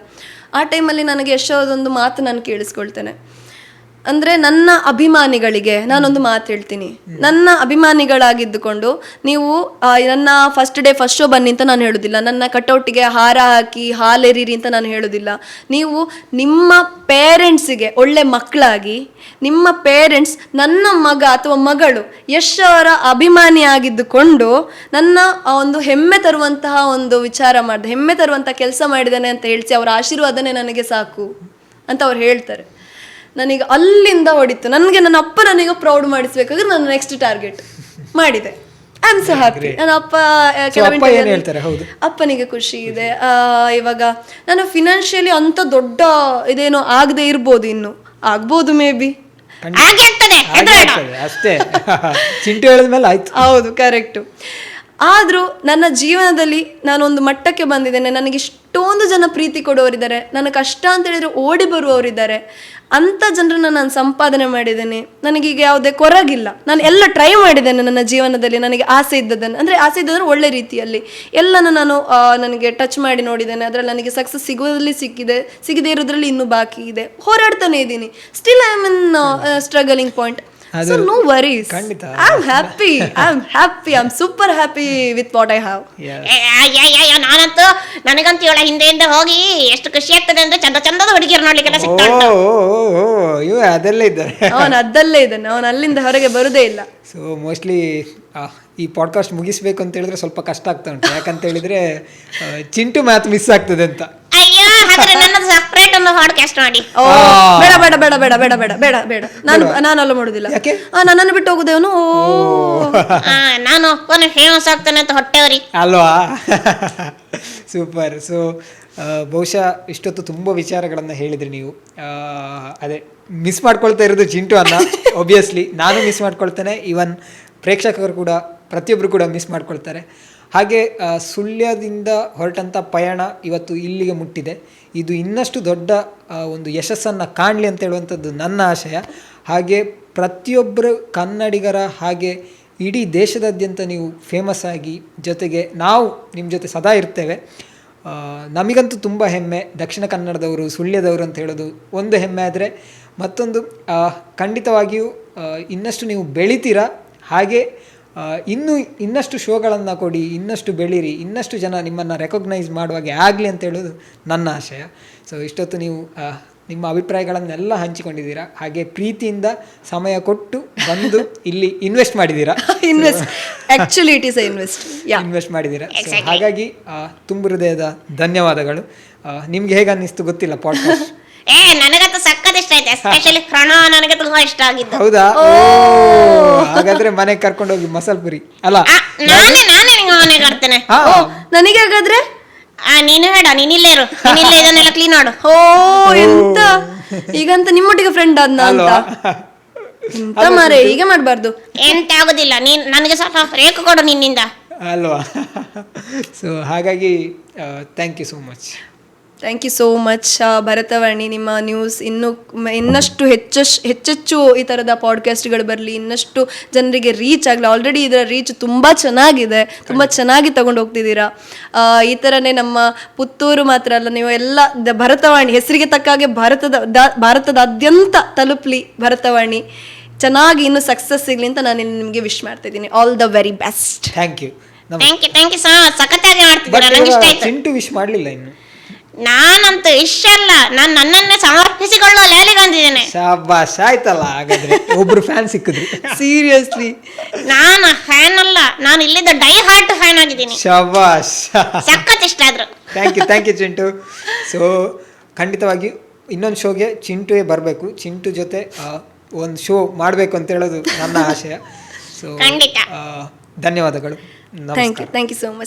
ಆ ಟೈಮಲ್ಲಿ ನನಗೆ ಎಷ್ಟೊಂದು ಮಾತು ನಾನು ಕೇಳಿಸ್ಕೊಳ್ತೇನೆ, ಅಂದ್ರೆ ನನ್ನ ಅಭಿಮಾನಿಗಳಿಗೆ ನಾನೊಂದು ಮಾತು ಹೇಳ್ತೀನಿ. ನನ್ನ ಅಭಿಮಾನಿಗಳಾಗಿದ್ದುಕೊಂಡು ನೀವು ನನ್ನ ಫಸ್ಟ್ ಡೇ ಫಸ್ಟ್ ಶೋ ಬನ್ನಿ ಅಂತ ನಾನು ಹೇಳುದಿಲ್ಲ, ನನ್ನ ಕಟೌಟಿಗೆ ಹಾರ ಹಾಕಿ ಹಾಲೆರೀರಿ ಅಂತ ನಾನು ಹೇಳುದಿಲ್ಲ. ನೀವು ನಿಮ್ಮ ಪೇರೆಂಟ್ಸಿಗೆ ಒಳ್ಳೆ ಮಕ್ಕಳಾಗಿ, ನಿಮ್ಮ ಪೇರೆಂಟ್ಸ್ ನನ್ನ ಮಗ ಅಥವಾ ಮಗಳು ಯಶ್ ಅವರ ಅಭಿಮಾನಿ ಆಗಿದ್ದುಕೊಂಡು ನನ್ನ ಒಂದು ಹೆಮ್ಮೆ ತರುವಂತಹ ಒಂದು ವಿಚಾರ ಮಾಡಿದೆ, ಹೆಮ್ಮೆ ತರುವಂತಹ ಕೆಲಸ ಮಾಡಿದ್ದಾನೆ ಅಂತ ಹೇಳಿಸಿ ಅವರ ಆಶೀರ್ವಾದನೆ ನನಗೆ ಸಾಕು ಅಂತ ಅವ್ರು ಹೇಳ್ತಾರೆ. ನನಗೆ ಅಲ್ಲಿಂದ ಹೊಡಿತು. ನನಗೆ ನನ್ನ ಅಪ್ಪ ನನಗೆ ಪ್ರೌಡ್ ಮಾಡಿಸ್ಬೇಕಾದ್ರೆ ನಾನು ನೆಕ್ಸ್ಟ್ ಟಾರ್ಗೆಟ್ ಮಾಡಿದೆ. I am so happy. ನನ್ನ ಅಪ್ಪ ಅಪ್ಪನಿಗೆ ಖುಷಿ ಇದೆ. ಇವಾಗ ನಾನು ಫಿನಾನ್ಷಿಯಲಿ ಅಂತ ದೊಡ್ಡ ಇದೇನೋ ಆಗದೆ ಇರ್ಬೋದು, ಇನ್ನು ಆಗ್ಬೋದು ಮೇ ಬಿ, ಅಷ್ಟೇ. ಚಿಂಟು ಹೇಳಿದ್ಮೇಲೆ ಆಯ್ತು. ಹೌದು, ಕರೆಕ್ಟು. ಆದರೂ ನನ್ನ ಜೀವನದಲ್ಲಿ ನಾನೊಂದು ಮಟ್ಟಕ್ಕೆ ಬಂದಿದ್ದೇನೆ. ನನಗೆ ಇಷ್ಟೊಂದು ಜನ ಪ್ರೀತಿ ಕೊಡೋರಿದ್ದಾರೆ, ನನ್ನ ಕಷ್ಟ ಅಂತ ಹೇಳಿದ್ರೆ ಓಡಿ ಬರುವವರಿದ್ದಾರೆ. ಅಂಥ ಜನರನ್ನ ನಾನು ಸಂಪಾದನೆ ಮಾಡಿದ್ದೇನೆ. ನನಗೀಗ ಯಾವುದೇ ಕೊರಗಿಲ್ಲ. ನಾನು ಎಲ್ಲ ಟ್ರೈ ಮಾಡಿದ್ದೇನೆ ನನ್ನ ಜೀವನದಲ್ಲಿ. ನನಗೆ ಆಸೆ ಇದ್ದದನ್ನು, ಅಂದರೆ ಆಸೆ ಇದ್ದದನ್ನು ಒಳ್ಳೆ ರೀತಿಯಲ್ಲಿ ಎಲ್ಲನೂ ನಾನು ನನಗೆ ಟಚ್ ಮಾಡಿ ನೋಡಿದ್ದೇನೆ. ಅದರಲ್ಲಿ ನನಗೆ ಸಕ್ಸಸ್ ಸಿಗೋದ್ರಲ್ಲಿ ಸಿಗದೇ ಇರೋದ್ರಲ್ಲಿ ಇನ್ನೂ ಬಾಕಿ ಇದೆ. ಹೋರಾಡ್ತಾನೆ ಇದ್ದೀನಿ. Still I am in struggling point. So no worries. I'm happy. I'm super happy with what I have. ನಾನಂತೂ ನನಗಂತೂ ಇವಳ ಹಿಂದೆ ಹೋಗಿ ಎಷ್ಟು ಖುಷಿ ಆಗ್ತದೆ ಅಂದ್ರೆ ಚಂದದ ಹುಡುಗಿಯರು ನೋಡ್ಲಿಕ್ಕೆಲ್ಲ ಸಿಗ್ತಾರೆ. ಅದೆಲ್ಲ ಇದ್ದಾರೆ. ಅವನು ಅದಲ್ಲೇ ಇದ್ದಾನೆ, ಅವನು ಅಲ್ಲಿಂದ ಹೊರಗೆ ಬರುದೇ ಇಲ್ಲ. ಸೊ ಮೋಸ್ಟ್ಲಿ ಈ ಪಾಡ್ಕಾಸ್ಟ್ ಮುಗಿಸ್ಬೇಕು ಅಂತ ಹೇಳಿದ್ರೆ ಸ್ವಲ್ಪ ಕಷ್ಟ ಆಗ್ತಾ ಉಂಟು. ಯಾಕಂತ ಹೇಳಿದ್ರೆ ಚಿಂಟು ಮಾತು ಮಿಸ್ ಆಗ್ತದೆ ಅಂತ. ಅಯ್ಯೋ, ಹಾಗಾದ್ರೆ ನನ್ನದು ಸಪರೇಟ್ ಒಂದು ಪಾಡ್ಕಾಸ್ಟ್ ಮಾಡಿ. ಬೇಡ ಬೇಡ ಬೇಡ ಬೇಡ ಬೇಡ ಬೇಡ ಬೇಡ ಬೇಡ, ನಾನಲ್ಲ ಮಾಡೋದಿಲ್ಲ. ನನ್ನನ್ನು ಬಿಟ್ಟು ಹೋಗುದೇವನು. ನಾನು ಫೇಮಸ್ ಆಗ್ತಾನೆ ಅಂತ ಹೊಟ್ಟೆವರಿ ಅಲ್ವಾ? ಸೂಪರ್. ಸೊ ಬಹುಶಃ ಇಷ್ಟೊತ್ತು ತುಂಬ ವಿಚಾರಗಳನ್ನು ಹೇಳಿದ್ರಿ ನೀವು. ಅದೇ ಮಿಸ್ ಮಾಡ್ಕೊಳ್ತಾ ಇರೋದು ಚಿಂಟು ಅನ್ನ. ಒಬ್ವಿಯಸ್ಲಿ ನಾನು ಮಿಸ್ ಮಾಡ್ಕೊಳ್ತೇನೆ, ಈವನ್ ಪ್ರೇಕ್ಷಕರು ಕೂಡ, ಪ್ರತಿಯೊಬ್ಬರು ಕೂಡ ಮಿಸ್ ಮಾಡ್ಕೊಳ್ತಾರೆ. ಹಾಗೆ ಸುಳ್ಯದಿಂದ ಹೊರಟಂಥ ಪಯಣ ಇವತ್ತು ಇಲ್ಲಿಗೆ ಮುಟ್ಟಿದೆ. ಇದು ಇನ್ನಷ್ಟು ದೊಡ್ಡ ಒಂದು ಯಶಸ್ಸನ್ನು ಕಾಣಲಿ ಅಂತ ಹೇಳುವಂಥದ್ದು ನನ್ನ ಆಶಯ. ಹಾಗೆ ಪ್ರತಿಯೊಬ್ಬರು ಕನ್ನಡಿಗರ ಹಾಗೆ ಇಡೀ ದೇಶದಾದ್ಯಂತ ನೀವು ಫೇಮಸ್ ಆಗಿ, ಜೊತೆಗೆ ನಾವು ನಿಮ್ಮ ಜೊತೆ ಸದಾ ಇರ್ತೇವೆ. ನಮಗಂತೂ ತುಂಬ ಹೆಮ್ಮೆ. ದಕ್ಷಿಣ ಕನ್ನಡದವರು, ಸುಳ್ಯದವರು ಅಂತ ಹೇಳೋದು ಒಂದು ಹೆಮ್ಮೆ. ಆದರೆ ಮತ್ತೊಂದು ಖಂಡಿತವಾಗಿಯೂ ಇನ್ನಷ್ಟು ನೀವು ಬೆಳಿತೀರಾ. ಹಾಗೆ ಇನ್ನಷ್ಟು ಶೋಗಳನ್ನು ಕೊಡಿ, ಇನ್ನಷ್ಟು ಬೆಳೀರಿ, ಇನ್ನಷ್ಟು ಜನ ನಿಮ್ಮನ್ನು ರೆಕಗ್ನೈಸ್ ಮಾಡುವಾಗೆ ಆಗಲಿ ಅಂತ ಹೇಳೋದು ನನ್ನ ಆಶಯ. ಸೊ ಇಷ್ಟೊತ್ತು ನೀವು ನಿಮ್ಮ ಅಭಿಪ್ರಾಯಗಳನ್ನೆಲ್ಲ ಹಂಚಿಕೊಂಡಿದ್ದೀರಾ. ಹಾಗೆ ಪ್ರೀತಿಯಿಂದ ಸಮಯ ಕೊಟ್ಟು ಬಂದು ಇಲ್ಲಿ ಇನ್ವೆಸ್ಟ್ ಮಾಡಿದ್ದೀರಾ. ಇನ್ವೆಸ್ಟ್ ಮಾಡಿದ್ದೀರಾ. ಹಾಗಾಗಿ ತುಂಬ ಹೃದಯದ ಧನ್ಯವಾದಗಳು. ನಿಮ್ಗೆ ಹೇಗೆ ಅನ್ನಿಸ್ತು ಗೊತ್ತಿಲ್ಲ ಪಾಡ್ಕಾಸ್ಟ್. ನನಗಂತೂ ಸಖತ್ ಇಷ್ಟ ಆಯ್ತು. ಎಸ್ಪೆಷಲಿ ಪ್ರಣಾ ನನಗೆ ತುಂಬಾ ಇಷ್ಟ ಆಗಿತ್ತು. ಹೌದಾ? ಹಾಗಾದ್ರೆ ಮನೆಗೆ ಕರ್ಕೊಂಡು ಹೋಗಿ ಮಸಾಲ ಪುರಿ ಅಲ್ಲ, ನಾನೇ ಮನೆಗೆ ಕರ್ತೇನೆ. ನನಗೆ ಹಾಗಾದ್ರೆ ನೀನು ಹೇಳ, ನೀನಿಲ್ಲೇ ಇರು, ಇದನ್ನೆಲ್ಲ ಕ್ಲೀನ್ ಮಾಡು. ಓ ಎಂತ ಈಗಂತ ನಿಮ್ಮೊಟ್ಟಿಗೆ ಫ್ರೆಂಡ್ ಅದ್ನ ಅಂತ ಎಂತ ಮಾರೆ, ಈಗ ಮಾಡ್ಬಾರ್ದು. ಎಂತ ಆಗುದಿಲ್ಲ, ನೀನ್ ನನಗೆ ಸ್ವಲ್ಪ ರೇಖು ಕೊಡು ನಿನ್ನಿಂದ ಅಲ್ವಾ? ಸೊ ಹಾಗಾಗಿ thank you so much. Thank you so much Bharatavani. ನಿಮ್ಮ ನ್ಯೂಸ್ ಇನ್ನಷ್ಟು ಹೆಚ್ಚೆಚ್ಚು ಈ ಥರದ ಪಾಡ್ಕಾಸ್ಟ್ಗಳು ಬರಲಿ, ಇನ್ನಷ್ಟು ಜನರಿಗೆ ರೀಚ್ ಆಗಲಿ. ಆಲ್ರೆಡಿ ಇದರ ರೀಚ್ ತುಂಬ ಚೆನ್ನಾಗಿದೆ, ತುಂಬ ಚೆನ್ನಾಗಿ ತಗೊಂಡು ಹೋಗ್ತಿದ್ದೀರಾ. ಈ ಥರನೇ ನಮ್ಮ ಪುತ್ತೂರು ಮಾತ್ರ ಅಲ್ಲ, ನೀವು ಎಲ್ಲ ಭರತವಾಣಿ ಹೆಸರಿಗೆ ತಕ್ಕಾಗೆ ಭಾರತದಾದ್ಯಂತ ತಲುಪಲಿ ಭರತವಾಣಿ. ಚೆನ್ನಾಗಿ ಇನ್ನೂ ಸಕ್ಸಸ್ ಸಿಗಲಿ ಅಂತ ನಾನು ನಿಮಗೆ ವಿಶ್ ಮಾಡ್ತಾ ಇದ್ದೀನಿ. All the very best. Thank you. ಸಖತ್ತಾಗಿ ಮಾಡ್ತಿದ್ದೀರಾ, ನಂಗೆ ಇಷ್ಟ ಆಯ್ತು. ಚಿಂಟು ವಿಶ್ ಮಾಡಲಿಲ್ಲ ಇನ್ನು. ನಾನಂತೂ ಇಷ್ಟ ಅಲ್ಲ, ನಾನು ನನ್ನನ್ನೇ ಸಮರ್ಪಿಸಿಕೊಳ್ಳುವ ಲೆವೆಲಿಗೆ ಬಂದಿದ್ದೇನೆ. ಶಾಬಾಷ್, ಆಯ್ತಲ್ಲ. ಹಾಗಾದ್ರೆ ಒಬ್ರು ಫ್ಯಾನ್ ಸಿಕ್ಕಿದ್ರಿ. ಸೀರಿಯಸ್ಲಿ ನಾನು ಫ್ಯಾನ್ ಅಲ್ಲ, ನಾನು ಇಲ್ಲಿದ್ದ ಡೈ ಹಾರ್ಟ್ ಫ್ಯಾನ್ ಆಗಿದ್ದೀನಿ. ಶಾಬಾಷ್, ಸಖತ್ ಇಷ್ಟ ಆದ್ರು. Thank you Chintu. ಸೊ ಖಂಡಿತವಾಗಿ ಇನ್ನೊಂದು ಶೋಗೆ ಚಿಂಟುವೇ ಬರಬೇಕು. ಚಿಂಟು ಜೊತೆ ಒಂದು ಶೋ ಮಾಡಬೇಕು ಅಂತ ಹೇಳೋದು ನನ್ನ ಆಶಯ. ಸೊ ಖಂಡಿತ. ಧನ್ಯವಾದಗಳು. Thank you so much.